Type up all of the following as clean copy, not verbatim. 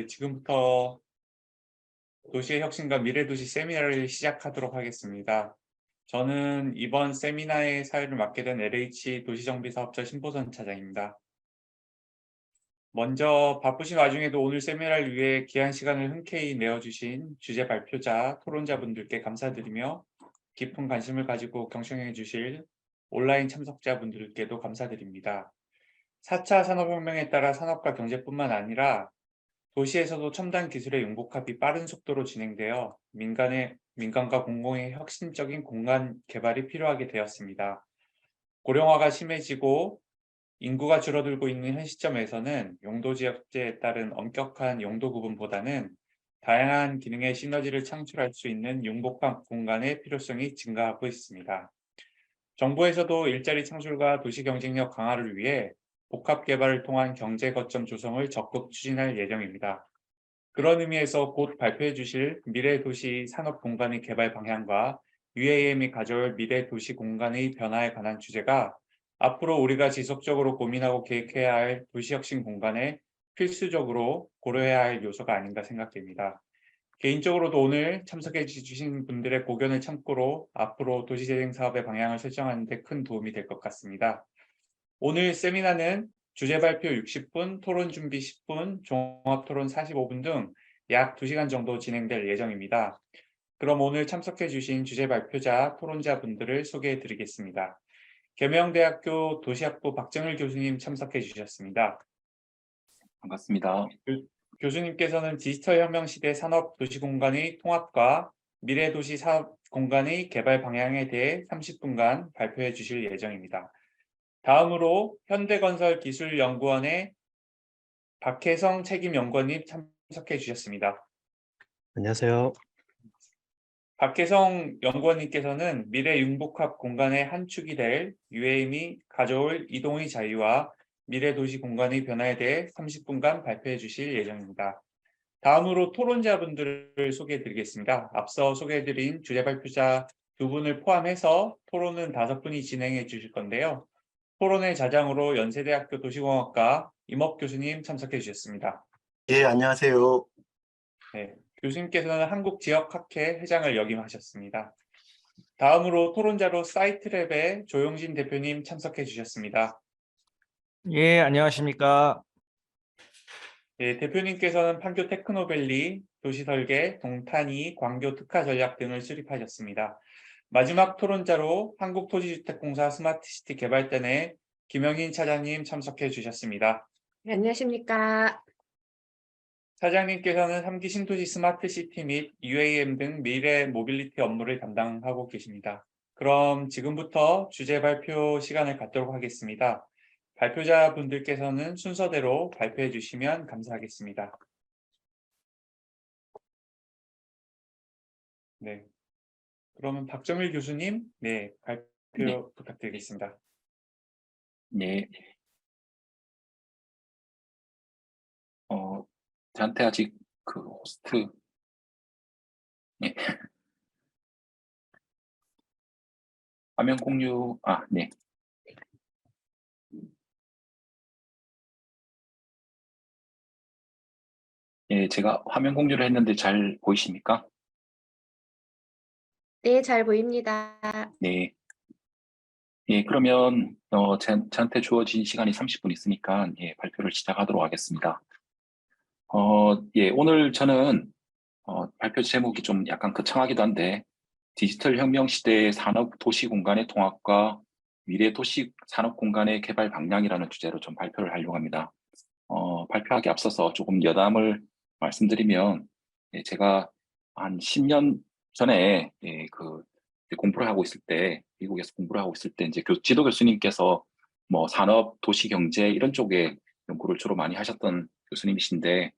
지금부터 도시의 혁신과 미래도시 세미나를 시작하도록 하겠습니다. 저는 이번 세미나의 사회를 맡게 된 LH 도시정비사업자 신보선 차장입니다. 먼저 바쁘신 와중에도 오늘 세미나를 위해 귀한 시간을 흔쾌히 내어주신 주제 발표자, 토론자분들께 감사드리며 깊은 관심을 가지고 경청해 주실 온라인 참석자분들께도 감사드립니다. 4차 산업혁명에 따라 산업과 경제뿐만 아니라 도시에서도 첨단 기술의 융복합이 빠른 속도로 진행되어 민간과 공공의 혁신적인 공간 개발이 필요하게 되었습니다. 고령화가 심해지고 인구가 줄어들고 있는 현 시점에서는 용도지역제에 따른 엄격한 용도 구분보다는 다양한 기능의 시너지를 창출할 수 있는 융복합 공간의 필요성이 증가하고 있습니다. 정부에서도 일자리 창출과 도시 경쟁력 강화를 위해 복합 개발을 통한 경제 거점 조성을 적극 추진할 예정입니다. 그런 의미에서 곧 발표해 주실 미래 도시 산업 공간의 개발 방향과 UAM이 가져올 미래 도시 공간의 변화에 관한 주제가 앞으로 우리가 지속적으로 고민하고 계획해야 할 도시혁신 공간에 필수적으로 고려해야 할 요소가 아닌가 생각됩니다. 개인적으로도 오늘 참석해 주신 분들의 고견을 참고로 앞으로 도시재생 사업의 방향을 설정하는 데 큰 도움이 될 것 같습니다. 오늘 세미나는 주제 발표 60분, 토론 준비 10분, 종합 토론 45분 등 약 2시간 정도 진행될 예정입니다. 그럼 오늘 참석해 주신 주제 발표자, 토론자 분들을 소개해 드리겠습니다. 계명대학교 도시학부 박정일 교수님 참석해 주셨습니다. 반갑습니다. 교수님께서는 디지털 혁명 시대 산업 도시 공간의 통합과 미래 도시 사업 공간의 개발 방향에 대해 30분간 발표해 주실 예정입니다. 다음으로 현대건설기술연구원의 박혜성 책임연구원님 참석해 주셨습니다. 안녕하세요. 박혜성 연구원님께서는 미래 융복합 공간의 한 축이 될 UAM이 가져올 이동의 자유와 미래 도시 공간의 변화에 대해 30분간 발표해 주실 예정입니다. 다음으로 토론자분들을 소개해 드리겠습니다. 앞서 소개해 드린 주제 발표자 2분을 포함해서 토론은 5분이 진행해 주실 건데요. 토론의 자장으로 연세대학교 도시공학과 임업 교수님 참석해 주셨습니다. 예, 안녕하세요. 네, 교수님께서는 한국지역학회 회장을 역임하셨습니다. 다음으로 토론자로 사이트랩의 조용진 대표님 참석해 주셨습니다. 예, 안녕하십니까. 네, 대표님께서는 판교 테크노밸리, 도시설계, 동탄이, 광교 특화 전략 등을 수립하셨습니다. 마지막 토론자로 한국토지주택공사 스마트시티 개발단의 김영인 차장님 참석해 주셨습니다. 네, 안녕하십니까. 차장님께서는 3기 신도시 스마트시티 및 UAM 등 미래 모빌리티 업무를 담당하고 계십니다. 그럼 지금부터 주제 발표 시간을 갖도록 하겠습니다. 발표자분들께서는 순서대로 발표해 주시면 감사하겠습니다. 네. 그러면 박정일 교수님, 네, 발표 부탁드리겠습니다. 네. 저한테 아직 그 호스트 네. 화면 공유 네. 예, 제가 화면 공유를 했는데 잘 보이십니까? 네, 잘 보입니다. 네. 예, 그러면 저한테 주어진 시간이 30분 있으니까 예, 발표를 시작하도록 하겠습니다. 예, 오늘 저는 발표 제목이 좀 약간 거창하기도 한데 디지털 혁명 시대의 산업 도시 공간의 통합과 미래 도시 산업 공간의 개발 방향이라는 주제로 좀 발표를 하려고 합니다. 발표하기 앞서서 조금 여담을 말씀드리면 예, 제가 한 10년 전에 예, 공부를 하고 있을 때 미국에서 공부를 하고 있을 때 이제 지도 교수님께서 뭐 산업, 도시 경제 이런 쪽에 연구를 주로 많이 하셨던 교수님이신데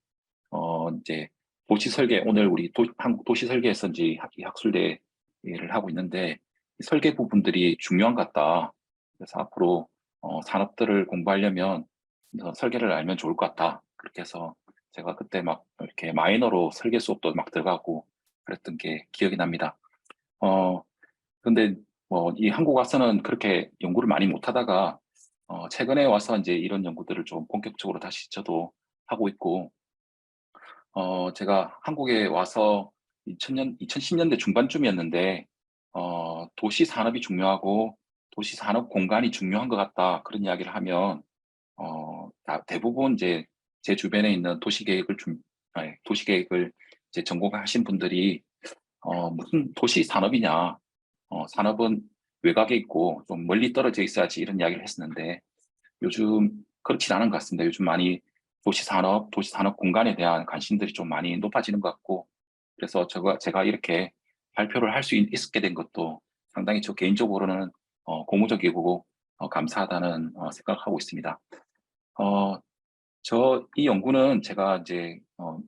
이제 도시 설계 오늘 우리 한국 도시 설계에서 이제 학술대를 하고 있는데 이 설계 부분들이 중요한 것 같다. 그래서 앞으로 산업들을 공부하려면 설계를 알면 좋을 것 같다. 그렇게 해서 제가 그때 막 이렇게 마이너로 설계 수업도 막 들어가고 그랬던 게 기억이 납니다. 근데 뭐 이 한국 와서는 그렇게 연구를 많이 못 하다가 최근에 와서 이제 이런 연구들을 좀 본격적으로 다시 저도 하고 있고 제가 한국에 와서 2010년대 중반쯤이었는데, 도시 산업이 중요하고 도시 산업 공간이 중요한 것 같다. 그런 이야기를 하면, 대부분 이제 제 주변에 있는 도시계획을 이제 전공하신 분들이, 무슨 도시 산업이냐. 산업은 외곽에 있고 좀 멀리 떨어져 있어야지 이런 이야기를 했었는데, 요즘 그렇진 않은 것 같습니다. 요즘 많이 도시 산업 공간에 대한 관심들이 좀 많이 높아지는 것 같고, 그래서 제가 이렇게 발표를 할 수 있게 된 것도 상당히 저 개인적으로는 고무적이고 감사하다는 생각하고 있습니다. 어, 이 연구는 제가 이제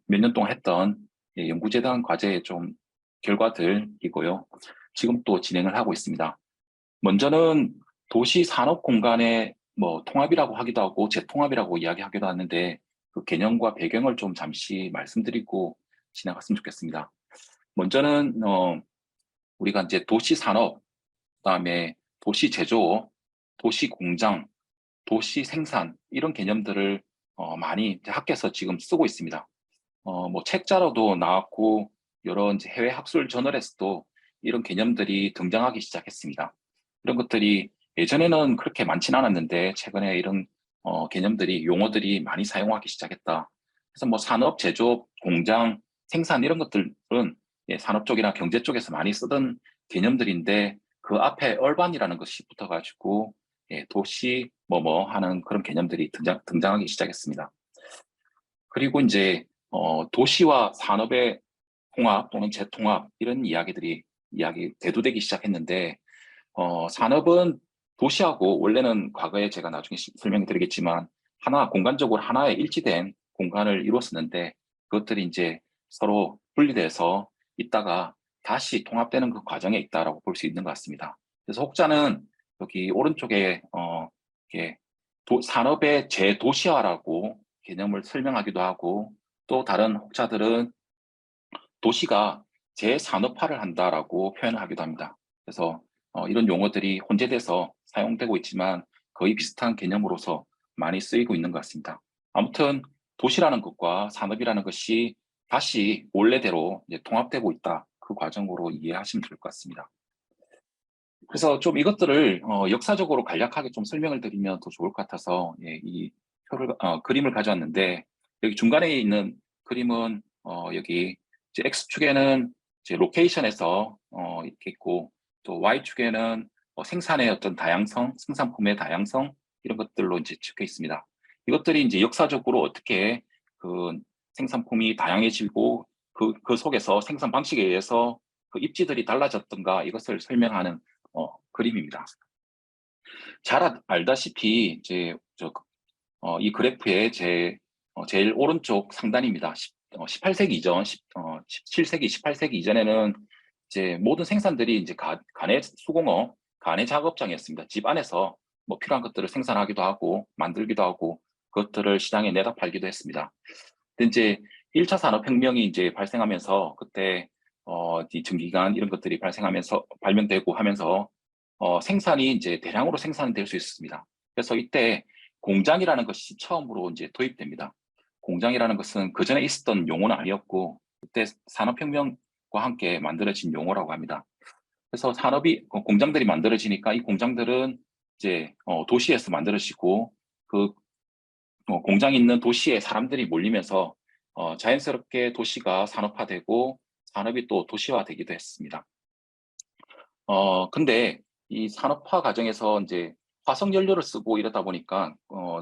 몇 년 동안 했던 연구재단 과제의 좀 결과들이고요. 지금 또 진행을 하고 있습니다. 먼저는 도시 산업 공간의 뭐 통합이라고 하기도 하고 재통합이라고 이야기하기도 하는데, 그 개념과 배경을 좀 잠시 말씀드리고 진행했으면 좋겠습니다. 먼저는 우리가 이제 도시 산업, 그다음에 도시 제조업, 도시 공장, 도시 생산 이런 개념들을 많이 이제 학계에서 지금 쓰고 있습니다. 뭐 책자로도 나왔고 여러 이제 해외 학술 저널에서도 이런 개념들이 등장하기 시작했습니다. 이런 것들이 예전에는 그렇게 많진 않았는데 최근에 이런 개념들이 용어들이 많이 사용하기 시작했다. 그래서 뭐 산업, 제조업, 공장, 생산 이런 것들은 산업 쪽이나 경제 쪽에서 많이 쓰던 개념들인데, 그 앞에 urban이라는 것이 붙어가지고 도시 뭐뭐 하는 그런 개념들이 등장하기 시작했습니다. 그리고 이제 도시와 산업의 통합 또는 재통합 이런 대두되기 시작했는데, 산업은 도시하고 원래는 과거에 제가 나중에 설명드리겠지만 공간적으로 하나의 일치된 공간을 이루었었는데, 그것들이 이제 서로 분리돼서 있다가 다시 통합되는 그 과정에 있다라고 볼 수 있는 것 같습니다. 그래서 혹자는 여기 오른쪽에 이렇게 산업의 재도시화라고 개념을 설명하기도 하고, 또 다른 혹자들은 도시가 재산업화를 한다라고 표현을 하기도 합니다. 그래서 이런 용어들이 혼재돼서 사용되고 있지만 거의 비슷한 개념으로서 많이 쓰이고 있는 것 같습니다. 아무튼 도시라는 것과 산업이라는 것이 다시 원래대로 이제 통합되고 있다. 그 과정으로 이해하시면 될 것 같습니다. 그래서 좀 이것들을 역사적으로 간략하게 좀 설명을 드리면 더 좋을 것 같아서 이 그림을 가져왔는데, 여기 중간에 있는 그림은 여기 이제 X축에는 이제 로케이션에서 이렇게 있고, 또 Y축에는 생산의 어떤 다양성, 생산품의 다양성 이런 것들로 이제 적혀 있습니다. 이것들이 이제 역사적으로 어떻게 그 생산품이 다양해지고 그 속에서 생산 방식에 의해서 그 입지들이 달라졌던가 이것을 설명하는 그림입니다. 잘 알다시피 이제 이 그래프의 제일 오른쪽 상단입니다. 18세기 이전, 17세기, 18세기 이전에는 이제 모든 생산들이 이제 간의 수공업, 간의 작업장이었습니다. 집 안에서 뭐 필요한 것들을 생산하기도 하고 만들기도 하고 그것들을 시장에 내다 팔기도 했습니다. 근데 이제 1차 산업혁명이 이제 발생하면서 그때 이 전기관 이런 것들이 발명되고 하면서 생산이 이제 대량으로 생산될 수 있었습니다. 그래서 이때 공장이라는 것이 처음으로 이제 도입됩니다. 공장이라는 것은 그 전에 있었던 용어는 아니었고, 그때 산업혁명과 함께 만들어진 용어라고 합니다. 그래서 공장들이 만들어지니까 이 공장들은 이제 도시에서 만들어지고, 그 공장이 있는 도시에 사람들이 몰리면서 자연스럽게 도시가 산업화되고 산업이 또 도시화되기도 했습니다. 근데 이 산업화 과정에서 이제 화석 연료를 쓰고 이러다 보니까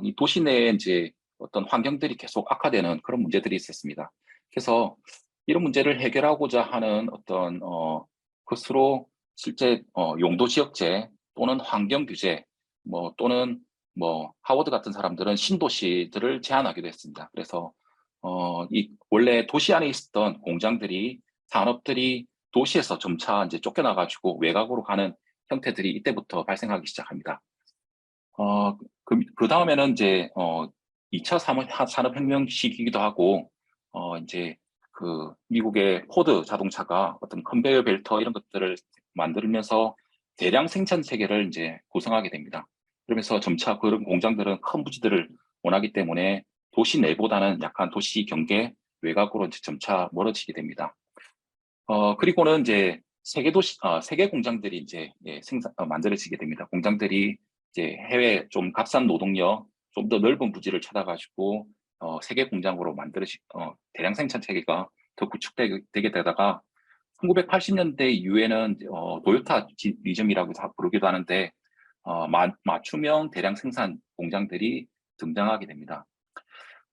이 도시 내에 이제 어떤 환경들이 계속 악화되는 그런 문제들이 있었습니다. 그래서 이런 문제를 해결하고자 하는 어떤 것으로 실제 용도 지역제 또는 환경 규제 또는 하워드 같은 사람들은 신도시들을 제안하기도 했습니다. 그래서 이 원래 도시 안에 있었던 산업들이 도시에서 점차 이제 쫓겨나가지고 외곽으로 가는 형태들이 이때부터 발생하기 시작합니다. 그 다음에는 이제 2차 산업혁명 시기이기도 하고, 이제 그 미국의 포드 자동차가 어떤 컨베이어 벨트 이런 것들을 만들면서 대량 생산 체계를 이제 구성하게 됩니다. 그러면서 점차 그런 공장들은 큰 부지들을 원하기 때문에 도시 내보다는 약간 도시 경계 외곽으로 이제 점차 멀어지게 됩니다. 그리고는 이제 세계 공장들이 이제 만들어지게 됩니다. 공장들이 이제 해외 좀 값싼 노동력, 좀 더 넓은 부지를 찾아가지고 세계 공장으로 대량 생산 체계가 더 구축되게 되다가 1980년대 이후에는 도요타 리즘이라고 부르기도 하는데 맞춤형 대량 생산 공장들이 등장하게 됩니다.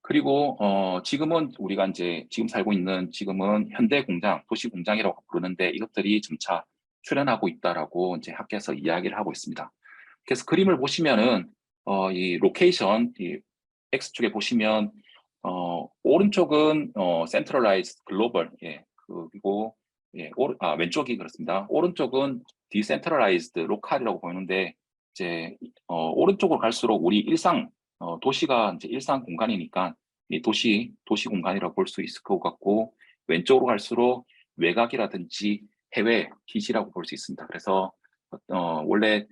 그리고 지금은 우리가 이제 지금 살고 있는 지금은 현대 공장, 도시 공장이라고 부르는데 이것들이 점차 출현하고 있다라고 이제 학계에서 이야기를 하고 있습니다. 그래서 그림을 보시면은 이 로케이션, 이 X축에 보시면 오른쪽은 센트럴라이즈 글로벌, 그리고 왼쪽이 그렇습니다. 오른쪽은 디센트럴라이즈드 로컬이라고 보이는데 이제 오른쪽으로 갈수록 우리 일상 도시가 이제 일상 공간이니까 이 도시 공간이라고 볼 수 있을 것 같고 왼쪽으로 갈수록 외곽이라든지 해외 기지라고 볼 수 있습니다. 그래서 원래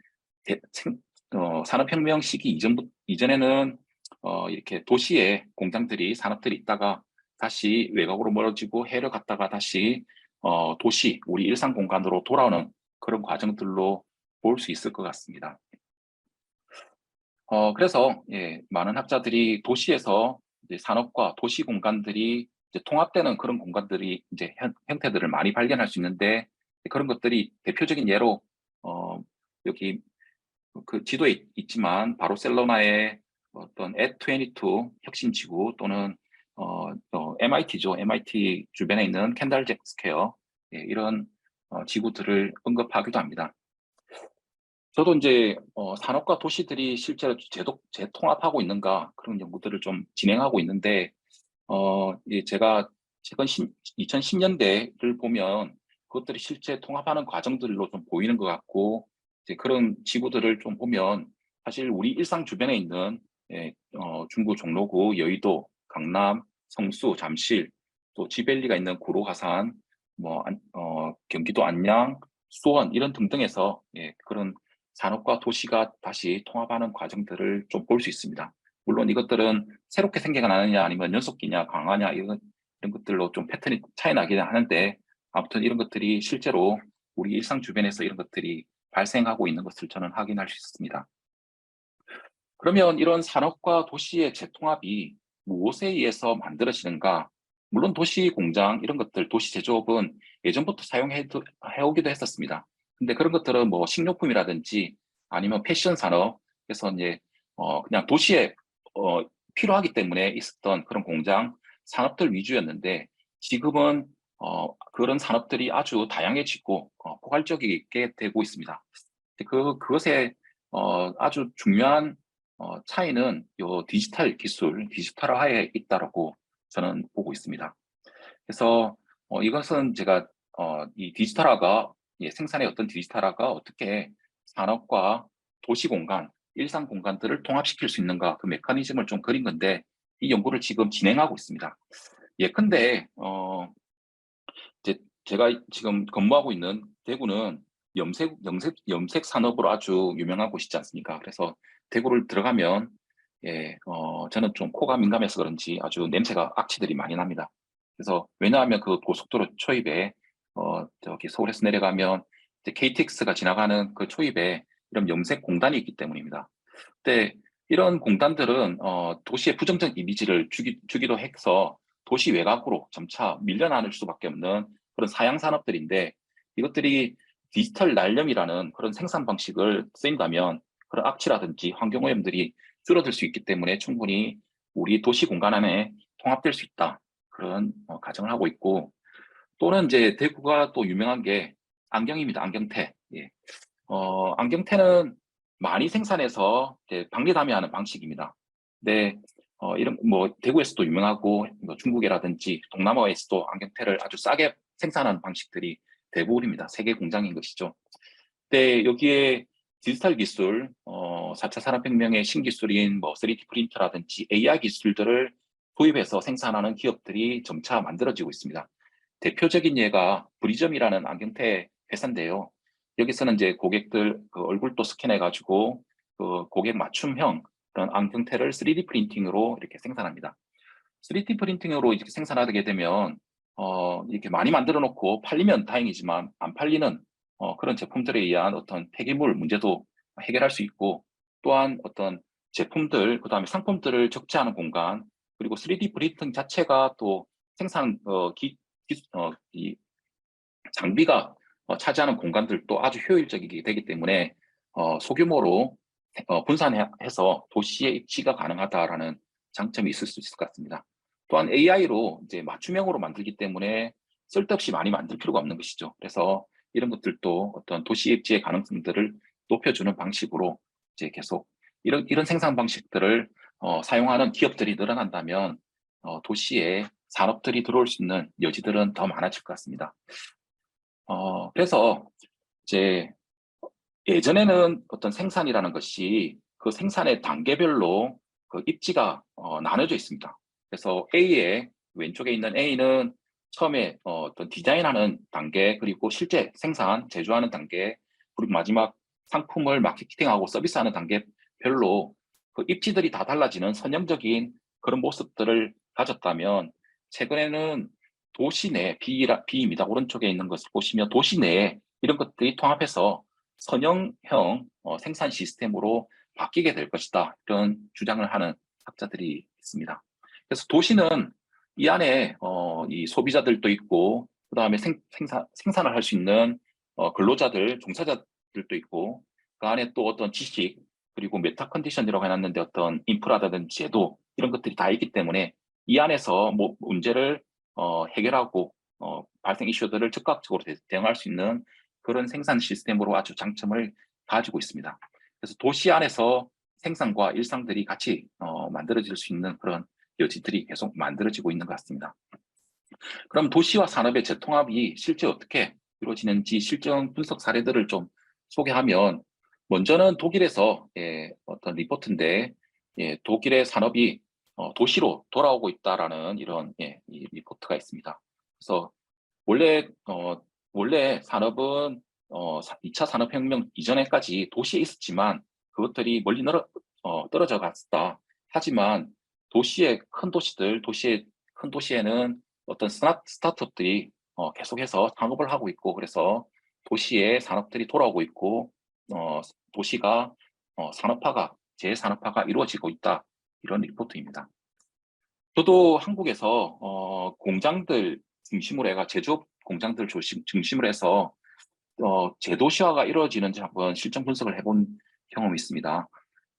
산업혁명 시기 이전에는 이렇게 도시에 공장들이 산업들이 있다가 다시 외곽으로 멀어지고 해를 갔다가 다시 도시 우리 일상 공간으로 돌아오는 그런 과정들로 볼 수 있을 것 같습니다. 그래서 많은 학자들이 도시에서 이제 산업과 도시 공간들이 이제 통합되는 그런 공간들이 이제 형태들을 많이 발견할 수 있는데 그런 것들이 대표적인 예로 여기 그 지도에 있지만 바르셀로나의 어떤 @22 혁신지구 또는 MIT죠. MIT 주변에 있는 켄달 스퀘어 이런 지구들을 언급하기도 합니다. 저도 이제 산업과 도시들이 실제로 재통합하고 있는가 그런 연구들을 좀 진행하고 있는데 제가 최근 2010년대를 보면 그것들이 실제 통합하는 과정들로 좀 보이는 것 같고 이제 그런 지구들을 좀 보면 사실 우리 일상 주변에 있는 중구 종로구, 여의도, 강남, 성수, 잠실, 또 지벨리가 있는 구로 화산, 경기도 안양, 수원 이런 등등에서 그런 산업과 도시가 다시 통합하는 과정들을 좀 볼 수 있습니다. 물론 이것들은 새롭게 생겨나느냐 아니면 연속기냐 강하냐 이런 것들로 좀 패턴이 차이 나긴 하는데 아무튼 이런 것들이 실제로 우리 일상 주변에서 이런 것들이 발생하고 있는 것을 저는 확인할 수 있습니다. 그러면 이런 산업과 도시의 재통합이 무엇에 의해서 만들어지는가? 물론 도시 공장 이런 것들, 도시 제조업은 예전부터 사용해오기도 했었습니다. 근데 그런 것들은 뭐 식료품이라든지 아니면 패션 산업에서 이제 그냥 도시에 필요하기 때문에 있었던 그런 공장 산업들 위주였는데 지금은 그런 산업들이 아주 다양해지고 포괄적이게 되고 있습니다. 그것에 아주 중요한 차이는 요 디지털 기술, 디지털화에 있다라고 저는 보고 있습니다. 그래서 이것은 제가 이 디지털화가 생산의 어떤 디지털화가 어떻게 산업과 도시 공간, 일상 공간들을 통합시킬 수 있는가 그 메커니즘을 좀 그린 건데 이 연구를 지금 진행하고 있습니다. 예컨대 제가 지금 근무하고 있는 대구는 염색 산업으로 아주 유명한 곳이지 않습니까? 그래서 대구를 들어가면 저는 좀 코가 민감해서 그런지 아주 냄새가 악취들이 많이 납니다. 그래서 왜냐하면 그 고속도로 초입에 저기 서울에서 내려가면 이제 KTX가 지나가는 그 초입에 이런 염색 공단이 있기 때문입니다. 근데 이런 공단들은 도시의 부정적 이미지를 주기도 해서 도시 외곽으로 점차 밀려나는 수밖에 없는 그런 사양 산업들인데 이것들이 디지털 날념이라는 그런 생산 방식을 쓰인다면 그런 악취라든지 환경오염들이 줄어들 수 있기 때문에 충분히 우리 도시 공간 안에 통합될 수 있다. 그런 가정을 하고 있고 또는 이제 대구가 또 유명한 게 안경입니다. 안경테. 안경테는 많이 생산해서 이제 방리담회하는 방식입니다. 근데 이런 뭐 대구에서도 유명하고 뭐 중국이라든지 동남아에서도 안경테를 아주 싸게 생산하는 방식들이 대부분입니다. 세계 공장인 것이죠. 근데 여기에 디지털 기술, 4차 산업혁명의 신기술인 뭐 3D 프린터라든지 AI 기술들을 도입해서 생산하는 기업들이 점차 만들어지고 있습니다. 대표적인 예가 브리점이라는 안경테 회사인데요. 여기서는 이제 고객들 그 얼굴도 스캔해가지고 그 고객 맞춤형 그런 안경테를 3D 프린팅으로 이렇게 생산합니다. 3D 프린팅으로 이렇게 생산하게 되면 이렇게 많이 만들어 놓고 팔리면 다행이지만 안 팔리는 그런 제품들에 의한 어떤 폐기물 문제도 해결할 수 있고, 또한 어떤 제품들, 그다음에 상품들을 적재하는 공간, 그리고 3D 프린팅 자체가 또 생산 이 장비가 차지하는 공간들도 아주 효율적이게 되기 때문에 소규모로 분산해서 도시에 입지가 가능하다라는 장점이 있을 수 있을 것 같습니다. 또한 AI로 이제 맞춤형으로 만들기 때문에 쓸데없이 많이 만들 필요가 없는 것이죠. 그래서 이런 것들도 어떤 도시 입지의 가능성들을 높여주는 방식으로 이제 계속 이런 생산 방식들을 사용하는 기업들이 늘어난다면 도시에 산업들이 들어올 수 있는 여지들은 더 많아질 것 같습니다. 그래서 이제 예전에는 어떤 생산이라는 것이 그 생산의 단계별로 그 입지가 나눠져 있습니다. 그래서 A의 왼쪽에 있는 A는 처음에 어떤 디자인하는 단계, 그리고 실제 생산, 제조하는 단계, 그리고 마지막 상품을 마케팅하고 서비스하는 단계별로 그 입지들이 다 달라지는 선형적인 그런 모습들을 가졌다면, 최근에는 도시 내 B입니다. 오른쪽에 있는 것을 보시면 도시 내에 이런 것들이 통합해서 선형형 생산 시스템으로 바뀌게 될 것이다, 이런 주장을 하는 학자들이 있습니다. 그래서 도시는 이 안에 이 소비자들도 있고, 그 다음에 생산을 할 수 있는 근로자들, 종사자들도 있고, 그 안에 또 어떤 지식, 그리고 메타 컨디션이라고 해놨는데 어떤 인프라라든지 제도, 이런 것들이 다 있기 때문에 이 안에서 뭐 문제를 해결하고 발생 이슈들을 즉각적으로 대응할 수 있는 그런 생산 시스템으로 아주 장점을 가지고 있습니다. 그래서 도시 안에서 생산과 일상들이 같이 만들어질 수 있는 그런 여지들이 계속 만들어지고 있는 것 같습니다. 그럼 도시와 산업의 재통합이 실제 어떻게 이루어지는지 실증 분석 사례들을 좀 소개하면, 먼저는 독일에서 어떤 리포트인데, 독일의 산업이 도시로 돌아오고 있다라는 이런 이 리포트가 있습니다. 그래서 원래 산업은 2차 산업혁명 이전에까지 도시에 있었지만 그것들이 멀리 떨어져 갔다. 하지만 큰 도시에는 어떤 스타트업들이 계속해서 창업을 하고 있고, 그래서 도시에 산업들이 돌아오고 있고, 도시가 재산업화가 이루어지고 있다, 이런 리포트입니다. 저도 한국에서 공장들 중심으로 해가 제조업 공장들 중심으로 해서 재도시화가 이루어지는지 한번 실정 분석을 해본 경험이 있습니다.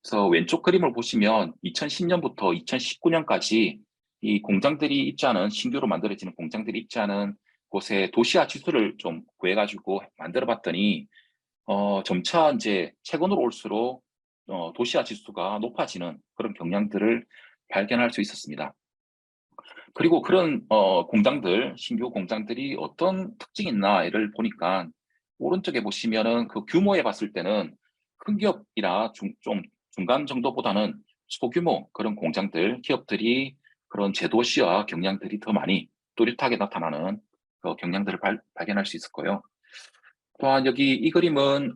그래서 왼쪽 그림을 보시면 2010년부터 2019년까지 이 공장들이 입지하는, 신규로 만들어지는 공장들이 입지하는 곳에 도시화 지수를 좀 구해가지고 만들어 봤더니 점차 이제 최근으로 올수록 도시화 지수가 높아지는 그런 경향들을 발견할 수 있었습니다. 그리고 그런 신규 공장들이 어떤 특징이 있나를 보니까, 오른쪽에 보시면은 그 규모에 봤을 때는 큰 기업이나 좀 중간 정도보다는 소규모 그런 기업들이 그런 제도시화 경향들이 더 많이 뚜렷하게 나타나는 그 경향들을 발견할 수 있을 거예요. 또한 여기 이 그림은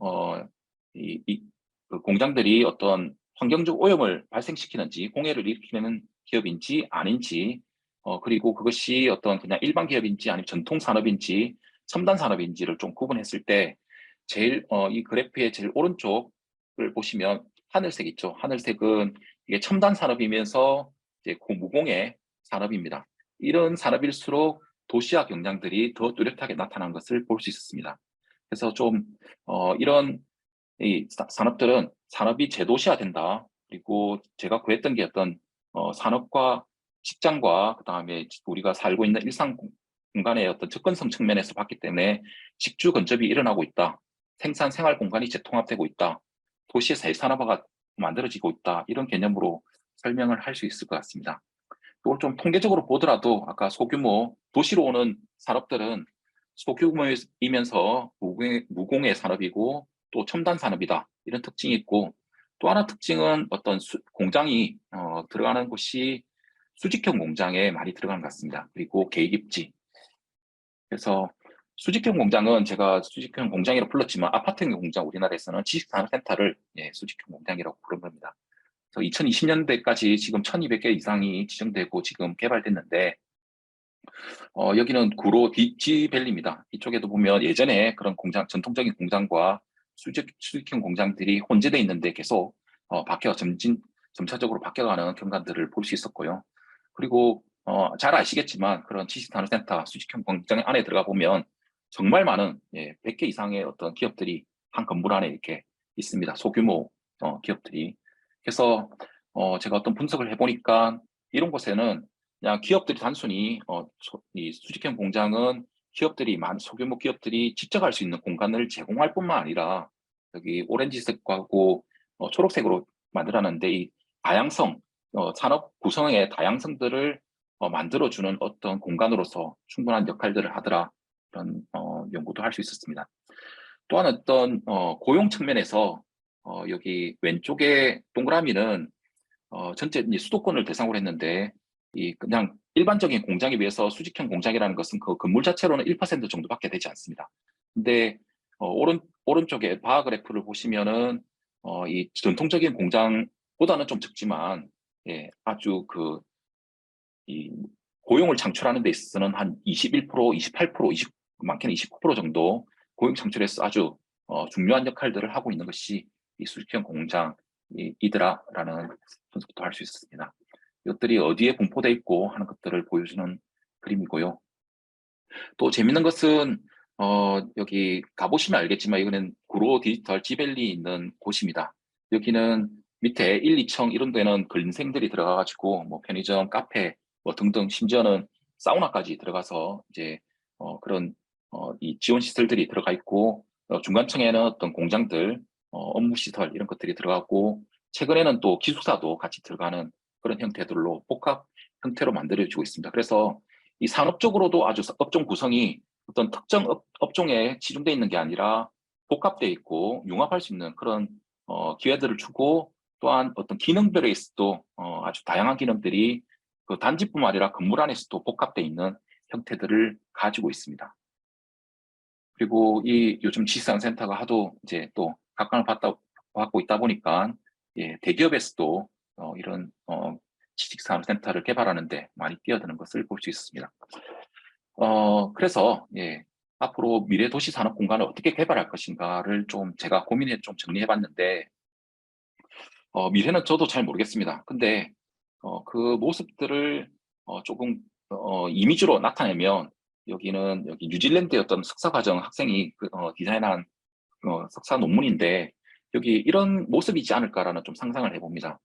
그 공장들이 어떤 환경적 오염을 발생시키는지, 공해를 일으키는 기업인지 아닌지, 그리고 그것이 어떤 그냥 일반 기업인지 아니면 전통 산업인지 첨단 산업인지를 좀 구분했을 때, 이 그래프의 제일 오른쪽을 보시면 하늘색 있죠. 하늘색은 이게 첨단 산업이면서 이제 무공해 산업입니다. 이런 산업일수록 도시화 경향들이 더 뚜렷하게 나타난 것을 볼 수 있었습니다. 그래서 좀 이런 이 산업들은 산업이 재도시화된다. 그리고 제가 구했던 게 어떤 산업과 직장과 그다음에 우리가 살고 있는 일상 공간의 어떤 접근성 측면에서 봤기 때문에 직주 근접이 일어나고 있다. 생산 생활 공간이 재통합되고 있다. 도시의 재산업화가 만들어지고 있다. 이런 개념으로 설명을 할 수 있을 것 같습니다. 이걸 좀 통계적으로 보더라도 아까 소규모 도시로 오는 산업들은 소규모이면서 무공해 산업이고 또 첨단 산업이다, 이런 특징이 있고, 또 하나 특징은 어떤 공장이 들어가는 곳이 수직형 공장에 많이 들어가는 것 같습니다. 그리고 계획입지. 그래서 수직형 공장은 제가 수직형 공장이라고 불렀지만 아파트형 공장, 우리나라에서는 지식산업센터를 수직형 공장이라고 부른 겁니다. 2020년대까지 지금 1200개 이상이 지정되고 지금 개발됐는데, 여기는 구로 디지밸리입니다. 이쪽에도 보면 예전에 그런 공장, 전통적인 공장과 수직형 공장들이 혼재되어 있는데 계속 점차적으로 바뀌어가는 경관들을 볼 수 있었고요. 그리고 잘 아시겠지만 그런 지식산업센터 수직형 공장 안에 들어가 보면 정말 많은 100개 이상의 어떤 기업들이 한 건물 안에 이렇게 있습니다. 소규모 기업들이. 그래서 제가 어떤 분석을 해보니까 이런 곳에는 그냥 기업들이 단순히 이 수직형 공장은 소규모 기업들이 직접 할 수 있는 공간을 제공할 뿐만 아니라 여기 오렌지색하고 초록색으로 만들어놨는데 이 다양성, 산업 구성의 다양성들을 만들어주는 어떤 공간으로서 충분한 역할들을 하더라. 이런 연구도 할 수 있었습니다. 또한 어떤 고용 측면에서 여기 왼쪽에 동그라미는 전체 이제 수도권을 대상으로 했는데 이 그냥 일반적인 공장에 비해서 수직형 공장이라는 것은 그 건물 자체로는 1% 정도밖에 되지 않습니다. 근데 오른쪽에 바 그래프를 보시면은 이 전통적인 공장보다는 좀 적지만 아주 이 고용을 창출하는 데 있어서는 한 21%, 28%, 많게는 29% 정도 고용 창출에서 아주 중요한 역할들을 하고 있는 것이 이 수직형 공장이더라라는 분석도 할 수 있었습니다. 이것들이 어디에 분포되어 있고 하는 것들을 보여주는 그림이고요. 또 재밌는 것은 여기 가보시면 알겠지만 이거는 구로 디지털 지밸리 있는 곳입니다. 여기는 밑에 1, 2층 이런 데는 근생들이 들어가가지고 뭐 편의점, 카페 뭐 등등 심지어는 사우나까지 들어가서 이제 그런 이 지원 시설들이 들어가 있고 중간층에는 어떤 공장들, 업무 시설 이런 것들이 들어가고 최근에는 또 기숙사도 같이 들어가는 그런 형태들로 복합 형태로 만들어지고 있습니다. 그래서 이 산업적으로도 아주 업종 구성이 어떤 특정 업종에 치중되어 있는 게 아니라 복합되어 있고 융합할 수 있는 그런 기회들을 주고 또한 어떤 기능별에서도 아주 다양한 기능들이 그 단지뿐만 아니라 건물 안에서도 복합되어 있는 형태들을 가지고 있습니다. 그리고 이 요즘 지식산업센터가 하도 이제 또 각광을 받고 있다 보니까 대기업에서도 이런 지식산업센터를 개발하는데 많이 뛰어드는 것을 볼 수 있습니다. 그래서 앞으로 미래 도시 산업 공간을 어떻게 개발할 것인가를 좀 제가 고민해 좀 정리해 봤는데 미래는 저도 잘 모르겠습니다. 근데 그 모습들을 조금 이미지로 나타내면 여기 뉴질랜드의 어떤 석사과정 학생이 디자인한 석사 논문인데 여기 이런 모습이지 않을까라는 좀 상상을 해봅니다.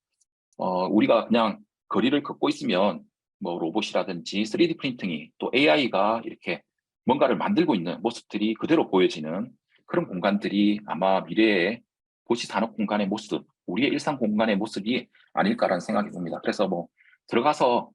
우리가 그냥 거리를 걷고 있으면 뭐 로봇이라든지 3D 프린팅이 또 AI가 이렇게 뭔가를 만들고 있는 모습들이 그대로 보여지는 그런 공간들이 아마 미래의 도시 산업 공간의 모습, 우리의 일상 공간의 모습이 아닐까라는 생각이 듭니다. 그래서 뭐 들어가서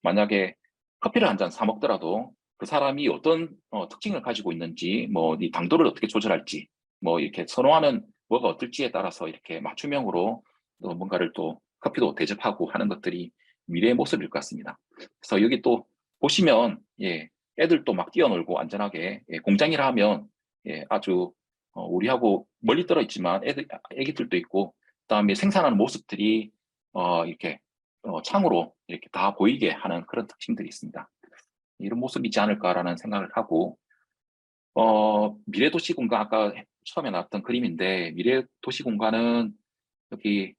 만약에 커피를 한 잔 사 먹더라도 그 사람이 어떤 특징을 가지고 있는지, 뭐 이 당도를 어떻게 조절할지, 뭐 이렇게 선호하는 뭐가 어떨지에 따라서 이렇게 맞춤형으로 또 뭔가를 또 커피도 대접하고 하는 것들이 미래의 모습일 것 같습니다. 그래서 여기 또 보시면 애들도 막 뛰어놀고 안전하게 공장이라 하면 아주 우리하고 멀리 떨어 있지만 애기들도 있고 그다음에 생산하는 모습들이 이렇게 창으로 이렇게 다 보이게 하는 그런 특징들이 있습니다. 이런 모습이지 않을까라는 생각을 하고 미래 도시 공간 아까 처음에 나왔던 그림인데 미래 도시 공간은 여기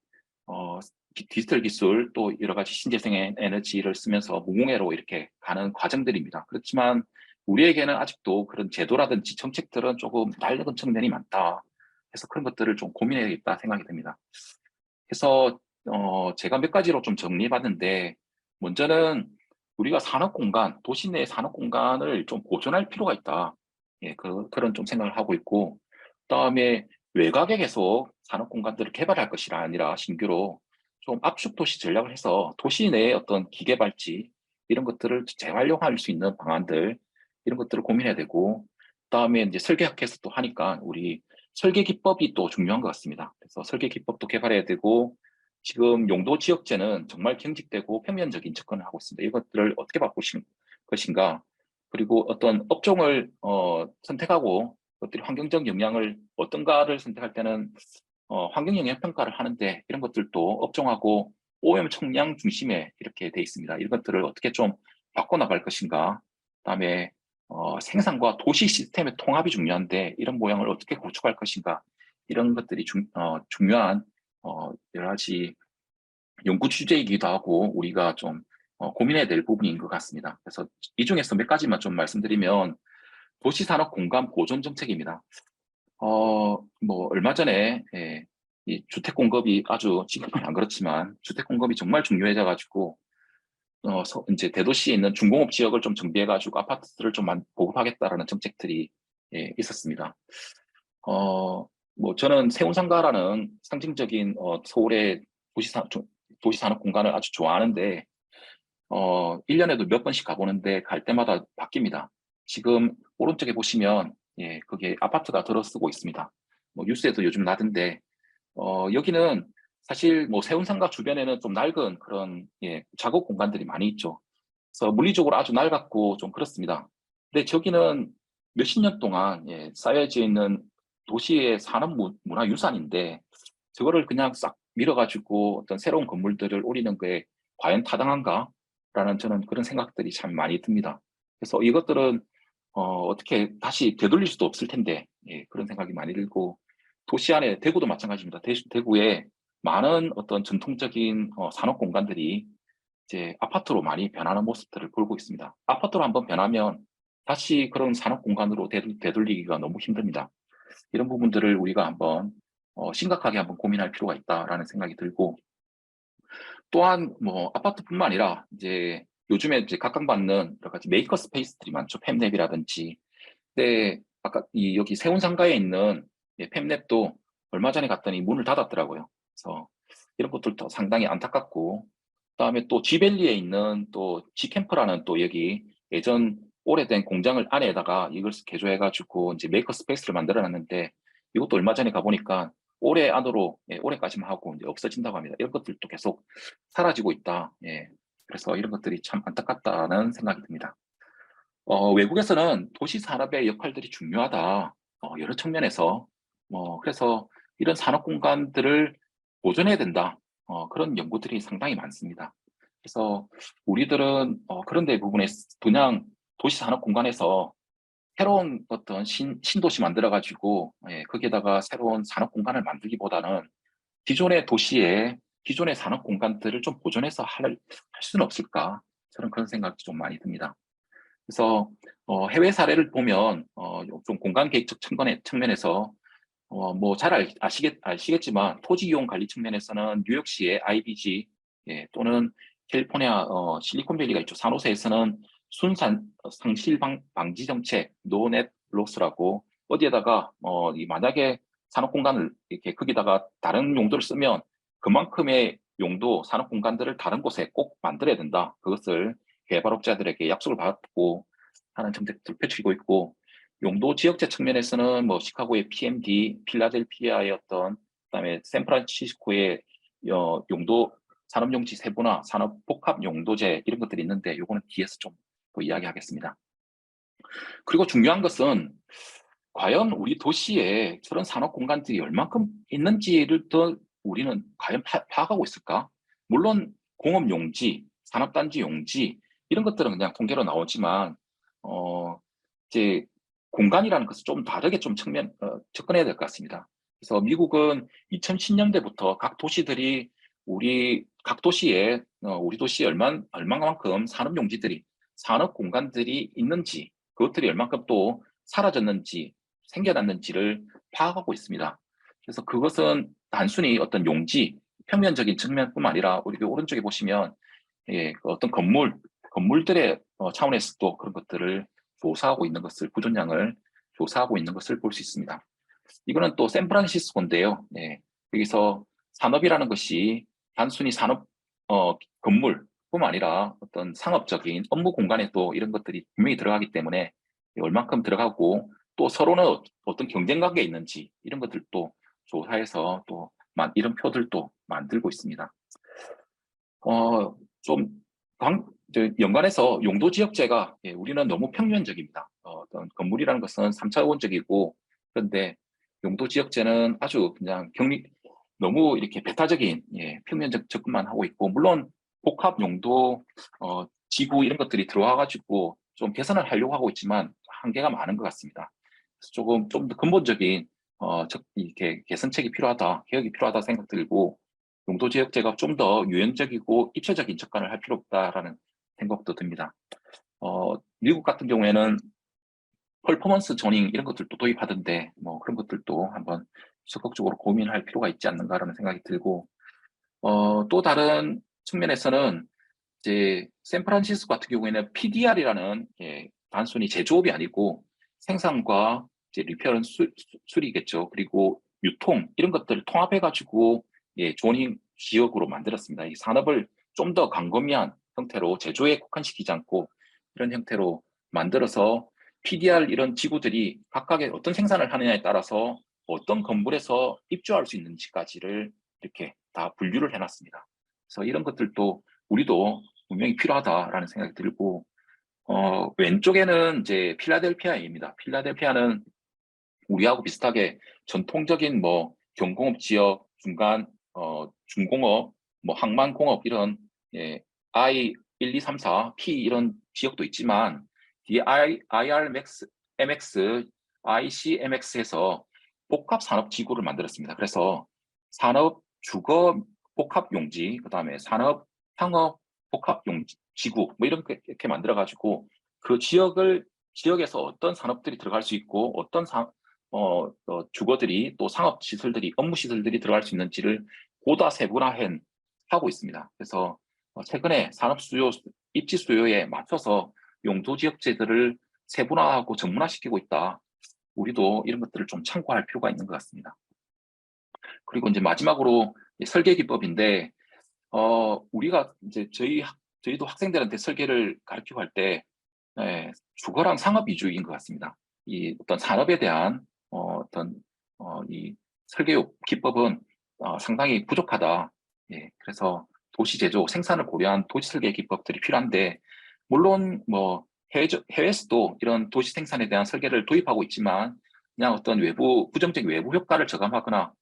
디지털 기술 또 여러 가지 신재생 에너지를 쓰면서 무공해로 이렇게 가는 과정들입니다. 그렇지만 우리에게는 아직도 그런 제도라든지 정책들은 조금 낡은 측면이 많다. 그래서 그런 것들을 좀 고민해야겠다 생각이 듭니다. 그래서 제가 몇 가지로 좀 정리해봤는데 먼저는 우리가 산업공간, 도시 내 산업공간을 좀 보존할 필요가 있다. 그런 좀 생각을 하고 있고 그다음에 외곽에 계속 산업공간들을 개발할 것이 아니라 신규로 좀 압축 도시 전략을 해서 도시 내에 어떤 기계 발치 이런 것들을 재활용할 수 있는 방안들 이런 것들을 고민해야 되고 그다음에 이제 설계학회에서 또 하니까 우리 설계 기법이 또 중요한 것 같습니다. 그래서 설계 기법도 개발해야 되고 지금 용도 지역제는 정말 경직되고 평면적인 접근을 하고 있습니다. 이것들을 어떻게 바꾸실 것인가 그리고 어떤 업종을 선택하고 것들이 환경적 영향을 어떤가를 선택할 때는 환경 영향 평가를 하는데 이런 것들도 업종하고 오염 청량 중심에 이렇게 돼 있습니다. 이런 것들을 어떻게 좀 바꿔나갈 것인가. 그다음에 생산과 도시 시스템의 통합이 중요한데 이런 모양을 어떻게 구축할 것인가. 이런 것들이 중요한 여러 가지 연구 주제이기도 하고 우리가 좀 고민해야 될 부분인 것 같습니다. 그래서 이 중에서 몇 가지만 좀 말씀드리면 도시산업 공간 보존 정책입니다. 뭐 얼마 전에 이 주택 공급이 아주 지금은 안 그렇지만 주택 공급이 정말 중요해져 가지고 이제 대도시에 있는 중공업 지역을 좀 정비해 가지고 아파트를 좀 보급하겠다라는 정책들이 있었습니다. 뭐 저는 세운상가라는 상징적인 서울의 도시산업 공간을 아주 좋아하는데 1년에도 몇 번씩 가보는데 갈 때마다 바뀝니다. 지금 오른쪽에 보시면 그게 아파트가 들어서고 있습니다. 뭐 뉴스에도 요즘 나던데 여기는 사실 뭐 세운상가 주변에는 좀 낡은 그런 작업 공간들이 많이 있죠. 그래서 물리적으로 아주 낡았고 좀 그렇습니다. 근데 저기는 몇십 년 동안 쌓여져 있는 도시의 산업 문화 유산인데 저거를 그냥 싹 밀어가지고 어떤 새로운 건물들을 오리는 게 과연 타당한가라는 저는 그런 생각들이 참 많이 듭니다. 그래서 이것들은 어떻게 다시 되돌릴 수도 없을 텐데 그런 생각이 많이 들고 도시 안에 대구도 마찬가지입니다. 대구에 많은 어떤 전통적인 산업 공간들이 이제 아파트로 많이 변하는 모습들을 보고 있습니다. 아파트로 한번 변하면 다시 그런 산업 공간으로 되돌리기가 너무 힘듭니다. 이런 부분들을 우리가 한번 심각하게 한번 고민할 필요가 있다라는 생각이 들고 또한 뭐 아파트뿐만 아니라 이제 요즘에 이제 각광받는 여러 가지 메이커 스페이스들이 많죠. 팹랩이라든지. 근데 아까 여기 세운상가에 있는 팹랩도 얼마 전에 갔더니 문을 닫았더라고요. 그래서 이런 것들도 상당히 안타깝고 그다음에 또 지밸리에 있는 또 지캠프라는 또 여기 예전 오래된 공장을 안에다가 이걸 개조해가지고 이제 메이커 스페이스를 만들어놨는데 이것도 얼마 전에 가보니까 올해 안으로 올해까지만 하고 이제 없어진다고 합니다. 이런 것들도 계속 사라지고 있다. 그래서 이런 것들이 참 안타깝다는 생각이 듭니다. 외국에서는 도시 산업의 역할들이 중요하다. 여러 측면에서 그래서 이런 산업 공간들을 보존해야 된다. 그런 연구들이 상당히 많습니다. 그래서 우리들은 그런 대부분의 그냥 도시 산업 공간에서 새로운 어떤 신도시 만들어가지고 거기에다가 새로운 산업 공간을 만들기보다는 기존의 도시에 기존의 산업 공간들을 좀 보존해서 할 수는 없을까? 저는 그런 생각이 좀 많이 듭니다. 그래서 해외 사례를 보면 좀 공간 계획적 측면에서 뭐 잘 아시겠지만 토지 이용 관리 측면에서는 뉴욕시의 IBG 또는 캘리포니아 실리콘밸리가 있죠. 산호세에서는 순산 상실 방지 정책 노넷 로스라고 어디에다가 만약에 산업 공간을 이렇게 거기다가 다른 용도를 쓰면 그만큼의 용도 산업 공간들을 다른 곳에 꼭 만들어야 된다. 그것을 개발업자들에게 약속을 받고 하는 정책들을 펼치고 있고 용도 지역제 측면에서는 뭐 시카고의 PMD, 필라델피아의 그다음에 샌프란시스코의 용도 산업용지 세분화, 산업 복합 용도제 이런 것들이 있는데 요거는 뒤에서 좀 더 이야기하겠습니다. 그리고 중요한 것은 과연 우리 도시에 저런 산업 공간들이 얼만큼 있는지를 더 우리는 과연 파악하고 있을까? 물론 공업 용지, 산업단지 용지 이런 것들은 그냥 통계로 나오지만 이제 공간이라는 것을 좀 다르게 좀 접근해야 될 것 같습니다. 그래서 미국은 2010년대부터 각 도시들이 각 도시에 우리 도시에 얼마만큼 산업 용지들이 산업 공간들이 있는지 그것들이 얼만큼 또 사라졌는지 생겨났는지를 파악하고 있습니다. 그래서 그것은 단순히 어떤 용지, 평면적인 측면뿐만 아니라 우리 오른쪽에 보시면 그 어떤 건물들의 차원에서도 그런 것들을 조사하고 있는 것을 구존량을 조사하고 있는 것을 볼 수 있습니다. 이거는 또 샌프란시스코인데요. 여기서 산업이라는 것이 단순히 산업 건물뿐만 아니라 어떤 상업적인 업무 공간에도 이런 것들이 분명히 들어가기 때문에 얼만큼 들어가고 또 서로는 어떤 경쟁 관계에 있는지 이런 것들도 조사해서 또 이런 표들도 만들고 있습니다. 좀 연관해서 용도 지역제가 우리는 너무 평면적입니다. 어떤 건물이라는 것은 3차원적이고 그런데 용도 지역제는 아주 그냥 너무 이렇게 배타적인 평면적 접근만 하고 있고, 물론 복합 용도 지구 이런 것들이 들어와가지고 좀 개선을 하려고 하고 있지만 한계가 많은 것 같습니다. 그래서 좀 더 근본적인 이렇게 개선책이 필요하다, 개혁이 필요하다 생각 들고, 용도 지역제가 좀 더 유연적이고 입체적인 접근을 할 필요 없다라는 생각도 듭니다. 미국 같은 경우에는 퍼포먼스 조닝 이런 것들도 도입하던데 뭐 그런 것들도 한번 적극적으로 고민할 필요가 있지 않는가라는 생각이 들고, 또 다른 측면에서는 이제 샌프란시스코 같은 경우에는 PDR이라는 단순히 제조업이 아니고 생산과 이제 리페어는 수리겠죠. 그리고 유통 이런 것들을 통합해 가지고 조닝 지역으로 만들었습니다. 이 산업을 좀 더 광범위한 형태로 제조에 국한시키지 않고 이런 형태로 만들어서 PDR 이런 지구들이 각각의 어떤 생산을 하느냐에 따라서 어떤 건물에서 입주할 수 있는지까지를 이렇게 다 분류를 해놨습니다. 그래서 이런 것들도 우리도 분명히 필요하다라는 생각이 들고, 왼쪽에는 이제 필라델피아입니다. 필라델피아는 우리하고 비슷하게 전통적인 뭐 경공업 지역, 중공업, 뭐 항만공업 이런 I 1, 2, 3, 4, P 이런 지역도 있지만 뒤에 IRMX, MX, ICMX에서 복합 산업 지구를 만들었습니다. 그래서 산업 주거 복합 용지, 그다음에 산업 상업 복합 용지 지구 뭐 이렇게 만들어 가지고 그 지역에서 어떤 산업들이 들어갈 수 있고 어떤 주거들이 또 상업 시설들이 업무 시설들이 들어갈 수 있는지를 보다 세분화한 하고 있습니다. 그래서 최근에 산업 수요 입지 수요에 맞춰서 용도 지역제들을 세분화하고 전문화시키고 있다. 우리도 이런 것들을 좀 참고할 필요가 있는 것 같습니다. 그리고 이제 마지막으로 설계 기법인데, 우리가 이제 저희도 학생들한테 설계를 가르치고 할 때 주거랑 상업 위주인 것 같습니다. 이 어떤 산업에 대한 이 설계 기법은 상당히 부족하다. 그래서 도시 제조, 생산을 고려한 도시 설계 기법들이 필요한데, 물론 뭐 해외에서도 이런 도시 생산에 대한 설계를 도입하고 있지만 그냥 어떤 부정적인 외부 효과를 저감하거나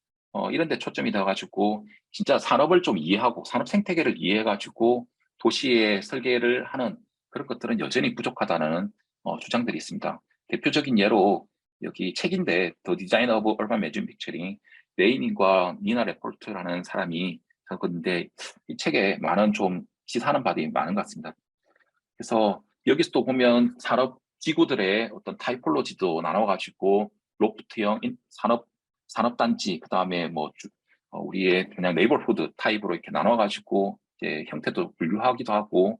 이런 데 초점이 돼 가지고 진짜 산업을 좀 이해하고 산업 생태계를 이해해 가지고 도시의 설계를 하는 그런 것들은 여전히 부족하다는 주장들이 있습니다. 대표적인 예로 여기 책인데 The Design of Urban Manufacturing, 레이닝과 니나 레포르트라는 사람이 적었는데 이 책에 많은 좀 시사하는 바들이 많은 것 같습니다. 그래서 여기서 또 보면 산업 지구들의 어떤 타이폴로지도 나눠가지고 로프트형 산업단지, 그 다음에 뭐 우리의 그냥 네이버후드 타입으로 이렇게 나눠가지고 이제 형태도 분류하기도 하고,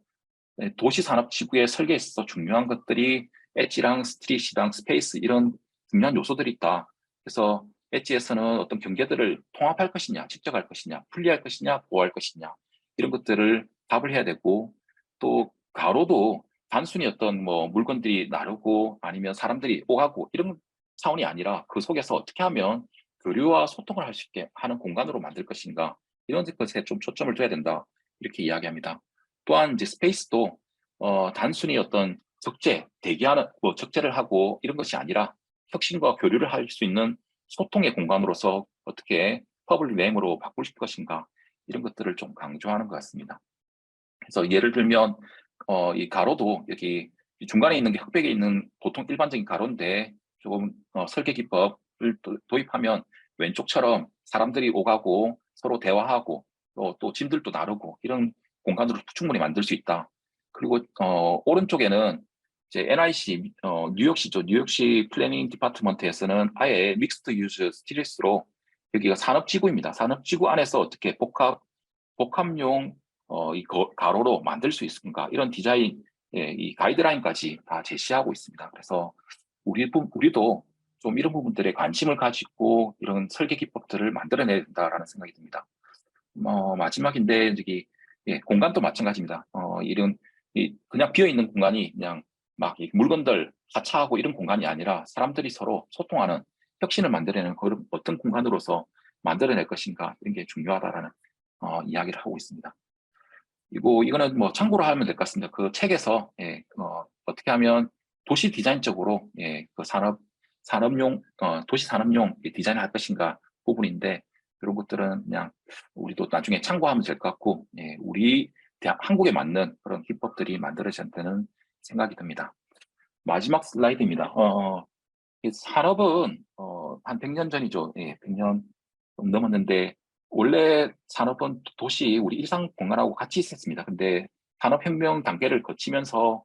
도시 산업 지구의 설계에 있어서 중요한 것들이 엣지랑 스트릿이랑 스페이스 이런 중요한 요소들이 있다. 그래서 엣지에서는 어떤 경계들을 통합할 것이냐, 직접할 것이냐, 분리할 것이냐, 보호할 것이냐 이런 것들을 답을 해야 되고, 또 가로도 단순히 어떤 뭐 물건들이 나르고 아니면 사람들이 오가고 이런 차원이 아니라 그 속에서 어떻게 하면 교류와 소통을 할 수 있게 하는 공간으로 만들 것인가 이런 것에 좀 초점을 둬야 된다 이렇게 이야기합니다. 또한 이제 스페이스도 단순히 어떤 대기하는 뭐 적재를 하고 이런 것이 아니라 혁신과 교류를 할 수 있는 소통의 공간으로서 어떻게 퍼블릭 네임으로 바꿀 것인가 이런 것들을 좀 강조하는 것 같습니다. 그래서 예를 들면 이 가로도 여기 중간에 있는 게 흑백에 있는 보통 일반적인 가로인데 조금 설계 기법을 도입하면 왼쪽처럼 사람들이 오가고 서로 대화하고 또 짐들도 나르고 이런 공간으로 충분히 만들 수 있다. 그리고 오른쪽에는 이제 NIC 뉴욕시죠. 뉴욕시 플래닝 디파트먼트에서는 아예 믹스드 유즈 스트릿으로 여기가 산업지구입니다. 산업지구 안에서 어떻게 복합용 이 가로로 만들 수 있을까 이런 디자인 이 가이드라인까지 다 제시하고 있습니다. 그래서 우리도 좀 이런 부분들에 관심을 가지고 이런 설계 기법들을 만들어내야 된다라는 생각이 듭니다. 마지막인데 저기 공간도 마찬가지입니다. 이런 그냥 비어 있는 공간이 그냥 막 물건들 하차하고 이런 공간이 아니라 사람들이 서로 소통하는 혁신을 만들어내는 그런 어떤 공간으로서 만들어낼 것인가 이런 게 중요하다라는 이야기를 하고 있습니다. 그리고 이거는 뭐 참고로 하면 될 것 같습니다. 그 책에서 어떻게 하면 도시 디자인적으로 그 산업용 도시 산업용 디자인을 할 것인가 부분인데 이런 것들은 그냥 우리도 나중에 참고하면 될 것 같고, 예, 우리 한국에 맞는 그런 기법들이 만들어져야 되는 생각이 듭니다. 마지막 슬라이드입니다. 이 산업은 한 100년 전이죠. 예, 100년 좀 넘었는데 원래 산업은 도시 우리 일상 공간하고 같이 있었습니다. 근데 산업혁명 단계를 거치면서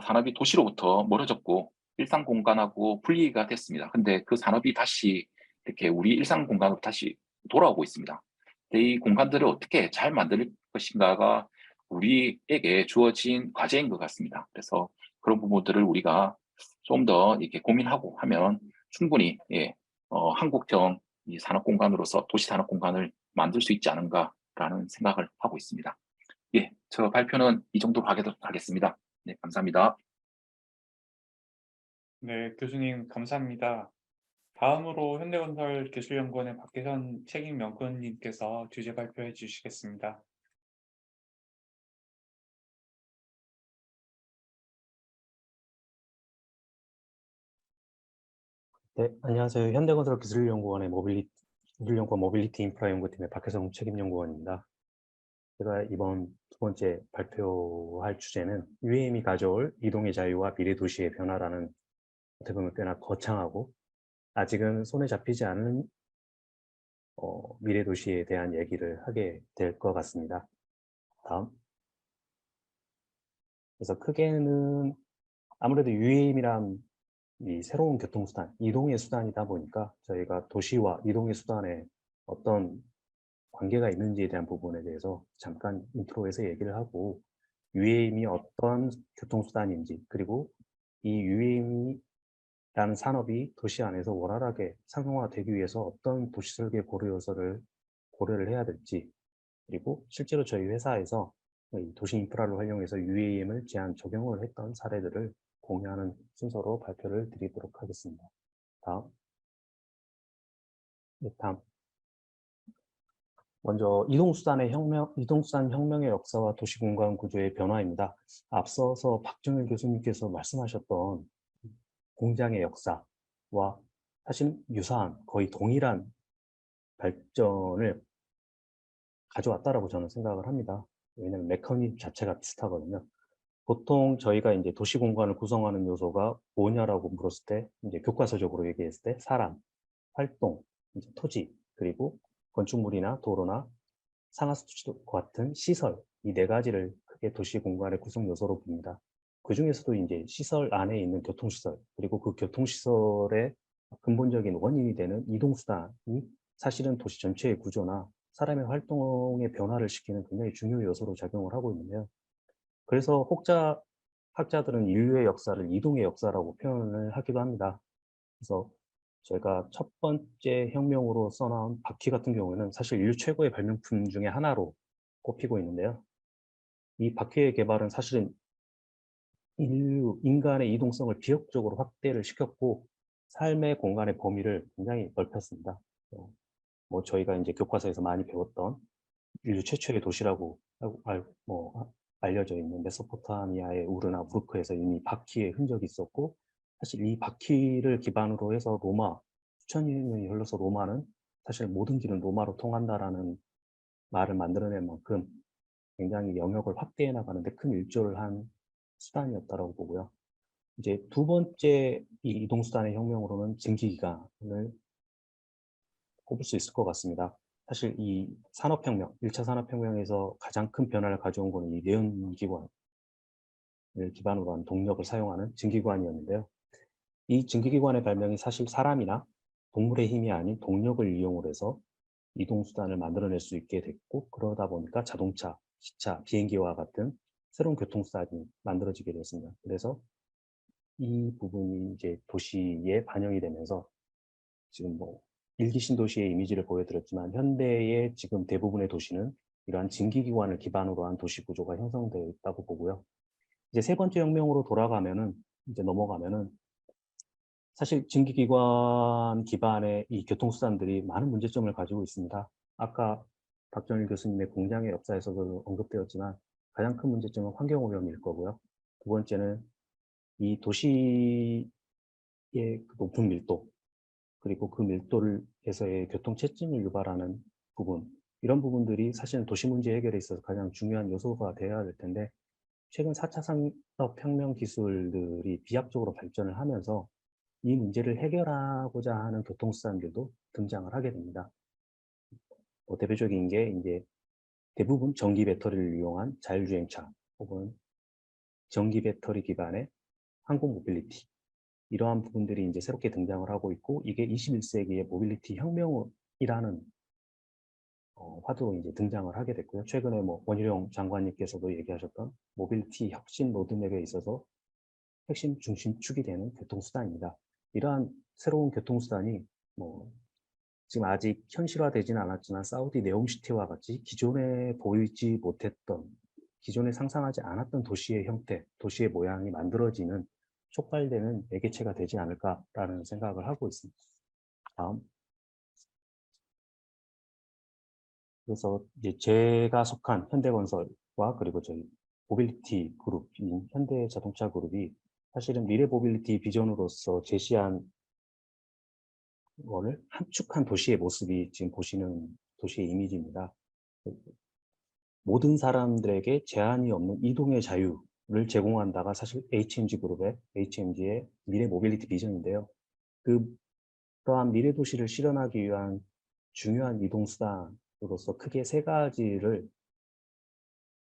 산업이 도시로부터 멀어졌고 일상 공간하고 분리가 됐습니다. 근데 그 산업이 다시 이렇게 우리 일상 공간으로 다시 돌아오고 있습니다. 근데 이 공간들을 어떻게 잘 만들 것인가가 우리에게 주어진 과제인 것 같습니다. 그래서 그런 부분들을 우리가 좀 더 이렇게 고민하고 하면 충분히 예, 한국형 이 산업 공간으로서 도시 산업 공간을 만들 수 있지 않은가라는 생각을 하고 있습니다. 예, 저 발표는 이 정도로 하겠습니다. 네, 감사합니다. 네, 교수님 감사합니다. 다음으로 현대건설 기술연구원의 박혜선 책임연구원님께서 주제 발표해 주시겠습니다. 네, 안녕하세요. 현대건설 기술연구원의 기술연구원 모빌리티 인프라 연구팀의 박혜성 책임연구원입니다. 제가 이번 두 번째 발표할 주제는 UAM이 가져올 이동의 자유와 미래 도시의 변화라는 어떻게 보면 꽤나 거창하고 아직은 손에 잡히지 않은 미래 도시에 대한 얘기를 하게 될 것 같습니다. 다음. 그래서 크게는 아무래도 UAM이란 이 새로운 교통수단, 이동의 수단이다 보니까 저희가 도시와 이동의 수단에 어떤 관계가 있는지에 대한 부분에 대해서 잠깐 인트로에서 얘기를 하고 UAM이 어떤 교통수단인지 그리고 이 UAM이라는 산업이 도시 안에서 원활하게 상용화되기 위해서 어떤 도시설계 고려 요소를 고려를 해야 될지 그리고 실제로 저희 회사에서 이 도시 인프라를 활용해서 UAM을 제한 적용을 했던 사례들을 공유하는 순서로 발표를 드리도록 하겠습니다. 다음. 네, 다음. 먼저 이동수단 혁명의 역사와 도시공간 구조의 변화입니다. 앞서서 박정일 교수님께서 말씀하셨던 공장의 역사와 사실 유사한 거의 동일한 발전을 가져왔다라고 저는 생각을 합니다. 왜냐하면 메커니즘 자체가 비슷하거든요. 보통 저희가 이제 도시 공간을 구성하는 요소가 뭐냐라고 물었을 때 이제 교과서적으로 얘기했을 때 사람, 활동, 이제 토지, 그리고 건축물이나 도로나 상하수도 같은 시설 이 네 가지를 크게 도시 공간의 구성 요소로 봅니다. 그 중에서도 이제 시설 안에 있는 교통시설 그리고 그 교통시설의 근본적인 원인이 되는 이동수단이 사실은 도시 전체의 구조나 사람의 활동의 변화를 시키는 굉장히 중요한 요소로 작용을 하고 있는데요. 그래서 학자들은 인류의 역사를 이동의 역사라고 표현을 하기도 합니다. 그래서 제가 첫 번째 혁명으로 써놓은 바퀴 같은 경우에는 사실 인류 최고의 발명품 중에 하나로 꼽히고 있는데요. 이 바퀴의 개발은 사실은 인간의 이동성을 비약적으로 확대를 시켰고 삶의 공간의 범위를 굉장히 넓혔습니다. 저희가 이제 교과서에서 많이 배웠던 인류 최초의 도시라고 알려져 있는 메소포타미아의 우르나 우르크에서 이미 바퀴의 흔적이 있었고 사실 이 바퀴를 기반으로 해서 수천 년이 흘러서 로마는 사실 모든 길은 로마로 통한다라는 말을 만들어낸 만큼 굉장히 영역을 확대해 나가는데 큰 일조를 한 수단이었다고 보고요. 이제 두 번째 이 이동수단의 혁명으로는 증기기관을 꼽을 수 있을 것 같습니다. 사실 이 산업혁명, 1차 산업혁명에서 가장 큰 변화를 가져온 것은 이 내연기관을 기반으로 한 동력을 사용하는 증기기관이었는데요. 이 증기기관의 발명이 사실 사람이나 동물의 힘이 아닌 동력을 이용을 해서 이동수단을 만들어낼 수 있게 됐고 그러다 보니까 자동차, 기차, 비행기와 같은 새로운 교통수단이 만들어지게 됐습니다. 그래서 이 부분이 이제 도시에 반영이 되면서 지금 일기 신도시의 이미지를 보여드렸지만 현대의 지금 대부분의 도시는 이러한 증기기관을 기반으로 한 도시 구조가 형성되어 있다고 보고요. 이제 세 번째 혁명으로 넘어가면은 사실 증기기관 기반의 이 교통수단들이 많은 문제점을 가지고 있습니다. 아까 박정일 교수님의 공장의 역사에서도 언급되었지만 가장 큰 문제점은 환경오염일 거고요. 두 번째는 이 도시의 높은 밀도 그리고 그 밀도를 도시에서의 교통체증을 유발하는 부분, 이런 부분들이 사실은 도시 문제 해결에 있어서 가장 중요한 요소가 되어야 될 텐데, 최근 4차 산업혁명 기술들이 비약적으로 발전을 하면서 이 문제를 해결하고자 하는 교통수단들도 등장을 하게 됩니다. 대표적인 게 이제 대부분 전기 배터리를 이용한 자율주행차 혹은 전기 배터리 기반의 항공 모빌리티, 이러한 부분들이 이제 새롭게 등장을 하고 있고, 이게 21세기의 모빌리티 혁명이라는 화두로 이제 등장을 하게 됐고요. 최근에 뭐 원희룡 장관님께서도 얘기하셨던 모빌리티 혁신 로드맵에 있어서 핵심 중심축이 되는 교통수단입니다. 이러한 새로운 교통수단이 뭐 지금 아직 현실화되지는 않았지만 사우디 네옴시티와 같이 기존에 보이지 못했던, 기존에 상상하지 않았던 도시의 형태, 도시의 모양이 만들어지는 촉발되는 매개체가 되지 않을까라는 생각을 하고 있습니다. 다음. 그래서 이제 제가 속한 현대건설과 그리고 저희 모빌리티 그룹인 현대자동차 그룹이 사실은 미래 모빌리티 비전으로서 제시한 거를 함축한 도시의 모습이 지금 보시는 도시의 이미지입니다. 모든 사람들에게 제한이 없는 이동의 자유를 제공한다가 사실 HMG의 미래 모빌리티 비전인데요. 그러한 미래 도시를 실현하기 위한 중요한 이동수단으로서 크게 세 가지를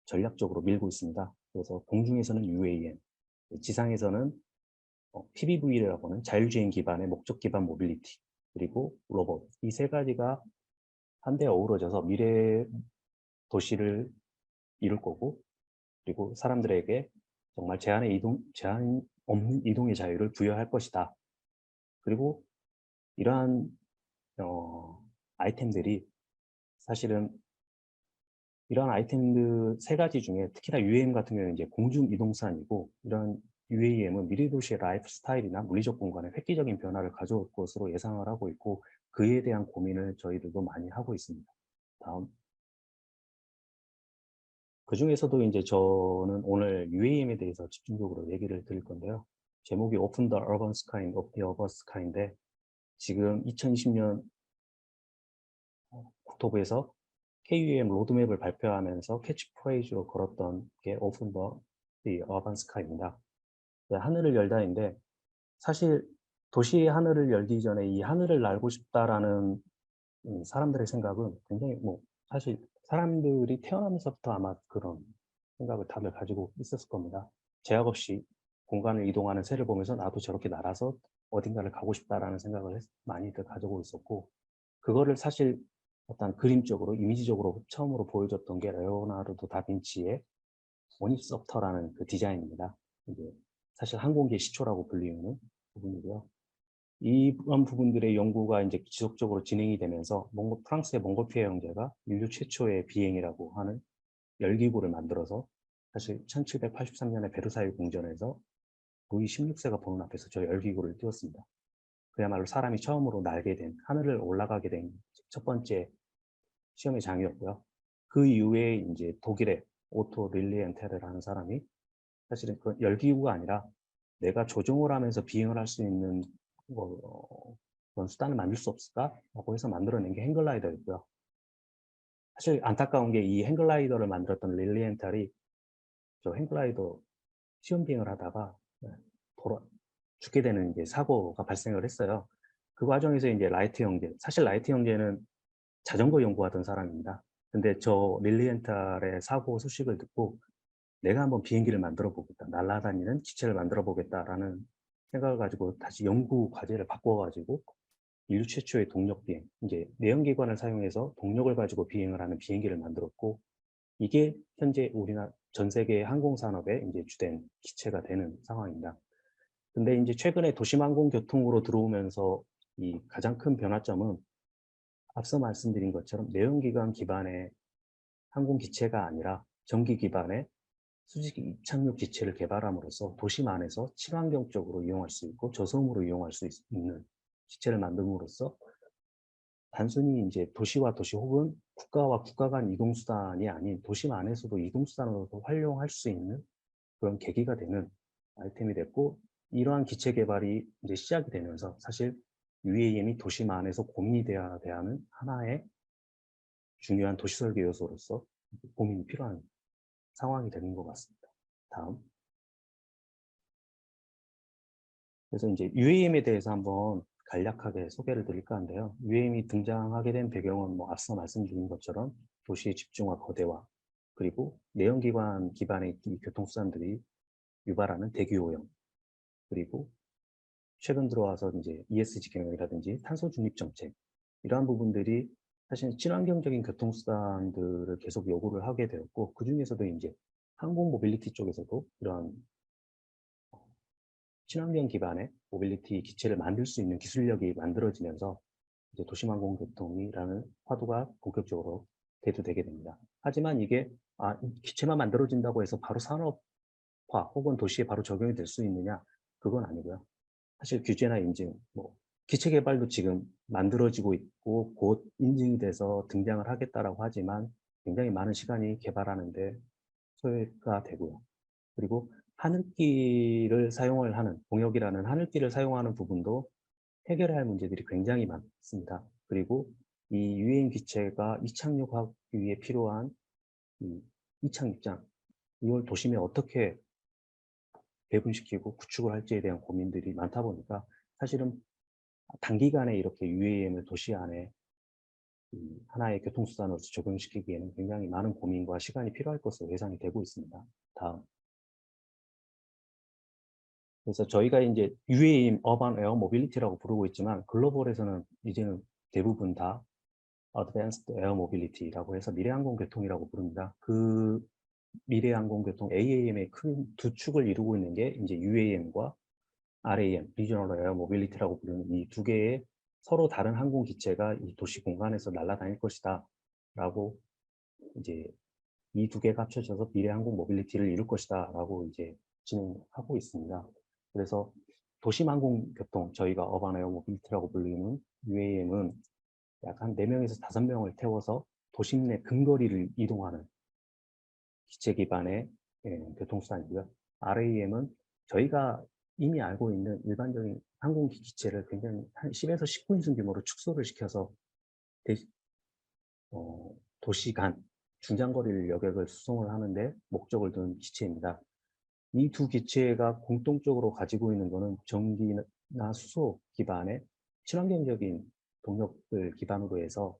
전략적으로 밀고 있습니다. 그래서 공중에서는 UAM, 지상에서는 PBV라고 하는 자율주행 기반의 목적 기반 모빌리티, 그리고 로봇, 이 세 가지가 한데 어우러져서 미래 도시를 이룰 거고, 그리고 사람들에게 정말 제한 없는 이동의 자유를 부여할 것이다. 그리고 이러한 아이템들이 사실은 이러한 아이템들 세 가지 중에 특히나 UAM 같은 경우는 이제 공중 이동수단이고, 이런 UAM은 미래 도시의 라이프 스타일이나 물리적 공간에 획기적인 변화를 가져올 것으로 예상을 하고 있고, 그에 대한 고민을 저희들도 많이 하고 있습니다. 다음. 그 중에서도 이제 저는 오늘 UAM에 대해서 집중적으로 얘기를 드릴 건데요. 제목이 Open the Urban Sky of the Urban Sky인데, 지금 2020년 국토부에서 KUAM 로드맵을 발표하면서 캐치프레이즈로 걸었던 게 Open the Urban Sky입니다. 하늘을 열다인데, 사실 도시의 하늘을 열기 전에 이 하늘을 날고 싶다라는 사람들의 생각은 굉장히 사실 사람들이 태어나면서부터 아마 그런 생각을 다들 가지고 있었을 겁니다. 제약 없이 공간을 이동하는 새를 보면서 나도 저렇게 날아서 어딘가를 가고 싶다라는 생각을 많이들 가지고 있었고, 그거를 사실 어떤 그림적으로 이미지적으로 처음으로 보여줬던 게 레오나르도 다빈치의 오니스업터라는 그 디자인입니다. 이제 사실 항공기의 시초라고 불리는 부분이고요. 이런 부분들의 연구가 이제 지속적으로 진행이 되면서 프랑스의 몽골피에 형제가 인류 최초의 비행이라고 하는 열기구를 만들어서, 사실 1783년에 베르사유 궁전에서 루이 16세가 보는 앞에서 저 열기구를 띄웠습니다. 그야말로 사람이 처음으로 날게 된, 하늘을 올라가게 된 첫 번째 시험의 장이었고요. 그 이후에 이제 독일의 오토 릴리엔테르라는 사람이 사실은 그 열기구가 아니라 내가 조종을 하면서 비행을 할 수 있는 그런 수단을 만들 수 없을까라고 해서 만들어낸 게 행글라이더였고요. 사실 안타까운 게 이 행글라이더를 만들었던 릴리엔탈이 저 행글라이더 시험 비행을 하다가 죽게 되는 이제 사고가 발생을 했어요. 그 과정에서 이제 라이트 형제, 사실 라이트 형제는 자전거 연구하던 사람입니다. 근데 저 릴리엔탈의 사고 소식을 듣고 내가 한번 비행기를 만들어 보겠다, 날아다니는 기체를 만들어 보겠다라는 생각을 가지고 다시 연구 과제를 바꿔가지고 인류 최초의 동력 비행, 이제 내연기관을 사용해서 동력을 가지고 비행을 하는 비행기를 만들었고, 이게 현재 우리나라 전 세계 항공산업의 이제 주된 기체가 되는 상황입니다. 근데 이제 최근에 도심항공교통으로 들어오면서 이 가장 큰 변화점은 앞서 말씀드린 것처럼 내연기관 기반의 항공기체가 아니라 전기 기반의 수직 입착륙 기체를 개발함으로써 도심 안에서 친환경적으로 이용할 수 있고 저소음으로 이용할 수 있는 기체를 만듦으로써 단순히 이제 도시와 도시 혹은 국가와 국가 간 이동수단이 아닌 도심 안에서도 이동수단으로도 활용할 수 있는 그런 계기가 되는 아이템이 됐고, 이러한 기체 개발이 이제 시작이 되면서 사실 UAM이 도심 안에서 고민이 되어야 하는 하나의 중요한 도시설계 요소로서 고민이 필요한 상황이 되는 것 같습니다. 다음. 그래서 이제 UAM에 대해서 한번 간략하게 소개를 드릴까 하는데요. UAM이 등장하게 된 배경은 뭐 앞서 말씀드린 것처럼 도시의 집중화 거대화, 그리고 내연기관 기반의 이 교통수단들이 유발하는 대기오염, 그리고 최근 들어와서 이제 ESG 경영이라든지 탄소 중립 정책, 이러한 부분들이 사실 친환경적인 교통수단들을 계속 요구를 하게 되었고, 그 중에서도 이제 항공 모빌리티 쪽에서도 이러한 친환경 기반의 모빌리티 기체를 만들 수 있는 기술력이 만들어지면서 이제 도심항공교통이라는 화두가 본격적으로 대두되게 됩니다. 하지만 이게 기체만 만들어진다고 해서 바로 산업화 혹은 도시에 바로 적용이 될 수 있느냐? 그건 아니고요. 사실 규제나 인증, 뭐 기체 개발도 지금 만들어지고 있고 곧 인증이 돼서 등장을 하겠다라고 하지만 굉장히 많은 시간이 개발하는데 소요가 되고요. 그리고 하늘길을 사용을 하는, 공역이라는 하늘길을 사용하는 부분도 해결해야 할 문제들이 굉장히 많습니다. 그리고 이 유해인 기체가 이착륙하기 위해 필요한 이 이착륙장, 이걸 도심에 어떻게 배분시키고 구축을 할지에 대한 고민들이 많다 보니까 사실은 단기간에 이렇게 UAM을 도시 안에 하나의 교통수단으로서 적용시키기에는 굉장히 많은 고민과 시간이 필요할 것으로 예상이 되고 있습니다. 다음. 그래서 저희가 이제 UAM, 어반 에어 모빌리티라고 부르고 있지만 글로벌에서는 이제는 대부분 다 Advanced Air Mobility라고 해서 미래항공교통이라고 부릅니다. 그 미래항공교통 AAM의 큰 두 축을 이루고 있는 게 이제 UAM과 RAM, Regional Air Mobility라고 부르는 이 두 개의 서로 다른 항공 기체가 이 도시 공간에서 날아다닐 것이다 라고 이제 이 두 개가 합쳐져서 미래항공 모빌리티를 이룰 것이다 라고 이제 진행하고 있습니다. 그래서 도심항공교통, 저희가 어반 에어 모빌리티라고 불리는 UAM은 약 한 4명에서 5명을 태워서 도심 내 근거리를 이동하는 기체 기반의 교통수단이고요. RAM은 저희가 이미 알고 있는 일반적인 항공기 기체를 굉장히 한 10에서 19인승 규모로 축소를 시켜서 도시 간 중장거리를 여객을 수송을 하는데 목적을 둔 기체입니다. 이 두 기체가 공통적으로 가지고 있는 것은 전기나 수소 기반의 친환경적인 동력을 기반으로 해서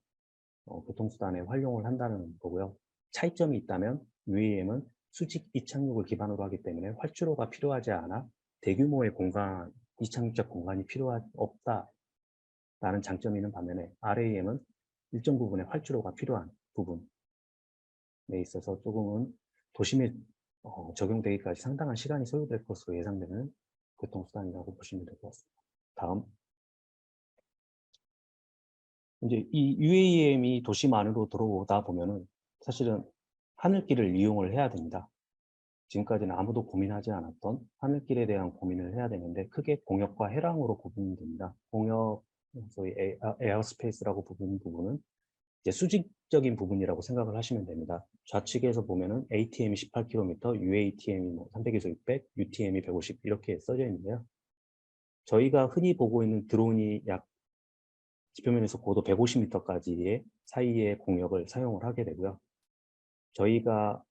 교통수단에 활용을 한다는 거고요. 차이점이 있다면 UAM은 수직 이착륙을 기반으로 하기 때문에 활주로가 필요하지 않아 대규모의 공간, 이착륙적 공간이 없다라는 장점이 있는 반면에 RAM은 일정 부분의 활주로가 필요한 부분에 있어서 조금은 도심에 적용되기까지 상당한 시간이 소요될 것으로 예상되는 교통수단이라고 보시면 될 것 같습니다. 다음. 이제 이 UAM이 도심 안으로 들어오다 보면은 사실은 하늘길을 이용을 해야 됩니다. 지금까지는 아무도 고민하지 않았던 하늘길에 대한 고민을 해야 되는데 크게 공역과 해랑으로 구분이 됩니다. 공역, 소위 에어스페이스라고 부르는 부분은 이제 수직적인 부분이라고 생각을 하시면 됩니다. 좌측에서 보면은 ATM이 18km, UATM이 300에서 600, UTM이 150 이렇게 써져 있는데요. 저희가 흔히 보고 있는 드론이 약 지표면에서 고도 150m까지의 사이의 공역을 사용을 하게 되고요. 저희가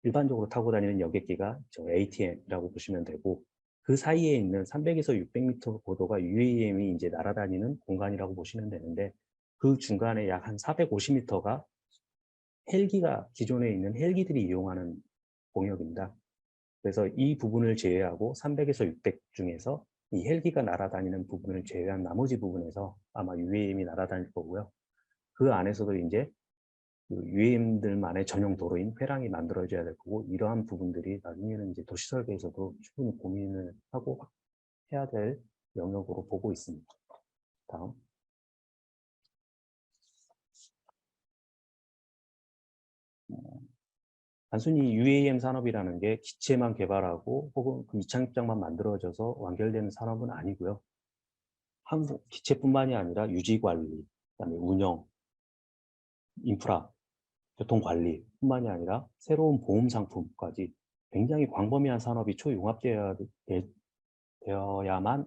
일반적으로 타고 다니는 여객기가 ATM이라고 보시면 되고 그 사이에 있는 300에서 600m 고도가 UAM이 이제 날아다니는 공간이라고 보시면 되는데 그 중간에 약 한 450m가 헬기가 기존에 있는 헬기들이 이용하는 공역입니다. 그래서 이 부분을 제외하고 300에서 600 중에서 이 헬기가 날아다니는 부분을 제외한 나머지 부분에서 아마 UAM이 날아다닐 거고요. 그 안에서도 이제 UAM들만의 전용 도로인 회랑이 만들어져야 될 거고 이러한 부분들이 나중에는 이제 도시 설계에서도 충분히 고민을 하고 해야 될 영역으로 보고 있습니다. 다음. 단순히 UAM 산업이라는 게 기체만 개발하고 혹은 그 이착륙장만 만들어져서 완결되는 산업은 아니고요. 기체뿐만이 아니라 유지관리, 그다음에 운영, 인프라, 교통관리뿐만이 아니라 새로운 보험 상품까지 굉장히 광범위한 산업이 초융합되어야만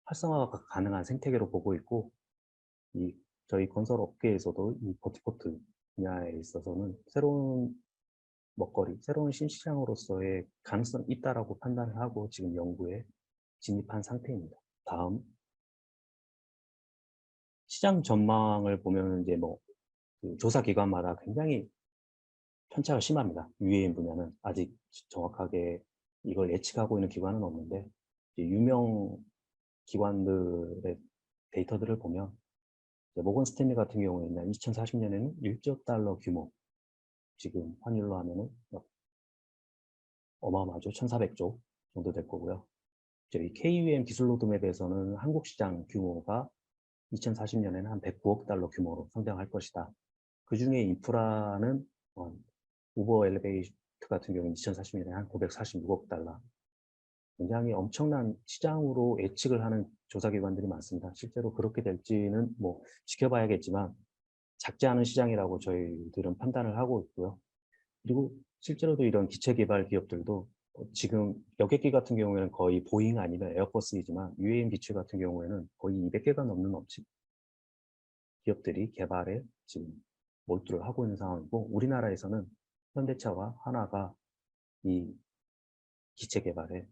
활성화가 가능한 생태계로 보고 있고, 이 저희 건설 업계에서도 이 버티포트 분야에 있어서는 새로운 먹거리, 새로운 신시장으로서의 가능성이 있다라고 판단을 하고 지금 연구에 진입한 상태입니다. 다음, 시장 전망을 보면 이제 그 조사 기관마다 굉장히 편차가 심합니다. UAM 분야는 아직 정확하게 이걸 예측하고 있는 기관은 없는데, 이제 유명 기관들의 데이터들을 보면 모건 스탠리 같은 경우에는 2040년에는 1조 달러 규모, 지금 환율로 하면은 어마어마하죠. 1,400조 정도 될 거고요. 저희 KUM 기술 로드맵에서는 한국 시장 규모가 2040년에는 한 109억 달러 규모로 성장할 것이다. 그 중에 인프라는 우버 엘리베이터 같은 경우는 2040년에 한 946억 달러. 굉장히 엄청난 시장으로 예측을 하는 조사기관들이 많습니다. 실제로 그렇게 될지는 지켜봐야겠지만 작지 않은 시장이라고 저희들은 판단을 하고 있고요. 그리고 실제로도 이런 기체개발 기업들도 지금 여객기 같은 경우에는 거의 보잉 아니면 에어버스이지만 UAM 기체 같은 경우에는 거의 200개가 넘는 기업들이 개발에 지금 몰두를 하고 있는 상황이고, 우리나라에서는 현대차와 하나가 이 기체 개발에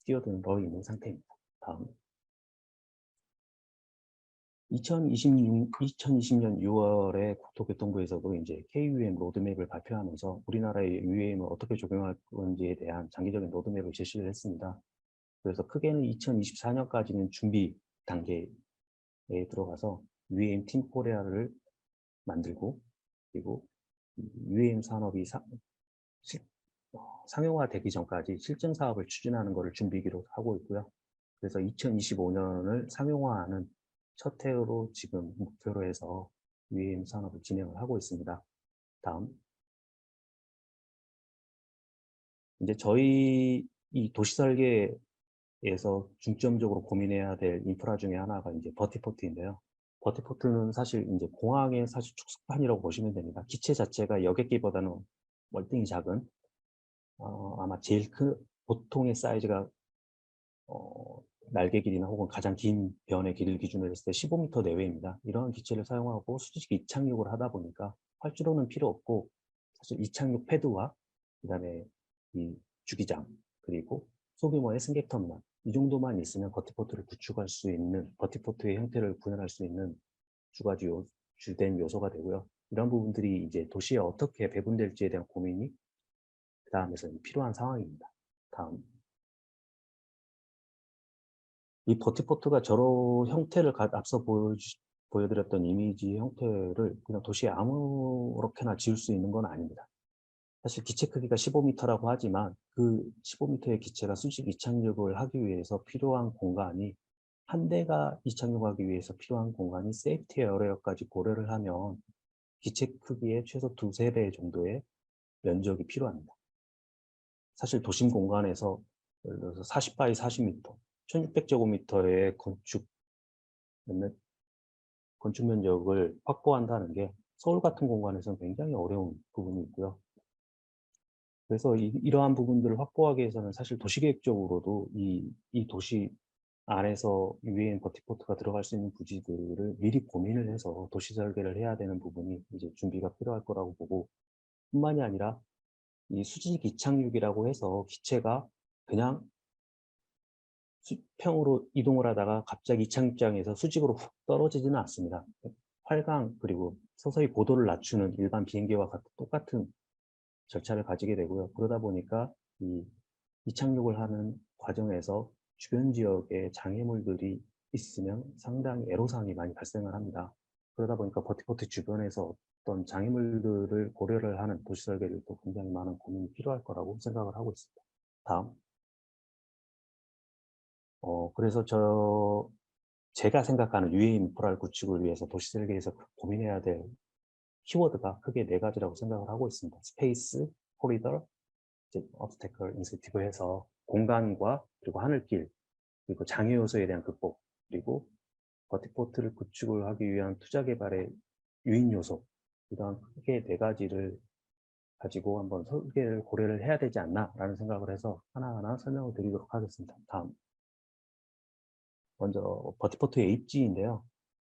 뛰어들어 있는 상태입니다. 다음. 2020년 6월에 국토교통부에서도 이제 KUM 로드맵을 발표하면서 우리나라의 UAM을 어떻게 적용할 건지에 대한 장기적인 로드맵을 제시를 했습니다. 그래서 크게는 2024년까지는 준비 단계에 들어가서 UAM 팀 코리아를 만들고, 그리고 UAM 산업이 상용화되기 전까지 실증 사업을 추진하는 것을 준비기로 하고 있고요. 그래서 2025년을 상용화하는 첫 해로 지금 목표로 해서 UAM 산업을 진행을 하고 있습니다. 다음. 이제 저희 이 도시 설계에서 중점적으로 고민해야 될 인프라 중에 하나가 이제 버티포트인데요. 버티포트는 사실 이제 공항의 사실 축소판이라고 보시면 됩니다. 기체 자체가 여객기보다는 월등히 작은, 아마 제일 큰 보통의 사이즈가 날개 길이나 혹은 가장 긴 변의 길이를 기준으로 했을 때 15m 내외입니다. 이런 기체를 사용하고 수직 이착륙을 하다 보니까 활주로는 필요 없고, 사실 이착륙 패드와 그다음에 이 주기장, 그리고 소규모의 승객 터미널, 이 정도만 있으면 버티포트를 구축할 수 있는, 버티포트의 형태를 구현할 수 있는 주된 요소가 되고요. 이런 부분들이 이제 도시에 어떻게 배분될지에 대한 고민이 그 다음에서 필요한 상황입니다. 다음. 이 버티포트가 저런 형태를 앞서 보여드렸던 이미지 형태를 그냥 도시에 아무렇게나 지을 수 있는 건 아닙니다. 사실 기체 크기가 15m라고 하지만 그 15m의 기체가 수직 이착륙을 하기 위해서 필요한 공간이, 한 대가 이착륙하기 위해서 필요한 공간이 세이프티 에어레어까지 고려를 하면 기체 크기의 최소 2~3배 정도의 면적이 필요합니다. 사실 도심 공간에서 예를 들어서 40 x 40m, 1600제곱미터의 건축 면적을 확보한다는 게 서울 같은 공간에서는 굉장히 어려운 부분이 있고요. 그래서 이러한 부분들을 확보하기 위해서는 사실 도시계획적으로도 이 도시 안에서 UAM 버티포트가 들어갈 수 있는 부지들을 미리 고민을 해서 도시 설계를 해야 되는 부분이 이제 준비가 필요할 거라고 보고, 뿐만이 아니라 이 수직 이착륙이라고 해서 기체가 그냥 수평으로 이동을 하다가 갑자기 이착륙장에서 수직으로 훅 떨어지지는 않습니다. 활강, 그리고 서서히 고도를 낮추는 일반 비행기와 똑같은 절차를 가지게 되고요. 그러다 보니까 이 이착륙을 하는 과정에서 주변 지역에 장애물들이 있으면 상당히 애로사항이 많이 발생을 합니다. 그러다 보니까 버티포트 주변에서 어떤 장애물들을 고려를 하는 도시 설계를 또 굉장히 많은 고민이 필요할 거라고 생각을 하고 있습니다. 다음. 그래서 제가 생각하는 UAM 인프라를 구축을 위해서 도시 설계에서 고민해야 될 키워드가 크게 4가지라고 생각을 하고 있습니다. 스페이스, 코리더, obstacle, incentive 해서 공간과 그리고 하늘길, 그리고 장애 요소에 대한 극복, 그리고 버티포트를 구축을 하기 위한 투자 개발의 유인 요소, 이러한 크게 4가지를 가지고 한번 설계를 고려를 해야 되지 않나라는 생각을 해서 하나하나 설명을 드리도록 하겠습니다. 다음. 먼저 버티포트의 입지인데요.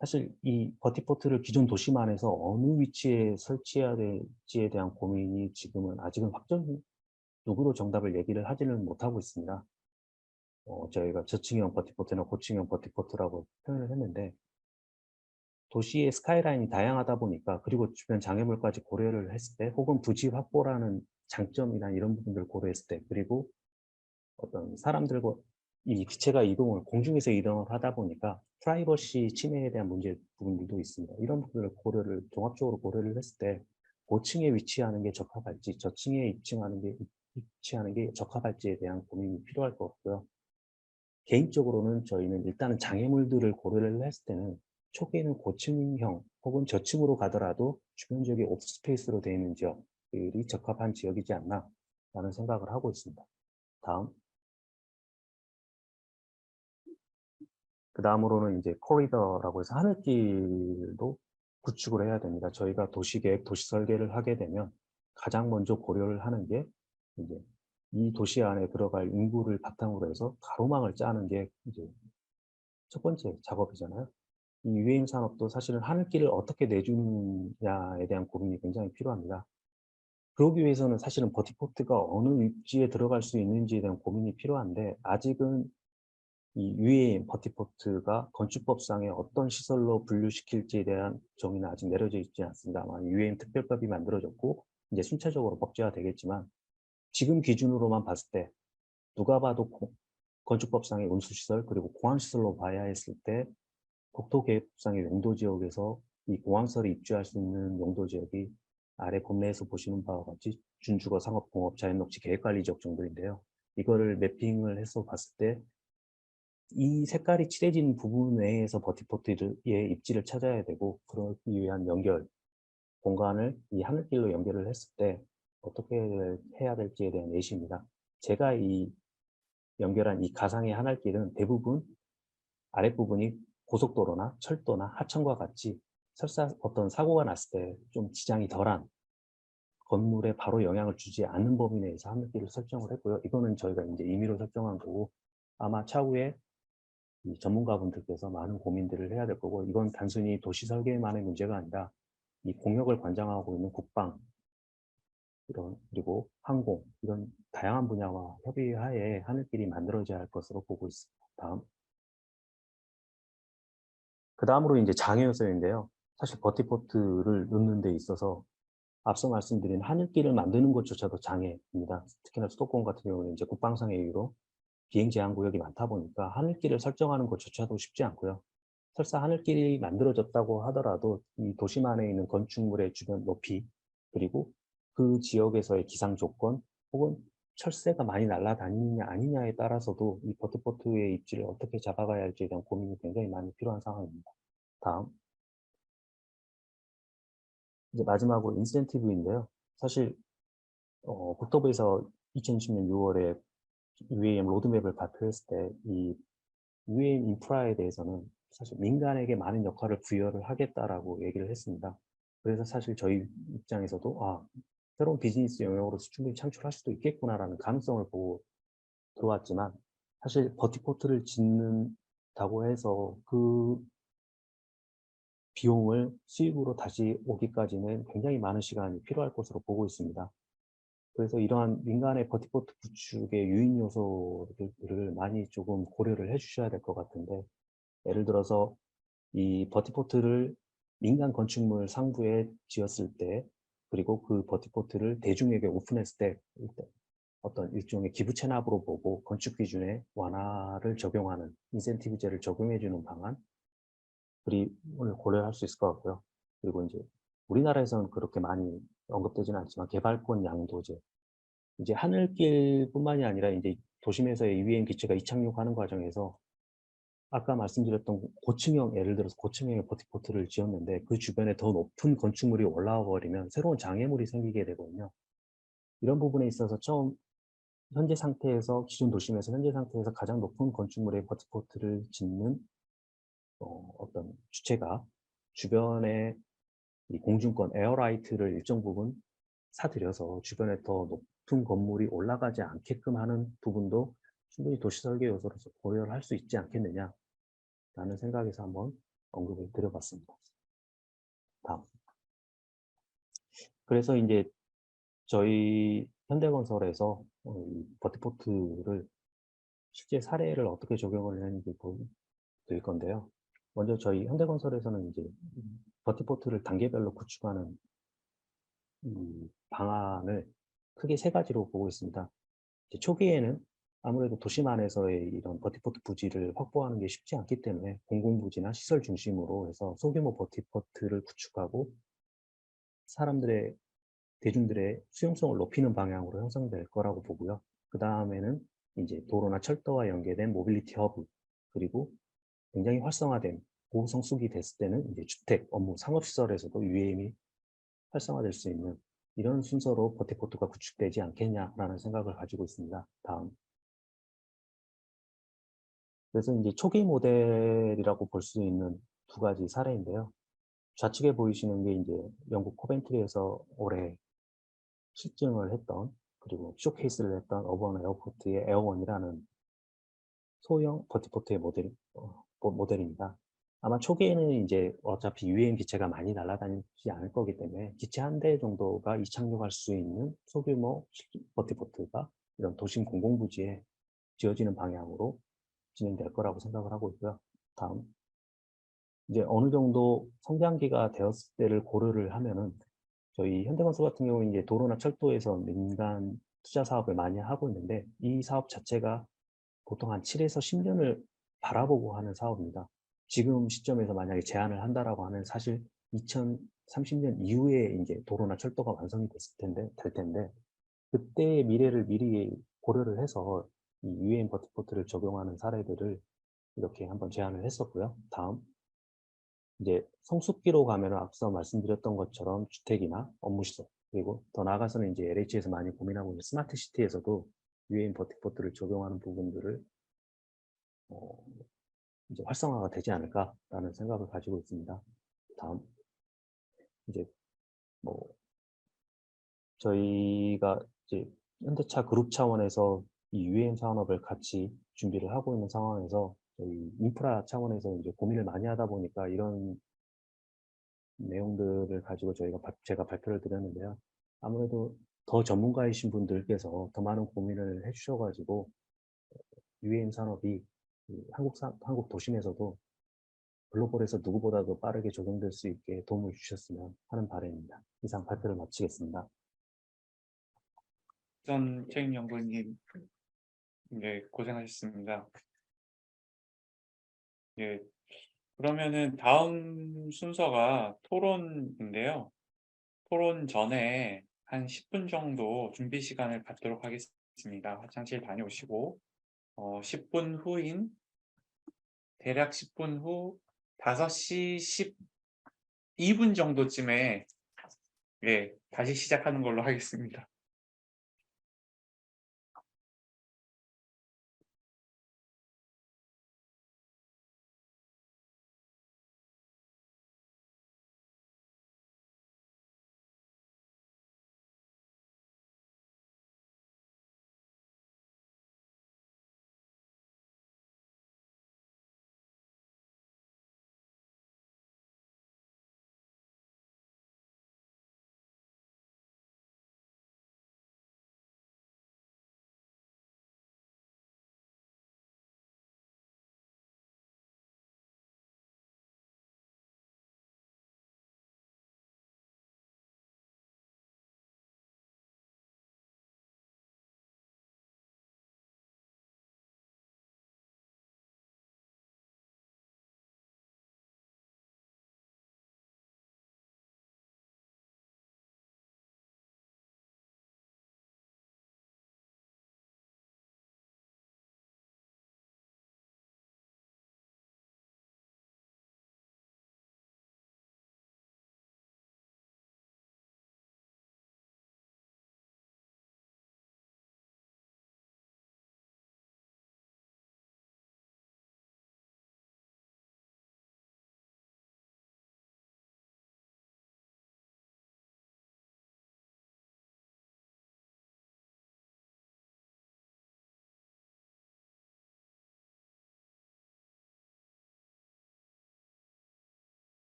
사실 이 버티포트를 기존 도시만에서 어느 위치에 설치해야 될지에 대한 고민이 지금은 아직은 누구도 정답을 얘기를 하지는 못하고 있습니다. 저희가 저층형 버티포트나 고층형 버티포트라고 표현을 했는데 도시의 스카이라인이 다양하다 보니까 그리고 주변 장애물까지 고려를 했을 때 혹은 부지 확보라는 장점이나 이런 부분들을 고려했을 때 그리고 어떤 사람들과 이 기체가 이동을 공중에서 이동을 하다 보니까 프라이버시 침해에 대한 문제 부분들도 있습니다. 이런 부분을 종합적으로 고려를 했을 때 고층에 위치하는 게 적합할지 저층에 위치하는 게 적합할지에 대한 고민이 필요할 것 같고요. 개인적으로는 저희는 일단은 장애물들을 고려를 했을 때는 초기에는 고층형 혹은 저층으로 가더라도 주변 지역이 오프스페이스로 되어 있는 지역들이 적합한 지역이지 않나 라는 생각을 하고 있습니다. 다음. 그 다음으로는 이제 코리더라고 해서 하늘길도 구축을 해야 됩니다. 저희가 도시계획, 도시 설계를 하게 되면 가장 먼저 고려를 하는 게 이제 이 도시 안에 들어갈 인구를 바탕으로 해서 가로망을 짜는 게 이제 첫 번째 작업이잖아요. 이 UAM 산업도 사실은 하늘길을 어떻게 내주느냐에 대한 고민이 굉장히 필요합니다. 그러기 위해서는 사실은 버티포트가 어느 위치에 들어갈 수 있는지에 대한 고민이 필요한데 아직은 이 UAM 버티포트가 건축법상에 어떤 시설로 분류시킬지에 대한 정의는 아직 내려져 있지 않습니다만 UAM 특별법이 만들어졌고 이제 순차적으로 법제화되겠지만 지금 기준으로만 봤을 때 누가 봐도 건축법상의 운수시설 그리고 공항시설로 봐야 했을 때 국토계획법상의 용도지역에서 이 공항시설이 입주할 수 있는 용도지역이 아래 법내에서 보시는 바와 같이 준주거 상업공업 자연녹지 계획관리지역 정도인데요. 이거를 매핑을 해서 봤을 때 이 색깔이 칠해진 부분 외에서 버티포트의 입지를 찾아야 되고 그러기 위한 연결 공간을 이 하늘길로 연결을 했을 때 어떻게 해야 될지에 대한 예시입니다. 제가 이 연결한 이 가상의 하늘길은 대부분 아랫부분이 고속도로나 철도나 하천과 같이 설사 어떤 사고가 났을 때 좀 지장이 덜한 건물에 바로 영향을 주지 않는 범위 내에서 하늘길을 설정을 했고요. 이거는 저희가 이제 임의로 설정한 거고 아마 차후에 이 전문가분들께서 많은 고민들을 해야 될 거고 이건 단순히 도시 설계만의 문제가 아니라 이 공역을 관장하고 있는 국방 그리고 항공 이런 다양한 분야와 협의하에 하늘길이 만들어져야 할 것으로 보고 있습니다. 다음. 그 다음으로 이제 장애 요소인데요. 사실 버티포트를 넣는 데 있어서 앞서 말씀드린 하늘길을 만드는 것조차도 장애입니다. 특히나 수도권 같은 경우는 이제 국방상의 이유로 비행 제한 구역이 많다 보니까 하늘길을 설정하는 것조차도 쉽지 않고요. 설사 하늘길이 만들어졌다고 하더라도 이 도심안에 있는 건축물의 주변 높이 그리고 그 지역에서의 기상 조건 혹은 철새가 많이 날아다니느냐 아니냐에 따라서도 이 버티포트의 입지를 어떻게 잡아가야 할지에 대한 고민이 굉장히 많이 필요한 상황입니다. 다음. 이제 마지막으로 인센티브인데요. 사실 국토부에서 2020년 6월에 UAM 로드맵을 발표했을 때 이 UAM 인프라에 대해서는 사실 민간에게 많은 역할을 부여를 하겠다라고 얘기를 했습니다. 그래서 사실 저희 입장에서도 새로운 비즈니스 영역으로서 충분히 창출할 수도 있겠구나라는 가능성을 보고 들어왔지만 사실 버티포트를 짓는다고 해서 그 비용을 수익으로 다시 오기까지는 굉장히 많은 시간이 필요할 것으로 보고 있습니다. 그래서 이러한 민간의 버티포트 구축의 유인 요소들을 많이 조금 고려를 해주셔야 될 것 같은데 예를 들어서 이 버티포트를 민간 건축물 상부에 지었을 때 그리고 그 버티포트를 대중에게 오픈했을 때 어떤 일종의 기부 체납으로 보고 건축 기준에 완화를 적용하는 인센티브제를 적용해주는 방안 그림을 고려할 수 있을 것 같고요. 그리고 이제 우리나라에서는 그렇게 많이 언급되지는 않지만 개발권 양도제 이제 하늘길뿐만이 아니라 이제 도심에서의 UAM 기체가 이착륙하는 과정에서 아까 말씀드렸던 고층형 예를 들어서 고층형의 버티포트를 지었는데 그 주변에 더 높은 건축물이 올라와 버리면 새로운 장애물이 생기게 되거든요. 이런 부분에 있어서 현재 상태에서 기존 도심에서 현재 상태에서 가장 높은 건축물의 버티포트를 짓는 어떤 주체가 주변에 이 공중권 에어라이트를 일정 부분 사들여서 주변에 더 높은 건물이 올라가지 않게끔 하는 부분도 충분히 도시 설계 요소로서 고려를 할 수 있지 않겠느냐 라는 생각에서 한번 언급을 드려봤습니다. 다음. 그래서 이제 저희 현대건설에서 이 버티포트를 실제 사례를 어떻게 적용을 했는지 보여드릴 건데요. 먼저 저희 현대건설에서는 이제 버티포트를 단계별로 구축하는 이 방안을 크게 세 가지로 보고 있습니다. 이제 초기에는 아무래도 도심 안에서의 이런 버티포트 부지를 확보하는 게 쉽지 않기 때문에 공공부지나 시설 중심으로 해서 소규모 버티포트를 구축하고 사람들의 대중들의 수용성을 높이는 방향으로 형성될 거라고 보고요. 그 다음에는 이제 도로나 철도와 연계된 모빌리티 허브, 그리고 굉장히 활성화된 고성수기 됐을 때는 이제 주택, 업무, 상업시설에서도 UAM이 활성화될 수 있는 이런 순서로 버티포트가 구축되지 않겠냐라는 생각을 가지고 있습니다. 다음. 그래서 이제 초기 모델이라고 볼 수 있는 두 가지 사례인데요. 좌측에 보이시는 게 이제 영국 코벤트리에서 올해 실증을 했던, 그리고 쇼케이스를 했던 어번 에어포트의 에어원이라는 소형 버티포트의 모델입니다. 아마 초기에는 이제 어차피 UAM 기체가 많이 날아다니지 않을 거기 때문에 기체 한 대 정도가 이착륙할 수 있는 소규모 버티포트가 이런 도심 공공부지에 지어지는 방향으로 진행될 거라고 생각을 하고 있고요. 다음. 이제 어느 정도 성장기가 되었을 때를 고려를 하면은 저희 현대건설 같은 경우는 이제 도로나 철도에서 민간 투자 사업을 많이 하고 있는데 이 사업 자체가 보통 한 7에서 10년을 바라보고 하는 사업입니다. 지금 시점에서 만약에 제안을 한다라고 하면 사실 2030년 이후에 이제 도로나 철도가 완성이 될 텐데 그때의 미래를 미리 고려를 해서 이 유엔 버티포트를 적용하는 사례들을 이렇게 한번 제안을 했었고요. 다음. 이제 성숙기로 가면은 앞서 말씀드렸던 것처럼 주택이나 업무시설, 그리고 더 나아가서는 이제 LH에서 많이 고민하고 있는 스마트 시티에서도 유엔 버티포트를 적용하는 부분들을 이제 활성화가 되지 않을까라는 생각을 가지고 있습니다. 다음. 이제 뭐 저희가 이제 현대차 그룹 차원에서 이 유엔 산업을 같이 준비를 하고 있는 상황에서 저희 인프라 차원에서 이제 고민을 많이 하다 보니까 이런 내용들을 가지고 제가 발표를 드렸는데요. 아무래도 더 전문가이신 분들께서 더 많은 고민을 해주셔가지고 유엔 산업이 한국 도심에서도 글로벌에서 누구보다도 빠르게 적용될 수 있게 도움을 주셨으면 하는 바람입니다. 이상 발표를 마치겠습니다. 전 책임연구원님, 네, 고생하셨습니다. 예, 그러면은 다음 순서가 토론인데요. 토론 전에 한 10분 정도 준비 시간을 갖도록 하겠습니다. 화장실 다녀오시고 10분 후인 대략 10분 후 5시 12분 정도쯤에 다시 시작하는 걸로 하겠습니다.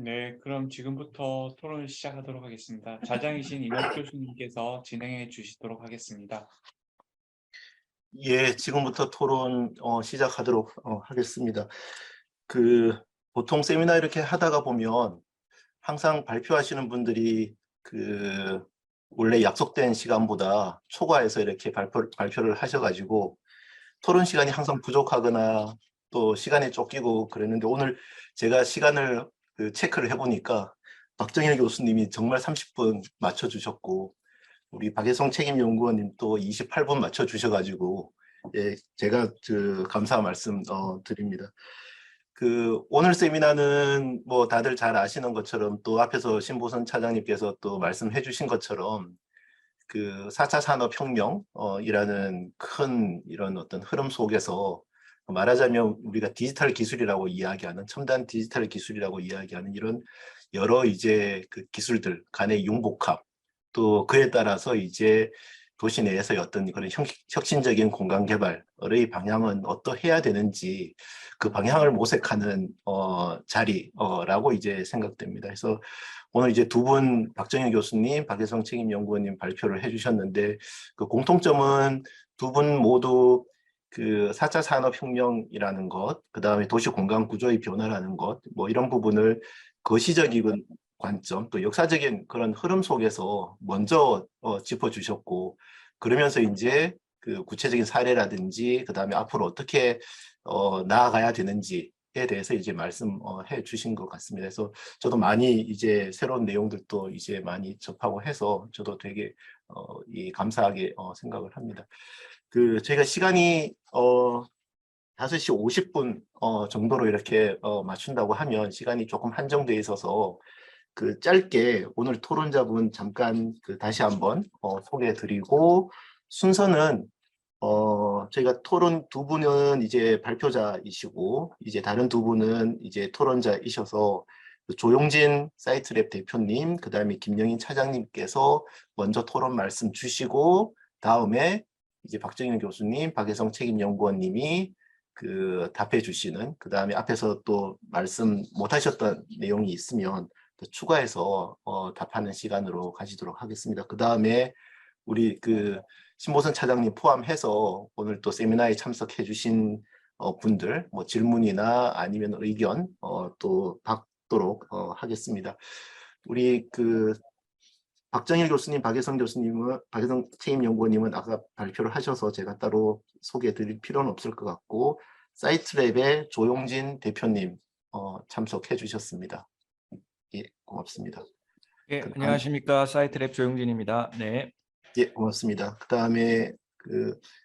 네, 그럼 지금부터 토론을 시작하도록 하겠습니다. 좌장이신 임혁 교수님께서 진행해 주시도록 하겠습니다. 예, 지금부터 토론 시작하도록 하겠습니다. 보통 세미나 이렇게 하다가 보면 항상 발표하시는 분들이 원래 약속된 시간보다 초과해서 이렇게 발표를 하셔가지고 토론 시간이 항상 부족하거나 또 시간에 쫓기고 그랬는데, 오늘 제가 시간을 체크를 해보니까 박정일 교수님이 정말 30분 맞춰주셨고, 우리 박혜성 책임연구원님 또 28분 맞춰주셔가지고, 예, 제가 감사 말씀 드립니다. 오늘 세미나는 뭐 다들 잘 아시는 것처럼, 또 앞에서 신보선 차장님께서 또 말씀해 주신 것처럼 4차 산업혁명 이라는 큰 이런 어떤 흐름 속에서, 말하자면 우리가 디지털 기술이라고 이야기하는, 첨단 디지털 기술이라고 이야기하는 이런 여러 이제 기술들 간의 융복합, 또 그에 따라서 이제 도시 내에서의 어떤 그런 혁신적인 공간 개발의 방향은 어떠해야 되는지, 그 방향을 모색하는 자리라고 이제 생각됩니다. 그래서 오늘 이제 두 분, 박정일 교수님, 박혜성 책임연구원님 발표를 해주셨는데, 그 공통점은 두 분 모두 4차 산업혁명이라는 것, 그 다음에 도시 공간 구조의 변화라는 것, 뭐 이런 부분을 거시적인 관점, 또 역사적인 그런 흐름 속에서 먼저 짚어주셨고, 그러면서 이제 구체적인 사례라든지, 그 다음에 앞으로 어떻게 나아가야 되는지에 대해서 이제 말씀해 주신 것 같습니다. 그래서 저도 많이 이제 새로운 내용들도 이제 많이 접하고 해서 저도 되게 감사하게 생각을 합니다. 저희가 시간이 5시 50분 정도로 이렇게 맞춘다고 하면 시간이 조금 한정돼 있어서 짧게 오늘 토론자분 잠깐 다시 한번 소개해 드리고, 순서는 저희가 토론 두 분은 이제 발표자이시고, 이제 다른 두 분은 이제 토론자이셔서 조용진 사이트랩 대표님, 그 다음에 김영인 차장님께서 먼저 토론 말씀 주시고, 다음에 이제 박정일 교수님, 박혜성 책임연구원님이 답해 주시는, 그 다음에 앞에서 또 말씀 못 하셨던 내용이 있으면 또 추가해서 답하는 시간으로 가지도록 하겠습니다. 그 다음에 우리 신보선 차장님 포함해서 오늘 또 세미나에 참석해 주신 분들, 뭐 질문이나 아니면 의견 또 받도록 하겠습니다. 우리 박정일 교수님, 박혜성 교수님은, 박혜성 책임연구원님은 아까 발표를 하셔서 제가 따로 소개해 드릴 필요는 없을 것 같고, 사이트랩의 조용진 대표님 참석해 주셨습니다. 예, 고맙습니다. 예, 안녕하십니까. 사이트랩 조용진입니다. 네. 예, 고맙습니다. 그 다음에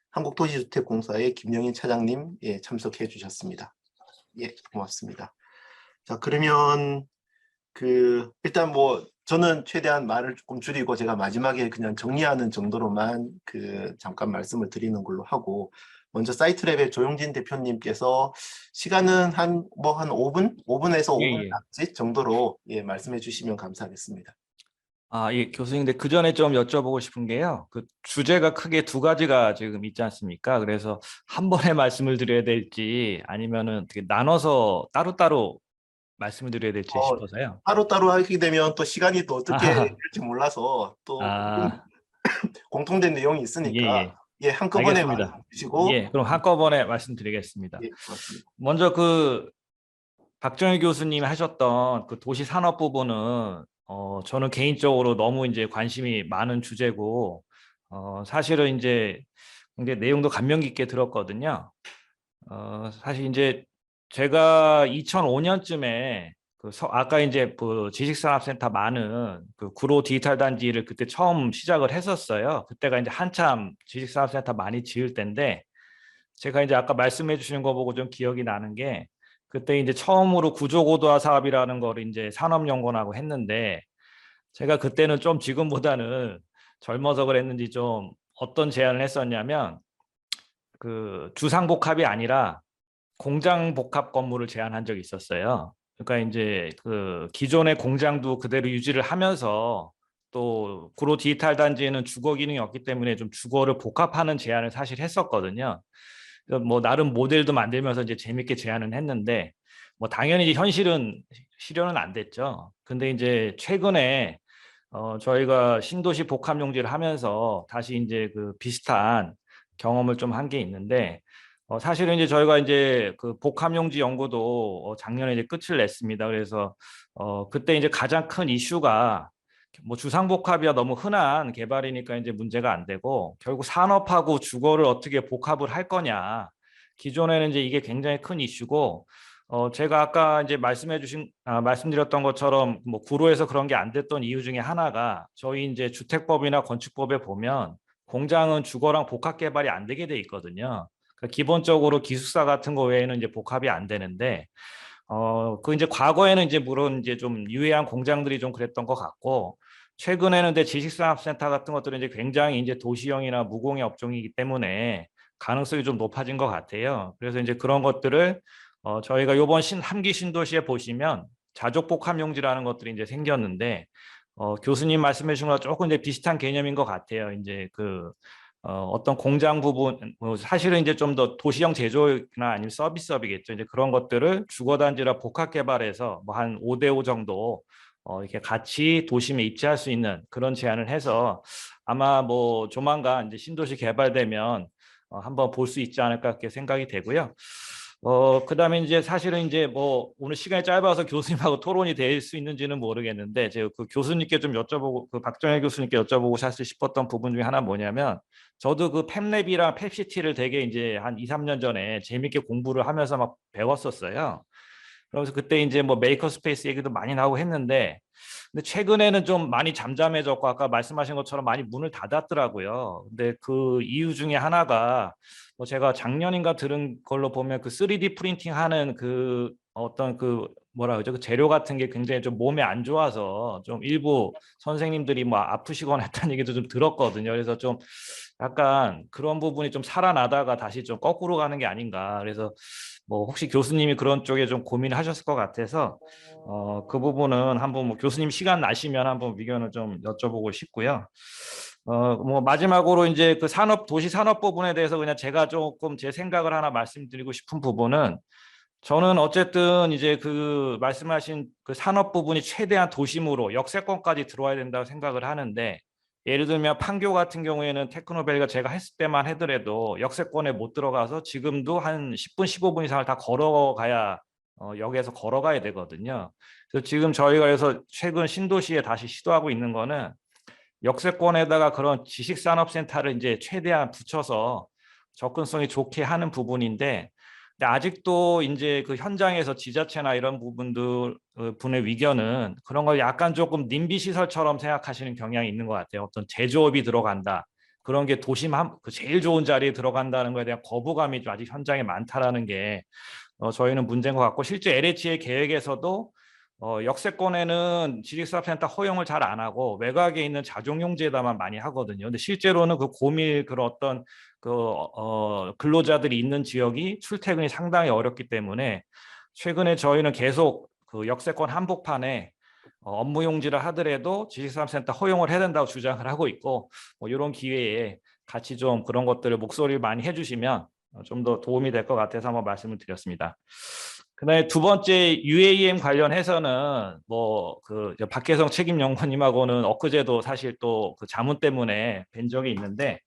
한국도시주택공사의 김영인 차장님, 예, 참석해 주셨습니다. 예, 고맙습니다. 자, 그러면 일단 뭐 저는 최대한 말을 조금 줄이고 제가 마지막에 그냥 정리하는 정도로만 잠깐 말씀을 드리는 걸로 하고, 먼저 사이트랩의 조용진 대표님께서 시간은 한 5분? 5분에서 예, 5분 예. 정도로 예, 말씀해 주시면 감사하겠습니다. 예, 교수님, 근데 그 전에 좀 여쭤보고 싶은 게요. 주제가 크게 두 가지가 지금 있지 않습니까? 그래서 한 번에 말씀을 드려야 될지 아니면은 어떻게 나눠서 따로따로 말씀을 드려야 될지 싶어서요. 따로따로 하게 되면 또 시간이 또 어떻게 될지 몰라서 또 공통된 내용이 예, 있으니까 예. 예, 한꺼번에 알겠습니다. 말씀 주시고. 예, 그럼 한꺼번에 말씀드리겠습니다. 예, 고맙습니다. 먼저 박정일 교수님이 하셨던 도시 산업 부분은 저는 개인적으로 너무 이제 관심이 많은 주제고, 사실은 이제 굉장히 내용도 감명 깊게 들었거든요. 사실 이제 제가 2005년쯤에 아까 이제 그 지식산업센터 많은 그 구로 디지털 단지를 그때 처음 시작을 했었어요. 그때가 이제 한참 지식산업센터 많이 지을 때인데, 제가 이제 아까 말씀해 주시는 거 보고 좀 기억이 나는 게, 그때 이제 처음으로 구조고도화 사업이라는 거를 이제 산업연구원하고 했는데, 제가 그때는 좀 지금보다는 젊어서 그랬는지 좀 어떤 제안을 했었냐면, 그 주상복합이 아니라 공장복합 건물을 제안한 적이 있었어요. 그러니까 이제 그 기존의 공장도 그대로 유지를 하면서, 또 구로 디지털 단지에는 주거 기능이 없기 때문에 좀 주거를 복합하는 제안을 사실 했었거든요. 그래서 뭐 나름 모델도 만들면서 이제 재밌게 제안은 했는데, 뭐 당연히 이제 현실은 실현은 안 됐죠. 근데 이제 최근에 저희가 신도시 복합용지를 하면서 다시 이제 그 비슷한 경험을 좀 한 게 있는데, 사실은 이제 저희가 이제 그 복합용지 연구도 작년에 이제 끝을 냈습니다. 그래서 그때 이제 가장 큰 이슈가 뭐 주상복합이야 너무 흔한 개발이니까 이제 문제가 안 되고, 결국 산업하고 주거를 어떻게 복합을 할 거냐. 기존에는 이제 이게 굉장히 큰 이슈고, 제가 아까 이제 말씀드렸던 것처럼 뭐 구로에서 그런 게 안 됐던 이유 중에 하나가, 저희 이제 주택법이나 건축법에 보면 공장은 주거랑 복합 개발이 안 되게 돼 있거든요. 그러니까 기본적으로 기숙사 같은 거 외에는 이제 복합이 안 되는데, 그 이제 과거에는 이제 물론 이제 좀 유해한 공장들이 좀 그랬던 것 같고, 최근에는 이제 지식산업센터 같은 것들은 이제 굉장히 이제 도시형이나 무공해 업종이기 때문에 가능성이 좀 높아진 것 같아요. 그래서 이제 그런 것들을 저희가 요번 함기 신도시에 보시면 자족복합용지라는 것들이 이제 생겼는데, 교수님 말씀해 주신 거랑 조금 이제 비슷한 개념인 것 같아요. 이제 어떤 공장 부분, 사실은 이제 좀 더 도시형 제조나 아니면 서비스업이겠죠. 이제 그런 것들을 주거단지라 복합 개발해서 뭐 한 5대5 정도 이렇게 같이 도심에 입지할 수 있는 그런 제안을 해서, 아마 뭐 조만간 이제 신도시 개발되면 한번 볼 수 있지 않을까 그렇게 생각이 되고요. 그다음에 이제 사실은 이제 뭐 오늘 시간이 짧아서 교수님하고 토론이 될 수 있는지는 모르겠는데, 제가 그 교수님께 좀 여쭤보고, 그 박정혜 교수님께 여쭤보고 사실 싶었던 부분 중에 하나 뭐냐면, 저도 그 팹랩이랑 팹시티를 되게 이제 한 2, 3년 전에 재밌게 공부를 하면서 막 배웠었어요. 그래서 그때 이제 뭐 메이커 스페이스 얘기도 많이 나오고 했는데, 근데 최근에는 좀 많이 잠잠해졌고 아까 말씀하신 것처럼 많이 문을 닫았더라고요. 근데 그 이유 중에 하나가, 뭐 제가 작년인가 들은 걸로 보면 그 3D 프린팅 하는 그 어떤 그 뭐라 그러죠? 그 재료 같은 게 굉장히 좀 몸에 안 좋아서 좀 일부 선생님들이 뭐 아프시거나 했다는 얘기도 좀 들었거든요. 그래서 좀 약간 그런 부분이 좀 살아나다가 다시 좀 거꾸로 가는 게 아닌가. 그래서 뭐 혹시 교수님이 그런 쪽에 좀 고민하셨을 것 같아서 그 부분은 한번 뭐 교수님 시간 나시면 한번 의견을 좀 여쭤보고 싶고요. 뭐 마지막으로 이제 그 도시 산업 부분에 대해서 그냥 제가 조금 제 생각을 하나 말씀드리고 싶은 부분은, 저는 어쨌든 이제 그 말씀하신 그 산업 부분이 최대한 도심으로 역세권까지 들어와야 된다고 생각을 하는데, 예를 들면 판교 같은 경우에는 테크노밸리가 제가 했을 때만 하더라도 역세권에 못 들어가서 지금도 한 10분, 15분 이상을 다 걸어가야 역에서 걸어가야 되거든요. 그래서 지금 저희가 그래서 최근 신도시에 다시 시도하고 있는 거는 역세권에다가 그런 지식산업센터를 이제 최대한 붙여서 접근성이 좋게 하는 부분인데, 근데 아직도 이제 그 현장에서 지자체나 이런 부분들 분의 의견은 그런 걸 약간 조금 님비 시설처럼 생각하시는 경향이 있는 것 같아요. 어떤 제조업이 들어간다, 그런 게 도심 그 제일 좋은 자리에 들어간다는 거에 대한 거부감이 좀 아직 현장에 많다라는 게 저희는 문제인 것 같고, 실제 LH의 계획에서도 역세권에는 지식사업센터 허용을 잘 안 하고 외곽에 있는 자족용지에다만 많이 하거든요. 근데 실제로는 그 고밀 그런 어떤 그 근로자들이 있는 지역이 출퇴근이 상당히 어렵기 때문에, 최근에 저희는 계속 그 역세권 한복판에 업무 용지를 하더라도 지식산업센터 허용을 해야 된다고 주장을 하고 있고, 뭐 이런 기회에 같이 좀 그런 것들을 목소리를 많이 해주시면 좀 더 도움이 될 것 같아서 한번 말씀을 드렸습니다. 그다음에 두 번째 UAM 관련해서는 뭐 그 박혜성 책임연구원님하고는 엊그제도 사실 또 그 자문 때문에 뵌 적이 있는데,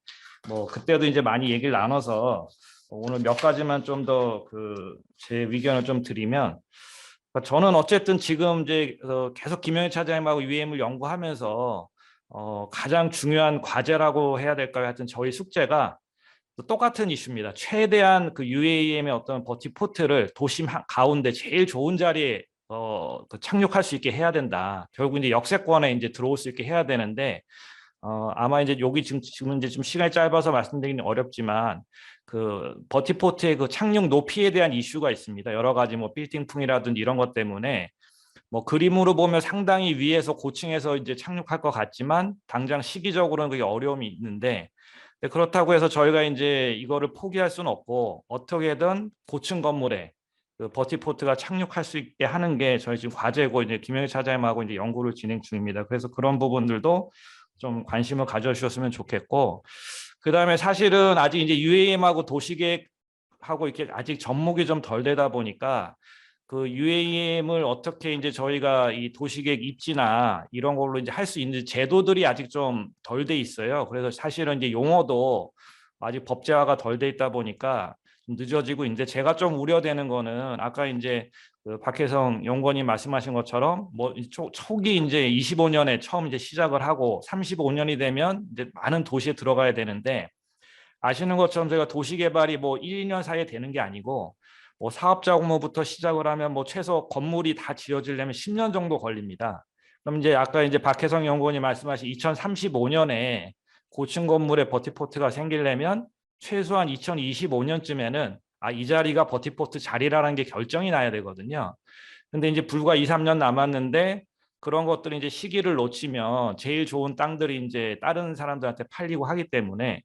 뭐 그때도 이제 많이 얘기를 나눠서 오늘 몇 가지만 좀 더 그 제 의견을 좀 드리면, 그러니까 저는 어쨌든 지금 이제 계속 김영희 차장님하고 UAM을 연구하면서 가장 중요한 과제라고 해야 될까요? 하여튼 저희 숙제가 똑같은 이슈입니다. 최대한 그 UAM의 어떤 버티포트를 도심 가운데 제일 좋은 자리에 그 착륙할 수 있게 해야 된다. 결국 이제 역세권에 이제 들어올 수 있게 해야 되는데 아마 이제 여기 지금 이제 좀 시간이 짧아서 말씀드리기는 어렵지만 그 버티포트의 그 착륙 높이에 대한 이슈가 있습니다. 여러 가지 뭐 빌딩풍이라든지 이런 것 때문에 뭐 그림으로 보면 상당히 위에서 고층에서 이제 착륙할 것 같지만 당장 시기적으로는 그게 어려움이 있는데 그렇다고 해서 저희가 이제 이거를 포기할 수는 없고 어떻게든 고층 건물에 그 버티포트가 착륙할 수 있게 하는 게 저희 지금 과제고 이제 김영희 차장님하고 이제 연구를 진행 중입니다. 그래서 그런 부분들도 좀 관심을 가져주셨으면 좋겠고, 그 다음에 사실은 아직 이제 UAM하고 도시계획하고 이렇게 아직 접목이 좀 덜 되다 보니까 그 UAM을 어떻게 이제 저희가 이 도시계획 입지나 이런 걸로 이제 할 수 있는 제도들이 아직 좀 덜 돼 있어요. 그래서 사실은 이제 용어도 아직 법제화가 덜 돼 있다 보니까 좀 늦어지고 있는데 제가 좀 우려되는 거는 아까 이제 그 박혜성 연구원님 말씀하신 것처럼 뭐 초기 이제 25년에 처음 이제 시작을 하고 35년이 되면 이제 많은 도시에 들어가야 되는데 아시는 것처럼 저희가 도시 개발이 뭐 1, 2년 사이에 되는 게 아니고 뭐 사업자 공모부터 시작을 하면 뭐 최소 건물이 다 지어지려면 10년 정도 걸립니다. 그럼 이제 아까 이제 박혜성 연구원이 말씀하신 2035년에 고층 건물에 버티포트가 생기려면 최소한 2025년쯤에는 이 자리가 버티포트 자리라는 게 결정이 나야 되거든요. 근데 이제 불과 2, 3년 남았는데 그런 것들이 이제 시기를 놓치면 제일 좋은 땅들이 이제 다른 사람들한테 팔리고 하기 때문에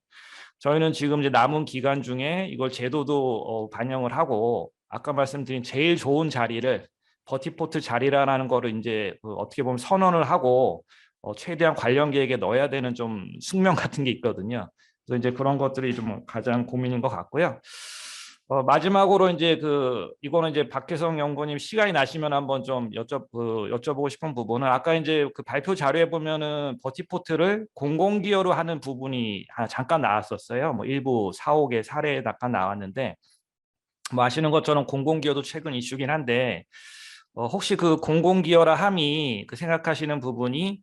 저희는 지금 이제 남은 기간 중에 이걸 제도도 반영을 하고 아까 말씀드린 제일 좋은 자리를 버티포트 자리라는 거를 이제 어떻게 보면 선언을 하고 최대한 관련 계획에 넣어야 되는 좀 숙명 같은 게 있거든요. 그래서 이제 그런 것들이 좀 가장 고민인 것 같고요. 마지막으로 이제 이거는 이제 박혜성 연구님 시간이 나시면 한번 좀 여쭤보고 싶은 부분은 아까 이제 그 발표 자료에 보면은 버티포트를 공공기여로 하는 부분이 잠깐 나왔었어요. 뭐 일부 사옥의 사례에 잠깐 나왔는데 뭐 아시는 것처럼 공공기여도 최근 이슈긴 한데 혹시 그 공공기여라 함이 그 생각하시는 부분이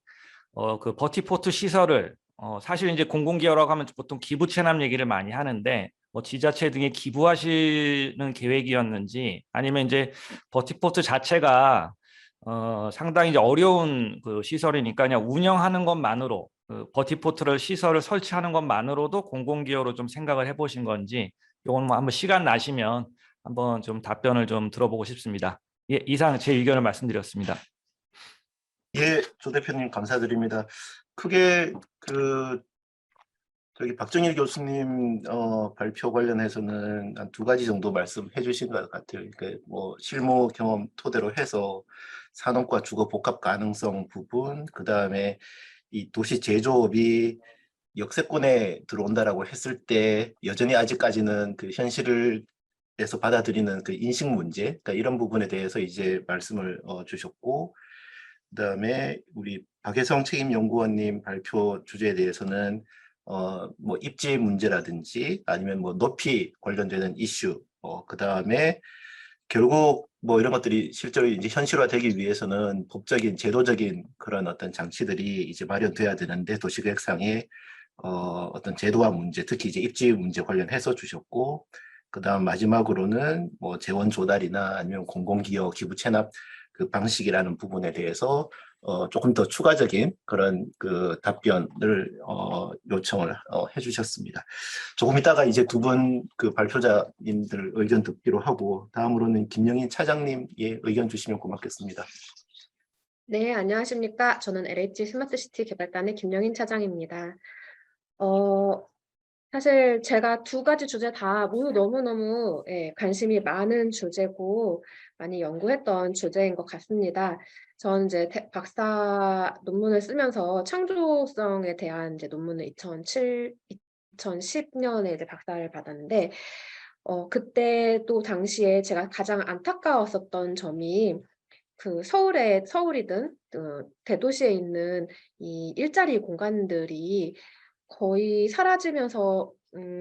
그 버티포트 시설을 사실 이제 공공기여라고 하면 보통 기부 체납 얘기를 많이 하는데 뭐 지자체 등에 기부하시는 계획이었는지 아니면 이제 버티포트 자체가 상당히 이제 어려운 그 시설이니까 그냥 운영하는 것만으로 그 버티포트를 시설을 설치하는 것만으로도 공공기여로 좀 생각을 해보신 건지 이건 뭐 한번 시간 나시면 한번 좀 답변을 좀 들어보고 싶습니다. 예, 이상 제 의견을 말씀드렸습니다. 예, 조 대표님 감사드립니다. 크게 저기 박정일 교수님 발표 관련해서는 한 2가지 정도 말씀해 주신 것 같아요. 그러니까 뭐 실무 경험 토대로 해서 산업과 주거 복합 가능성 부분, 그 다음에 이 도시 제조업이 역세권에 들어온다라고 했을 때 여전히 아직까지는 그 현실을 에서 받아들이는 그 인식 문제, 그러니까 이런 부분에 대해서 이제 말씀을 주셨고, 그다음에 우리 박혜성 책임연구원님 발표 주제에 대해서는 뭐 입지 문제라든지 아니면 뭐 높이 관련되는 이슈, 그다음에 결국 뭐 이런 것들이 실제로 이제 현실화되기 위해서는 법적인 제도적인 그런 어떤 장치들이 이제 마련돼야 되는데 도시계획상의 어떤 제도화 문제, 특히 이제 입지 문제 관련해서 주셨고, 그다음 마지막으로는 뭐 재원 조달이나 아니면 공공기여 기부 체납 그 방식이라는 부분에 대해서 조금 더 추가적인 그런 그 답변을 요청을 해주셨습니다. 조금 이따가 이제 2분 그 발표자님들 의견 듣기로 하고 다음으로는 김영희 차장님의 의견 주시면 고맙겠습니다. 네, 안녕하십니까. 저는 LH 스마트시티 개발단의 김영인 차장입니다. 사실 제가 2가지 주제 다 모두 너무너무 관심이 많은 주제고 많이 연구했던 주제인 것 같습니다. 저는 이제 박사 논문을 쓰면서 창조성에 대한 이제 논문을 2010년에 이제 박사를 받았는데 그때 또 당시에 제가 가장 안타까웠었던 점이 그 서울이든 대도시에 있는 이 일자리 공간들이 거의 사라지면서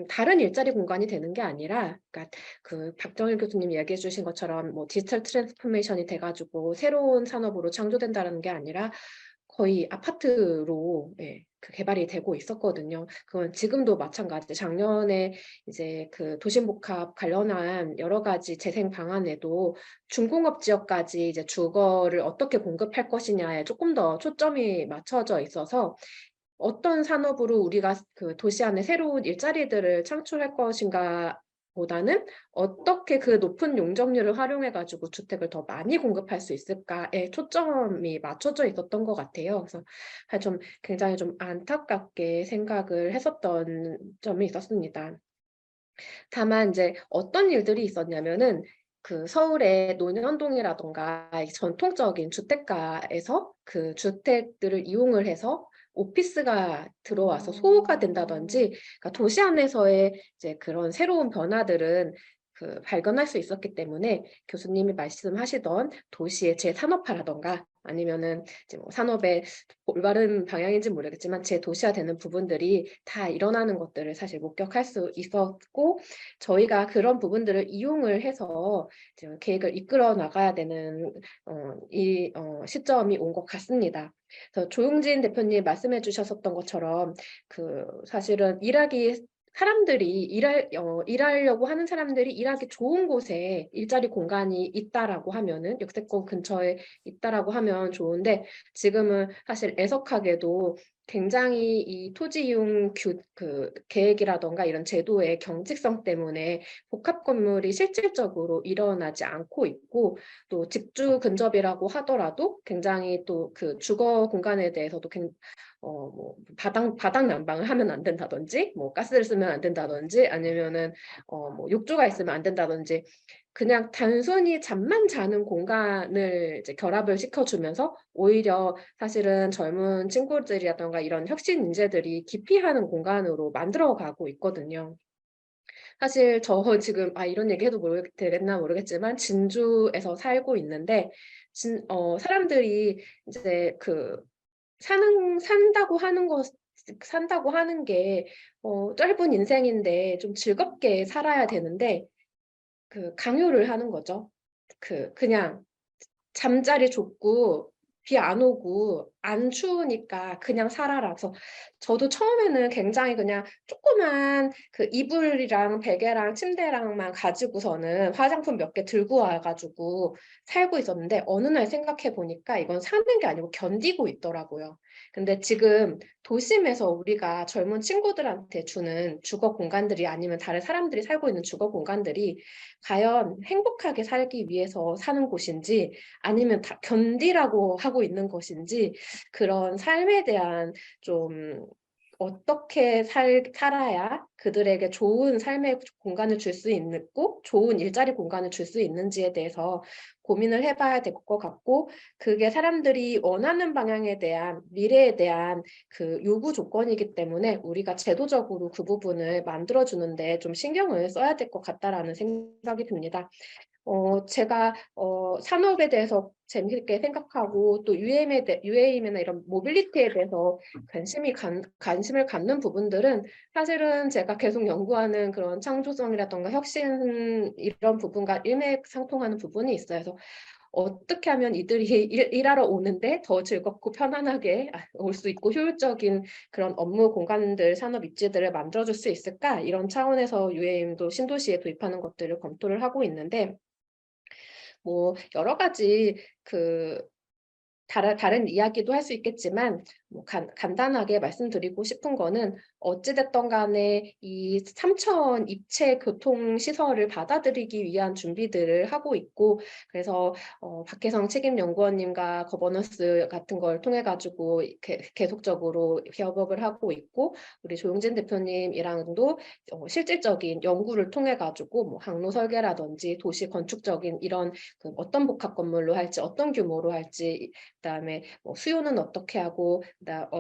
다른 일자리 공간이 되는 게 아니라, 그러니까 그 박정일 교수님이 얘기해 주신 것처럼 뭐 디지털 트랜스포메이션이 돼가지고 새로운 산업으로 창조된다는 게 아니라 거의 아파트로 그 개발이 되고 있었거든요. 그건 지금도 마찬가지. 작년에 이제 그 도심복합 관련한 여러 가지 재생 방안에도 중공업 지역까지 이제 주거를 어떻게 공급할 것이냐에 조금 더 초점이 맞춰져 있어서 어떤 산업으로 우리가 그 도시 안에 새로운 일자리들을 창출할 것인가 보다는 어떻게 그 높은 용적률을 활용해 가지고 주택을 더 많이 공급할 수 있을까에 초점이 맞춰져 있었던 것 같아요. 그래서 좀 굉장히 좀 안타깝게 생각을 했었던 점이 있었습니다. 다만 이제 어떤 일들이 있었냐면은 그 서울의 논현동이라던가 전통적인 주택가에서 그 주택들을 이용을 해서 오피스가 들어와서 소호가 된다든지, 그러니까 도시 안에서의 이제 그런 새로운 변화들은 그 발견할 수 있었기 때문에 교수님이 말씀하시던 도시의 재산업화라던가 아니면은 이제 뭐 산업의 올바른 방향인지 모르겠지만 재도시화되는 부분들이 다 일어나는 것들을 사실 목격할 수 있었고, 저희가 그런 부분들을 이용을 해서 이제 계획을 이끌어 나가야 되는 시점이 온 것 같습니다. 그래서 조용진 대표님 말씀해 주셨었던 것처럼 그 사실은 사람들이 일하려고 하는 사람들이 일하기 좋은 곳에 일자리 공간이 있다라고 하면은 역세권 근처에 있다라고 하면 좋은데, 지금은 사실 애석하게도 굉장히 이 토지 이용 그 계획이라던가 이런 제도의 경직성 때문에 복합 건물이 실질적으로 일어나지 않고 있고, 또 직주 근접이라고 하더라도 굉장히 또 그 주거 공간에 대해서도 뭐 바닥 난방을 하면 안 된다든지, 뭐 가스를 쓰면 안 된다든지, 아니면은 뭐 욕조가 있으면 안 된다든지, 그냥 단순히 잠만 자는 공간을 이제 결합을 시켜주면서 오히려 사실은 젊은 친구들이라던가 이런 혁신 인재들이 기피하는 공간으로 만들어가고 있거든요. 사실 저 지금 이런 얘기 해도 되겠나 모르겠지만 진주에서 살고 있는데, 사람들이 이제 그 산다고 하는 게 짧은 인생인데 좀 즐겁게 살아야 되는데 그 강요를 하는 거죠. 그냥 잠자리 좁고 비 안 오고 안 추우니까 그냥 살아라. 그래서 저도 처음에는 굉장히 그냥 조그만 그 이불이랑 베개랑 침대랑만 가지고서는 화장품 몇 개 들고 와 가지고 살고 있었는데, 어느 날 생각해 보니까 이건 사는 게 아니고 견디고 있더라고요. 근데 지금 도심에서 우리가 젊은 친구들한테 주는 주거 공간들이, 아니면 다른 사람들이 살고 있는 주거 공간들이 과연 행복하게 살기 위해서 사는 곳인지 아니면 다 견디라고 하고 있는 것인지, 그런 삶에 대한 좀 어떻게 살아야 그들에게 좋은 삶의 공간을 줄 수 있고 좋은 일자리 공간을 줄 수 있는지에 대해서 고민을 해봐야 될 것 같고, 그게 사람들이 원하는 방향에 대한 미래에 대한 그 요구 조건이기 때문에 우리가 제도적으로 그 부분을 만들어주는데 좀 신경을 써야 될 것 같다라는 생각이 듭니다. 제가 산업에 대해서 재미있게 생각하고 또 UAM이나 이런 모빌리티에 대해서 관심을 갖는 부분들은 사실은 제가 계속 연구하는 그런 창조성이라던가 혁신 이런 부분과 일맥상통하는 부분이 있어요. 그래서 어떻게 하면 이들이 일하러 오는데 더 즐겁고 편안하게 올 수 있고 효율적인 그런 업무 공간들, 산업 입지들을 만들어줄 수 있을까? 이런 차원에서 UAM도 신도시에 도입하는 것들을 검토를 하고 있는데, 뭐 여러 가지 그 다른 이야기도 할 수 있겠지만, 뭐 간단하게 말씀드리고 싶은 거는 어찌됐든 간에 이 3천 입체 교통 시설을 받아들이기 위한 준비들을 하고 있고, 그래서 박혜성 책임연구원님과 거버넌스 같은 걸 통해 가지고 계속적으로 협업을 하고 있고, 우리 조용진 대표님이랑도 실질적인 연구를 통해 가지고 뭐 항로 설계라든지 도시 건축적인 이런 그 어떤 복합 건물로 할지 어떤 규모로 할지, 그다음에 뭐 수요는 어떻게 하고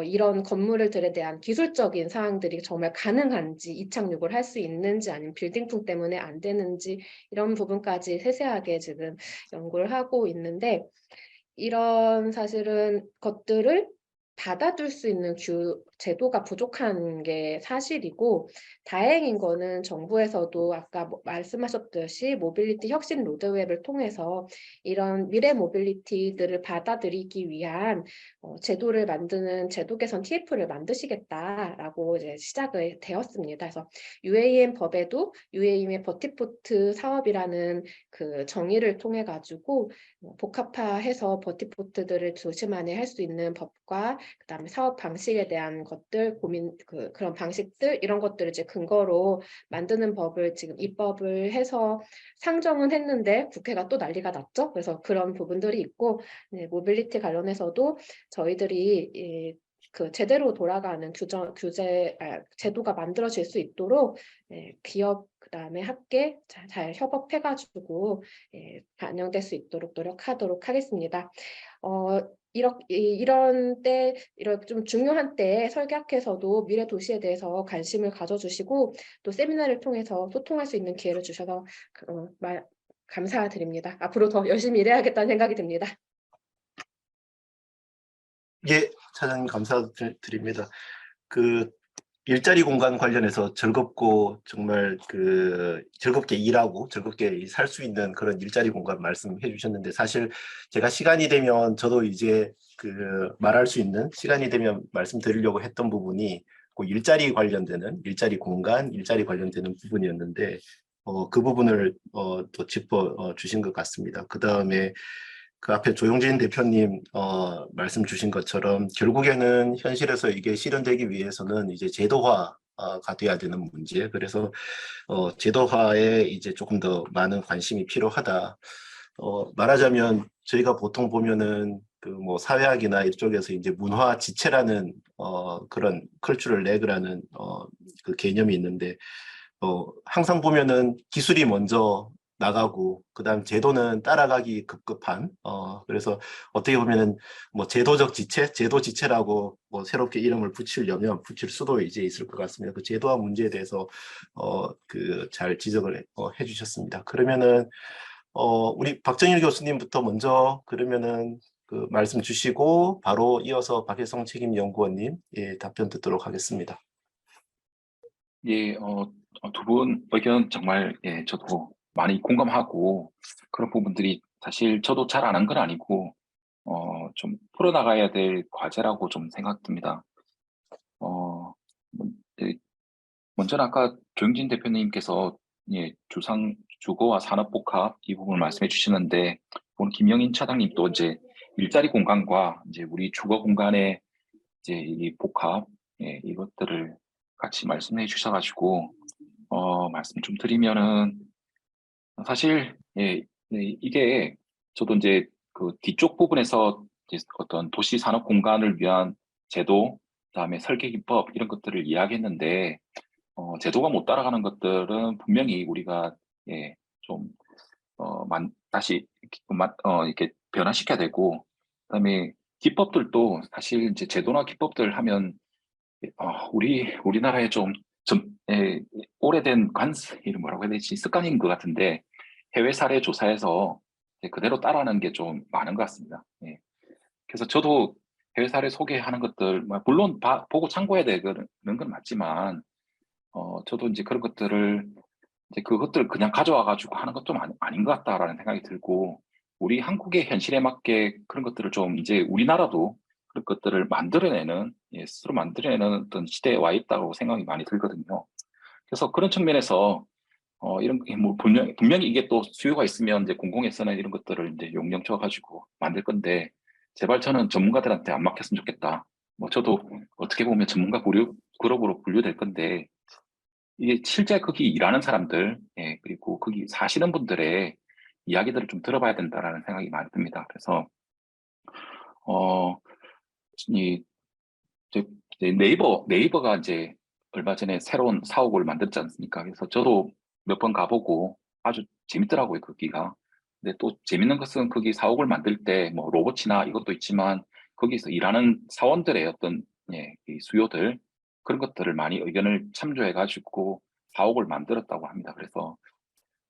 이런 건물들에 대한 기술적인 사항들이 정말 가능한지, 이착륙을 할 수 있는지 아니면 빌딩풍 때문에 안 되는지, 이런 부분까지 세세하게 지금 연구를 하고 있는데, 이런 사실은 것들을 받아둘 수 있는 제도가 부족한 게 사실이고, 다행인 거는 정부에서도 아까 말씀하셨듯이 모빌리티 혁신 로드맵을 통해서 이런 미래 모빌리티들을 받아들이기 위한 제도를 만드는 제도 개선 TF를 만드시겠다라고 이제 시작을 되었습니다. 그래서 UAM 법에도 UAM의 버티포트 사업이라는 그 정의를 통해 가지고 복합화해서 버티포트들을 조심하게 할 수 있는 법과 그다음에 사업 방식에 대한 것들 그런 방식들 이런 것들을 이제 근거로 만드는 법을 지금 입법을 해서 상정은 했는데 국회가 또 난리가 났죠. 그래서 그런 부분들이 있고, 네, 모빌리티 관련해서도 저희들이 그 제대로 돌아가는 제도가 만들어질 수 있도록 기업 그다음에 학계 잘 협업해가지고 반영될 수 있도록 노력하도록 하겠습니다. 이런 때, 이런 좀 중요한 때에 설계학회에서도 미래 도시에 대해서 관심을 가져주시고 또 세미나를 통해서 소통할 수 있는 기회를 주셔서 감사드립니다. 앞으로 더 열심히 일해야겠다는 생각이 듭니다. 예, 차장님 감사드립니다. 그 일자리 공간 관련해서 즐겁고 정말 그 즐겁게 일하고 즐겁게 살 수 있는 그런 일자리 공간 말씀해 주셨는데, 사실 제가 시간이 되면 저도 이제 그 말할 수 있는 시간이 되면 말씀드리려고 했던 부분이 그 일자리 관련되는 일자리 공간, 일자리 관련되는 부분이었는데 그 부분을 또 짚어 주신 것 같습니다. 그 다음에 그 앞에 조용진 대표님 말씀 주신 것처럼 결국에는 현실에서 이게 실현되기 위해서는 이제 제도화가 돼야 되는 문제. 그래서 제도화에 이제 조금 더 많은 관심이 필요하다. 말하자면 저희가 보통 보면은 그 뭐 사회학이나 이쪽에서 이제 문화 지체라는 그런 컬처럴 렉이라는 그 개념이 있는데 항상 보면은 기술이 먼저 나가고 그다음 제도는 따라가기 급급한 그래서 어떻게 보면은 뭐 제도적 지체, 제도 지체라고 뭐 새롭게 이름을 붙이려면 붙일 수도 이제 있을 것 같습니다. 그 제도화 문제에 대해서 그 잘 지적을 해주셨습니다. 그러면은 우리 박정일 교수님부터 먼저 그러면은 그 말씀 주시고 바로 이어서 박혜성 책임연구원님 답변 듣도록 하겠습니다. 예, 두 분 의견 정말 저도 많이 공감하고 그런 부분들이 사실 저도 잘 아는 건 아니고 좀 풀어나가야 될 과제라고 좀 생각됩니다. 먼저는 아까 조영진 대표님께서 주거와 산업복합 이 부분을 말씀해 주시는데 오늘 김영인 차장님도 이제 일자리 공간과 이제 우리 주거 공간의 이제 이 복합 이것들을 같이 말씀해 주셔가지고 말씀 좀 드리면은 사실 이게 저도 이제 그 뒤쪽 부분에서 이제 어떤 도시 산업 공간을 위한 제도, 그다음에 설계 기법 이런 것들을 이야기했는데 제도가 못 따라가는 것들은 분명히 우리가 좀 다시 이렇게 변화시켜야 되고, 그다음에 기법들도 사실 이제 제도나 기법들 하면 우리나라의 오래된 이름 뭐라고 해야 되지? 습관인 것 같은데 해외 사례 조사에서 그대로 따라하는 게 좀 많은 것 같습니다. 그래서 저도 해외 사례 소개하는 것들 물론 보고 참고해야 되는 건 맞지만 저도 이제 그런 것들을 이제 그것들 그냥 가져와 가지고 하는 것 좀 아닌 것 같다라는 생각이 들고, 우리 한국의 현실에 맞게 그런 것들을 좀 이제 우리나라도 그런 것들을 만들어내는 스스로 만들어내는 어떤 시대에 와 있다고 생각이 많이 들거든요. 그래서 그런 측면에서 이런 뭐 분명히 이게 또 수요가 있으면 이제 공공에서는 이런 것들을 이제 용령 쳐가지고 만들 건데, 제발 저는 전문가들한테 안 맡겼으면 좋겠다. 뭐 저도 어떻게 보면 전문가 그룹으로 분류될 건데, 이게 실제 거기 일하는 사람들, 그리고 거기 사시는 분들의 이야기들을 좀 들어봐야 된다라는 생각이 많이 듭니다. 그래서 이 이제 네이버가 이제 얼마 전에 새로운 사옥을 만들지 않습니까? 그래서 저도 몇 번 가보고 아주 재밌더라고요, 거기가. 근데 또 재밌는 것은 거기 사옥을 만들 때 뭐 로봇이나 이것도 있지만 거기서 일하는 사원들의 어떤 이 수요들, 그런 것들을 많이 의견을 참조해가지고 사옥을 만들었다고 합니다. 그래서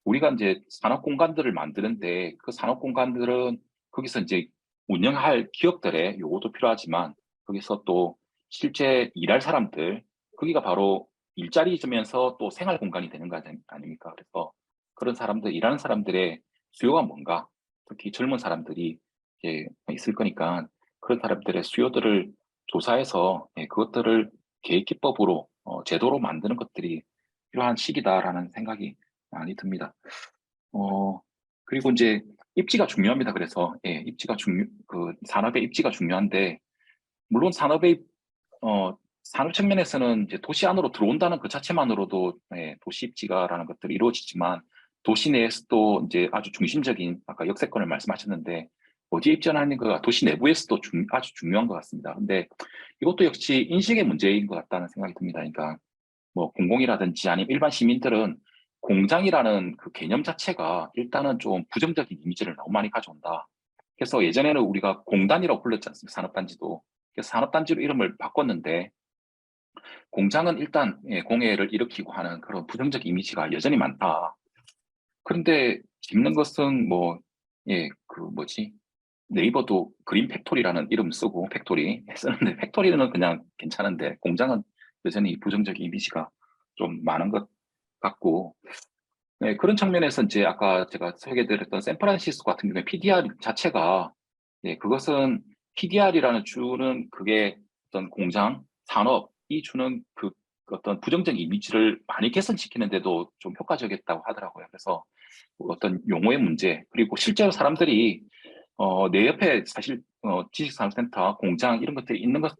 우리가 이제 산업 공간들을 만드는데 그 산업 공간들은 거기서 이제 운영할 기업들의 요구도 필요하지만 거기서 또 실제 일할 사람들, 거기가 바로 일자리이면서 또 생활 공간이 되는 거 아닙니까? 그래서 그런 사람들, 일하는 사람들의 수요가 뭔가, 특히 젊은 사람들이 이제 있을 거니까 그런 사람들의 수요들을 조사해서 그것들을 계획 기법으로 제도로 만드는 것들이 필요한 시기다라는 생각이 많이 듭니다. 그리고 이제 입지가 중요합니다. 그래서 입지가 그 산업의 입지가 중요한데 물론 산업 측면에서는 이제 도시 안으로 들어온다는 그 자체만으로도 도시 입지가라는 것들이 이루어지지만 도시 내에서도 이제 아주 중심적인 아까 역세권을 말씀하셨는데 어디에 입지하는가 도시 내부에서도 아주 중요한 것 같습니다. 근데 이것도 역시 인식의 문제인 것 같다는 생각이 듭니다. 그러니까 뭐 공공이라든지 아니면 일반 시민들은 공장이라는 그 개념 자체가 일단은 좀 부정적인 이미지를 너무 많이 가져온다. 그래서 예전에는 우리가 공단이라고 불렀지 않습니까? 산업단지도. 그래서 산업단지로 이름을 바꿨는데 공장은 일단 공해를 일으키고 하는 그런 부정적 이미지가 여전히 많다. 그런데 짚는 것은 뭐, 그 뭐지? 네이버도 그린 팩토리라는 이름 쓰고 팩토리 쓰는데 팩토리는 그냥 괜찮은데 공장은 여전히 부정적 이미지가 좀 많은 것 같고 그런 측면에서 이제 아까 제가 소개드렸던 샌프란시스코 같은 경우에 PDR 자체가 그것은 PDR이라는 주는 그게 어떤 공장, 산업이 주는 그 어떤 부정적 이미지를 많이 개선시키는데도 좀 효과적이었다고 하더라고요. 그래서 어떤 용어의 문제 그리고 실제로 사람들이 내 옆에 사실 지식산업센터, 공장 이런 것들이 있는 것이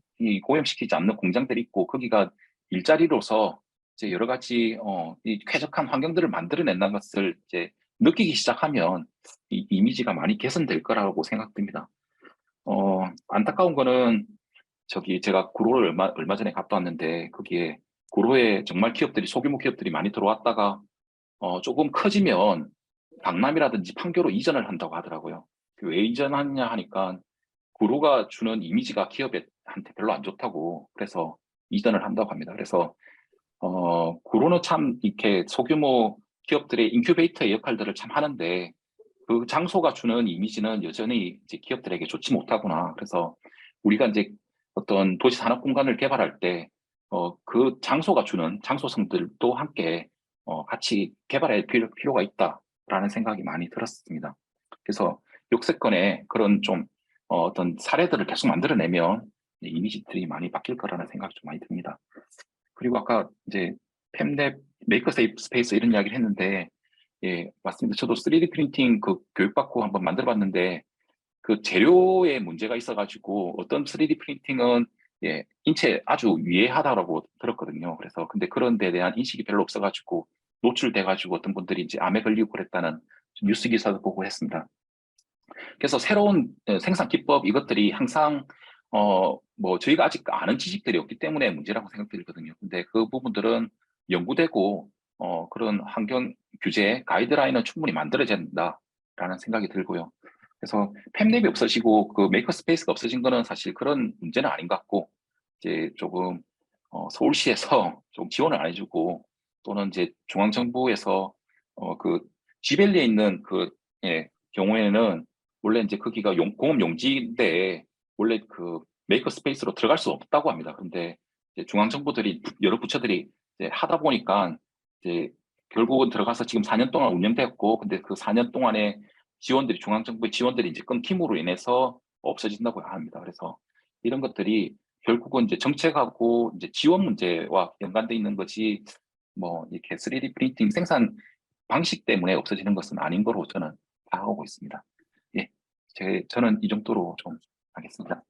오염시키지 않는 공장들이 있고 거기가 일자리로서 이제 여러 가지 이 쾌적한 환경들을 만들어낸다는 것을 이제 느끼기 시작하면 이 이미지가 많이 개선될 거라고 생각됩니다. 안타까운 거는 저기 제가 구로를 얼마 전에 갔다 왔는데 거기에 구로에 정말 기업들이 소규모 기업들이 많이 들어왔다가 조금 커지면 강남이라든지 판교로 이전을 한다고 하더라고요. 왜 이전하느냐 하니까 구로가 주는 이미지가 기업한테 별로 안 좋다고 그래서 이전을 한다고 합니다. 그래서 구로는 참 이렇게 소규모 기업들의 인큐베이터의 역할들을 참 하는데 그 장소가 주는 이미지는 여전히 이제 기업들에게 좋지 못하구나. 그래서 우리가 이제 어떤 도시 산업 공간을 개발할 때 그 장소가 주는 장소성들도 함께 같이 개발할 필요가 있다라는 생각이 많이 들었습니다. 그래서 역세권에 그런 좀 어떤 사례들을 계속 만들어내면 이미지들이 많이 바뀔 거라는 생각이 좀 많이 듭니다. 그리고 아까 이제 팹랩, 메이커 스페이스 이런 이야기를 했는데 맞습니다. 저도 3D 프린팅 그 교육받고 한번 만들어봤는데 그 재료에 문제가 있어가지고 어떤 3D 프린팅은 인체 아주 위해하다라고 들었거든요. 그래서 근데 그런 데 대한 인식이 별로 없어가지고 노출돼가지고 어떤 분들이 이제 암에 걸리고 그랬다는 뉴스 기사도 보고 했습니다. 그래서 새로운 생산 기법 이것들이 항상 뭐 저희가 아직 아는 지식들이 없기 때문에 문제라고 생각들거든요. 근데 그 부분들은 연구되고 그런 환경 규제 가이드라인은 충분히 만들어져야 된다라는 생각이 들고요. 그래서 팹랩이 없어지고 그 메이커 스페이스가 없어진 거는 사실 그런 문제는 아닌 것 같고 이제 조금 서울시에서 좀 지원을 안 해주고 또는 이제 중앙정부에서 그 지벨리에 있는 그 경우에는 원래 이제 거기가 공업 용지인데 원래 그 메이커 스페이스로 들어갈 수 없다고 합니다. 그런데 이제 중앙정부들이 여러 부처들이 이제 하다 보니까 이제 결국은 들어가서 지금 4년 동안 운영되었고 근데 그 4년 동안에 지원들이 중앙정부의 지원들이 이제 끊김으로 인해서 없어진다고 합니다. 그래서 이런 것들이 결국은 이제 정책하고 이제 지원 문제와 연관돼 있는 것이 뭐 이렇게 3D 프린팅 생산 방식 때문에 없어지는 것은 아닌 거로 저는 파악하고 있습니다. 저는 이 정도로 좀 하겠습니다.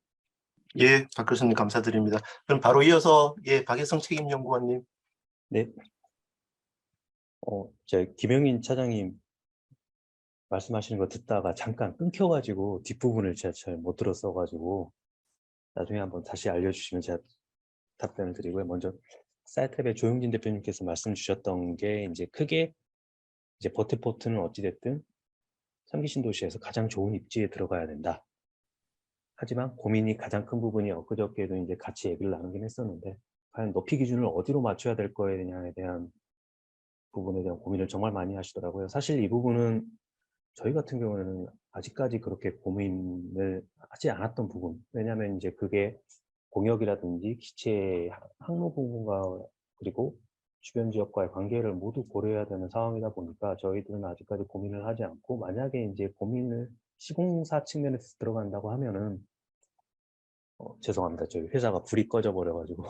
예, 박 교수님 감사드립니다. 그럼 바로 이어서 박혜성 책임연구원님. 네. 김영인 차장님 말씀하시는 거 듣다가 잠깐 끊겨가지고 뒷부분을 제가 잘 못 들었어가지고 나중에 한번 다시 알려주시면 제가 답변을 드리고요. 먼저 사이트랩의 조용진 대표님께서 말씀 주셨던 게 이제 크게 이제 버테포트는 어찌됐든 3기 신도시에서 가장 좋은 입지에 들어가야 된다. 하지만 고민이 가장 큰 부분이 엊그저께도 이제 같이 얘기를 나누긴 했었는데 과연 높이 기준을 어디로 맞춰야 될 거냐에 대한 부분에 대한 고민을 정말 많이 하시더라고요. 사실 이 부분은 저희 같은 경우에는 아직까지 그렇게 고민을 하지 않았던 부분. 왜냐하면 이제 그게 공역이라든지 기체 항로 부분과 그리고 주변 지역과의 관계를 모두 고려해야 되는 상황이다 보니까 저희들은 아직까지 고민을 하지 않고, 만약에 이제 고민을 시공사 측면에서 들어간다고 하면은 죄송합니다. 저희 회사가 불이 꺼져 버려가지고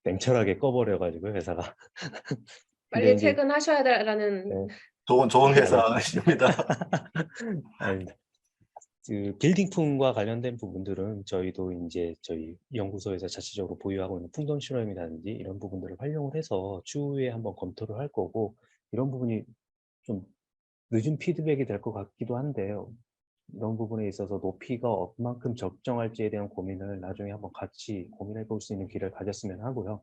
냉철하게 꺼버려가지고 회사가. 근데 빨리 이제 퇴근하셔야 되라는 네. 좋은 회사입니다. 아닙니다. 그 빌딩품과 관련된 부분들은 저희도 이제 저희 연구소에서 자체적으로 보유하고 있는 풍선 실험이라든지 이런 부분들을 활용을 해서 추후에 한번 검토를 할 거고, 이런 부분이 좀 늦은 피드백이 될 것 같기도 한데요. 이런 부분에 있어서 높이가 얼마만큼 적정할지에 대한 고민을 나중에 한번 같이 고민해 볼 수 있는 기회를 가졌으면 하고요.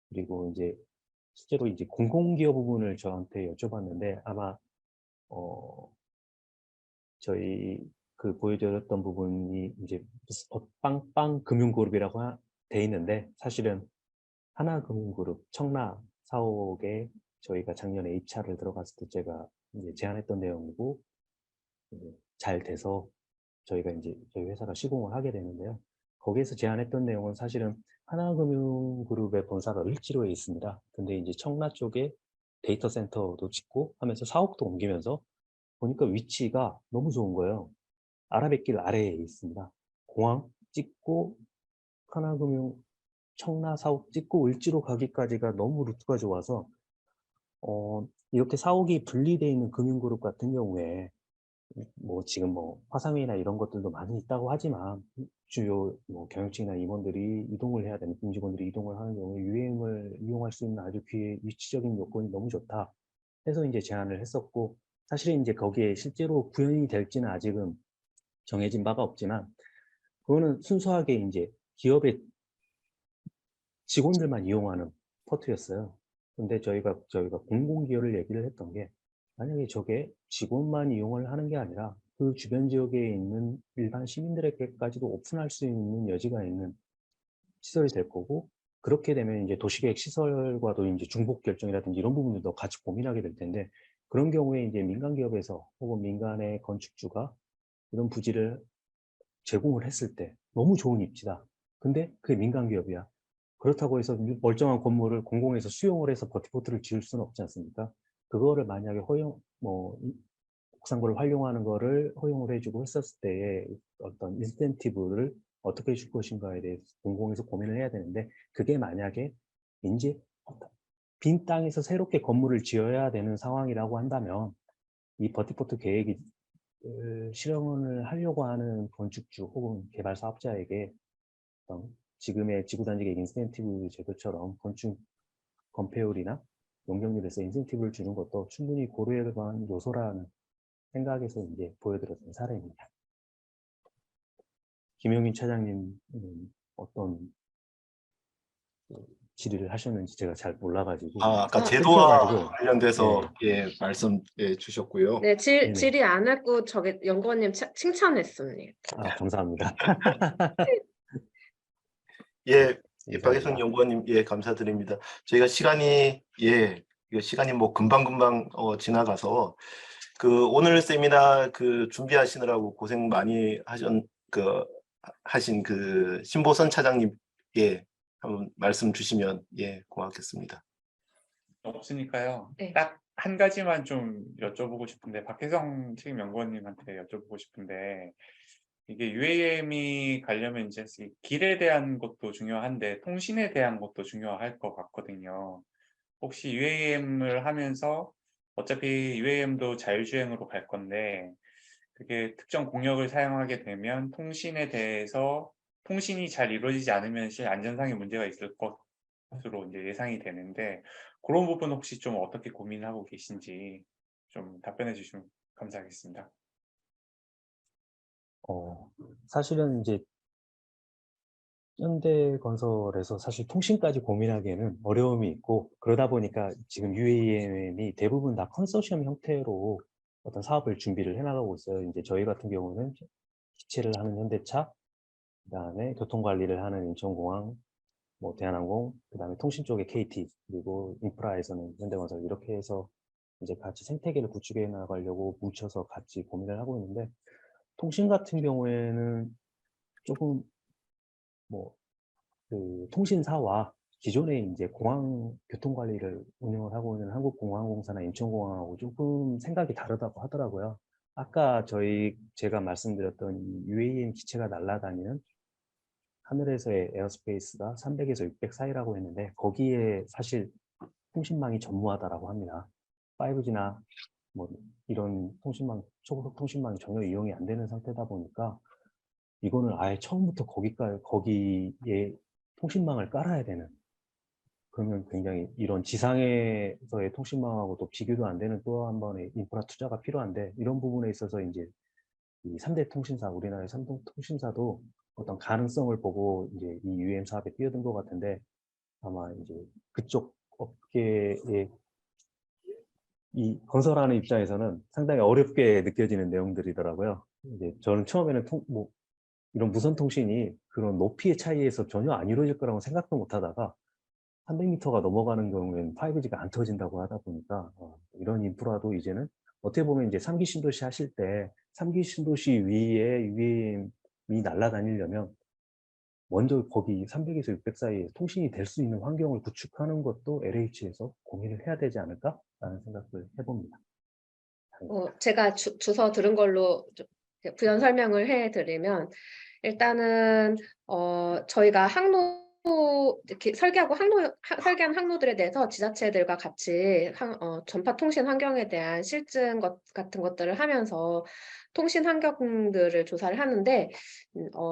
그리고 이제 실제로 이제 공공기업 부분을 저한테 여쭤봤는데, 아마 저희 그 보여드렸던 부분이 이제 빵빵 금융그룹이라고 돼 있는데, 사실은 하나금융그룹 청라 사옥에 저희가 작년에 입찰을 들어갔을 때 제가 이제 제안했던 내용이고, 이제 잘 돼서 저희가 이제 저희 회사가 시공을 하게 되는데요. 거기에서 제안했던 내용은 사실은 하나금융그룹의 본사가 을지로에 있습니다. 근데 이제 청라 쪽에 데이터 센터도 짓고 하면서 사옥도 옮기면서 보니까 위치가 너무 좋은 거예요. 아라뱃길 아래에 있습니다. 공항 찍고 하나금융 청라 사옥 찍고 을지로 가기까지가 너무 루트가 좋아서 이렇게 사옥이 분리되어 있는 금융그룹 같은 경우에 뭐 지금 뭐 화상회의나 이런 것들도 많이 있다고 하지만, 주요 뭐 경영층이나 임원들이 이동을 해야 되는 임직원들이 이동을 하는 경우에 UAM을 이용할 수 있는 아주 위치적인 요건이 너무 좋다 해서 이제 제안을 했었고, 사실은 이제 거기에 실제로 구현이 될지는 아직은 정해진 바가 없지만, 그거는 순수하게 이제 기업의 직원들만 이용하는 포트였어요. 근데 저희가 공공기여를 얘기를 했던 게, 만약에 저게 직원만 이용을 하는 게 아니라 그 주변 지역에 있는 일반 시민들에게까지도 오픈할 수 있는 여지가 있는 시설이 될 거고, 그렇게 되면 이제 도시계획 시설과도 이제 중복 결정이라든지 이런 부분들도 같이 고민하게 될 텐데, 그런 경우에 이제 민간 기업에서 혹은 민간의 건축주가 이런 부지를 제공을 했을 때 너무 좋은 입지다. 근데 그게 민간 기업이야. 그렇다고 해서 멀쩡한 건물을 공공에서 수용을 해서 버티포트를 지을 수는 없지 않습니까? 그거를 만약에 옥상고를 활용하는 거를 허용을 해주고 했었을 때의 어떤 인센티브를 어떻게 줄 것인가에 대해서 공공에서 고민을 해야 되는데, 그게 만약에 이제 빈 땅에서 새롭게 건물을 지어야 되는 상황이라고 한다면, 이 버티포트 계획이 실현을 하려고 하는 건축주 혹은 개발 사업자에게 지금의 지구단지 인센티브 제도처럼 건축 건폐율이나 용적률에서 인센티브를 주는 것도 충분히 고려해 볼 요소라는 생각에서 이제 보여드렸던 사례입니다. 김용민 차장님 어떤 질의를 하셨는지 제가 잘 몰라가지고. 아까 제도와 끊겨가지고. 관련돼서 말씀 주셨고요. 네, 네네. 질의 안 했고 저기 연구원님 칭찬했습니다. 감사합니다. 박혜성 연구원님 감사드립니다. 저희가 시간이 뭐 금방금방 지나가서 그 오늘 세미나 그 준비하시느라고 고생 많이 하신 그 신보선 차장님 한번 말씀 주시면 고맙겠습니다. 없으니까요. 네. 딱 한 가지만 좀 여쭤보고 싶은데, 박혜성 책임연구원님한테 여쭤보고 싶은데, 이게 UAM이 가려면 이제 길에 대한 것도 중요한데 통신에 대한 것도 중요할 것 같거든요. 혹시 UAM을 하면서 어차피 UAM도 자율주행으로 갈 건데, 그게 특정 공역을 사용하게 되면 통신에 대해서 통신이 잘 이루어지지 않으면 안전상의 문제가 있을 것으로 이제 예상이 되는데, 그런 부분 혹시 좀 어떻게 고민하고 계신지 좀 답변해 주시면 감사하겠습니다. 사실은 이제 현대건설에서 사실 통신까지 고민하기에는 어려움이 있고, 그러다 보니까 지금 UAM이 대부분 다 컨소시엄 형태로 어떤 사업을 준비를 해나가고 있어요. 이제 저희 같은 경우는 기체를 하는 현대차, 그다음에 교통관리를 하는 인천공항, 뭐 대한항공, 그다음에 통신 쪽에 KT, 그리고 인프라에서는 현대건설, 이렇게 해서 이제 같이 생태계를 구축해 나가려고 뭉쳐서 같이 고민을 하고 있는데, 통신 같은 경우에는 조금 뭐 그 통신사와 기존에 이제 공항 교통 관리를 운영을 하고 있는 한국공항공사나 인천공항하고 조금 생각이 다르다고 하더라고요. 아까 제가 말씀드렸던 이 UAM 기체가 날아다니는 하늘에서의 에어스페이스가 300에서 600 사이라고 했는데 거기에 사실 통신망이 전무하다라고 합니다. 5G나 뭐 이런 초고속 통신망이 전혀 이용이 안 되는 상태다 보니까 이거는 아예 처음부터 거기에 통신망을 깔아야 되는, 그러면 굉장히 이런 지상에서의 통신망하고도 비교도 안 되는 또 한 번의 인프라 투자가 필요한데, 이런 부분에 있어서 이제 이 3대 통신사, 우리나라의 3대 통신사도 어떤 가능성을 보고 이제 이 UAM 사업에 뛰어든 것 같은데, 아마 이제 그쪽 업계의 이 건설하는 입장에서는 상당히 어렵게 느껴지는 내용들이더라고요. 이제 저는 처음에는 이런 무선 통신이 그런 높이의 차이에서 전혀 안 이루어질 거라고 생각도 못 하다가 300m가 넘어가는 경우에는 5G가 안 터진다고 하다 보니까 이런 인프라도 이제는 어떻게 보면 이제 3기 신도시 하실 때 3기 신도시 위에 UAM이 날아다니려면 먼저 거기 300에서 600 사이에 통신이 될 수 있는 환경을 구축하는 것도 LH에서 고민을 해야 되지 않을까라는 생각을 해봅니다. 제가 주워 들은 걸로 좀 부연 설명을 해드리면, 일단은 저희가 이렇게 설계한 항로들에 대해서 지자체들과 같이 전파 통신 환경에 대한 실증 같은 것들을 하면서 통신 환경들을 조사를 하는데,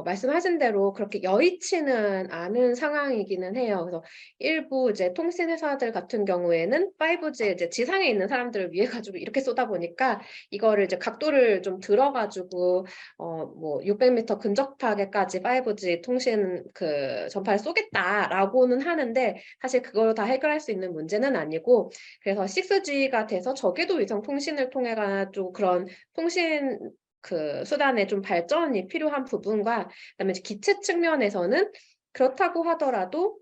말씀하신 대로 그렇게 여의치는 않은 상황이기는 해요. 그래서 일부 이제 통신 회사들 같은 경우에는 5G 이제 지상에 있는 사람들을 위해 가지고 이렇게 쏘다 보니까 이거를 이제 각도를 좀 들어가지고 뭐 600m 근접하게까지 5G 통신 그 전파를 쏘겠다라고는 하는데, 사실 그걸 다 해결할 수 있는 문제는 아니고, 그래서 6G가 돼서 저궤도 위성 통신을 통해 가지고 그런 통신 그 수단의 좀 발전이 필요한 부분과, 그다음에 기체 측면에서는 그렇다고 하더라도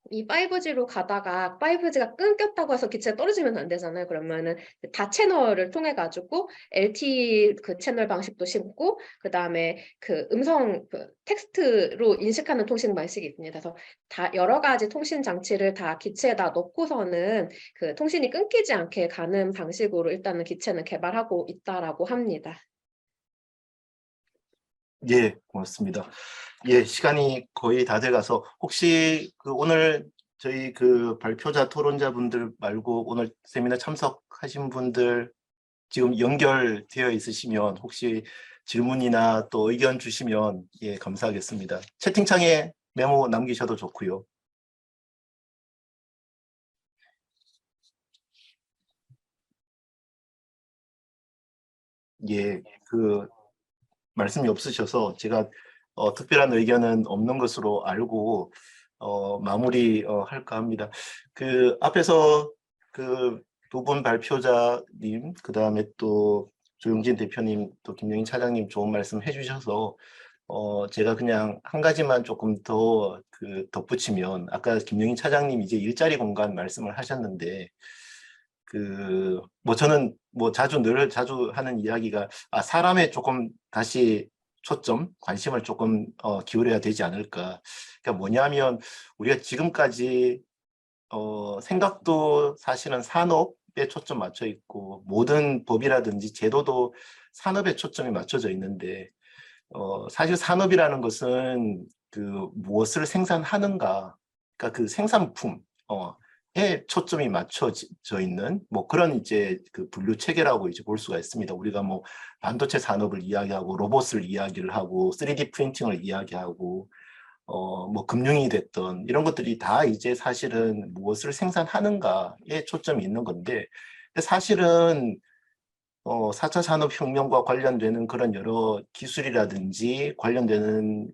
이 5G로 가다가 5G가 끊겼다고 해서 기체가 떨어지면 안 되잖아요. 그러면은 다채널을 통해 가지고 LTE 그 채널 방식도 심고, 그다음에 그 음성 텍스트로 인식하는 통신 방식이 있습니다. 그래서 다 여러 가지 통신 장치를 다 기체에다 넣고서는 그 통신이 끊기지 않게 가는 방식으로 일단은 기체는 개발하고 있다라고 합니다. 예, 고맙습니다. 예, 시간이 거의 다 돼가서 혹시 오늘 저희 발표자 토론자분들 말고 오늘 세미나 참석하신 분들 지금 연결되어 있으시면 혹시 질문이나 또 의견 주시면 예, 감사하겠습니다. 채팅창에 메모 남기셔도 좋고요. 예, 말씀이 없으셔서 제가 특별한 의견은 없는 것으로 알고 마무리 할까 합니다. 앞에서 두 분 발표자님, 그 다음에 또 조용진 대표님, 또 김영인 차장님 좋은 말씀 해주셔서 제가 그냥 한 가지만 조금 더 덧붙이면, 아까 김영인 차장님 이제 일자리 공간 말씀을 하셨는데, 저는 자주 하는 이야기가, 사람에 조금 다시 관심을 조금 기울여야 되지 않을까. 그러니까 뭐냐면, 우리가 지금까지 생각도 사실은 산업에 초점 맞춰 있고, 모든 법이라든지 제도도 산업에 초점이 맞춰져 있는데, 사실 산업이라는 것은 무엇을 생산하는가, 그러니까 그 생산품, 에 초점이 맞춰져 있는 뭐 그런 이제 분류 체계라고 이제 볼 수가 있습니다. 우리가 뭐 반도체 산업을 이야기하고 로봇을 이야기를 하고 3D 프린팅을 이야기하고 뭐 금융이 됐던 이런 것들이 다 이제 사실은 무엇을 생산하는가에 초점이 있는 건데, 사실은 4차 산업혁명과 관련되는 그런 여러 기술이라든지 관련되는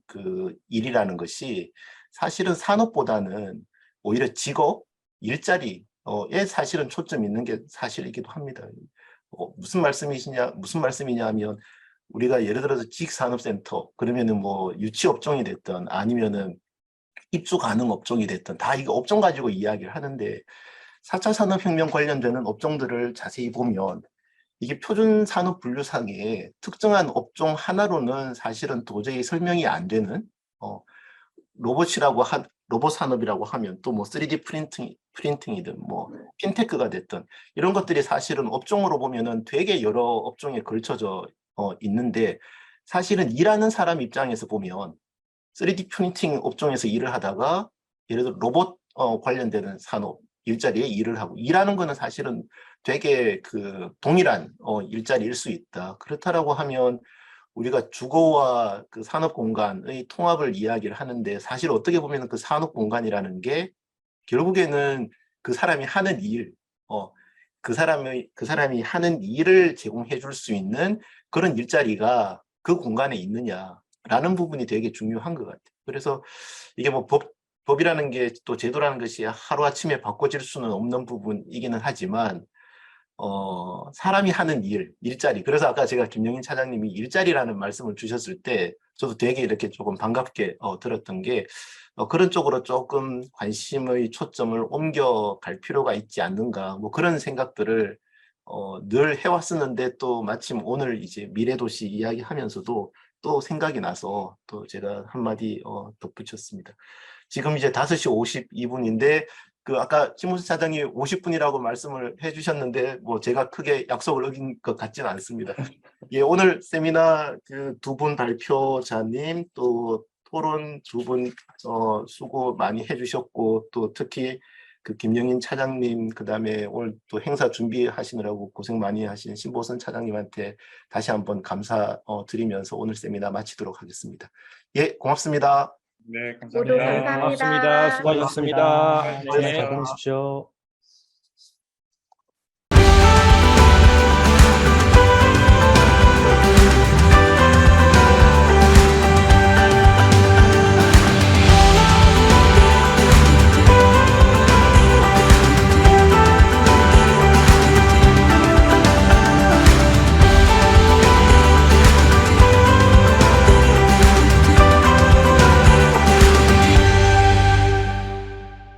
일이라는 것이 사실은 산업보다는 오히려 직업, 일자리에 사실은 초점이 있는 게 사실이기도 합니다. 무슨 말씀이냐 하면, 우리가 예를 들어서 지식산업센터, 그러면은 뭐 유치업종이 됐든 아니면은 입주 가능 업종이 됐든 다 이거 업종 가지고 이야기를 하는데, 4차 산업혁명 관련되는 업종들을 자세히 보면 이게 표준 산업 분류상에 특정한 업종 하나로는 사실은 도저히 설명이 안 되는 로봇 산업이라고 하면 또 뭐 3D 프린팅이든 뭐 핀테크가 됐든 이런 것들이 사실은 업종으로 보면은 되게 여러 업종에 걸쳐져 있는데 사실은 일하는 사람 입장에서 보면 3D 프린팅 업종에서 일을 하다가 예를 들어 로봇 관련되는 산업 일자리에 일을 하고 일하는 거는 사실은 되게 그 동일한 일자리일 수 있다. 그렇다라고 하면 우리가 주거와 그 산업 공간의 통합을 이야기를 하는데 사실 어떻게 보면 그 산업 공간이라는 게 결국에는 그 사람이 하는 일, 그 사람이 하는 일을 제공해 줄 수 있는 그런 일자리가 그 공간에 있느냐라는 부분이 되게 중요한 것 같아요. 그래서 이게 뭐 법이라는 게 또 제도라는 것이 하루아침에 바꿔질 수는 없는 부분이기는 하지만 사람이 하는 일자리. 그래서 아까 제가 김영인 차장님이 일자리라는 말씀을 주셨을 때 저도 되게 이렇게 조금 반갑게 들었던 게 그런 쪽으로 조금 관심의 초점을 옮겨갈 필요가 있지 않는가 뭐 그런 생각들을 늘 해왔었는데 또 마침 오늘 이제 미래도시 이야기하면서도 또 생각이 나서 또 제가 한마디 덧붙였습니다. 지금 이제 5시 52분인데 그 아까 김우수 차장이 50분이라고 말씀을 해주셨는데 뭐 제가 크게 약속을 어긴 것 같지는 않습니다. 예, 오늘 세미나 그 두 분 발표자님 또 토론 두 분 수고 많이 해주셨고 또 특히 그 김영인 차장님 그다음에 오늘 또 행사 준비하시느라고 고생 많이 하신 신보선 차장님한테 다시 한번 감사 드리면서 오늘 세미나 마치도록 하겠습니다. 예, 고맙습니다. 네, 모두 감사합니다. 감사합니다. 고맙습니다. 수고하셨습니다. 시간 잘 네. 보내십시오.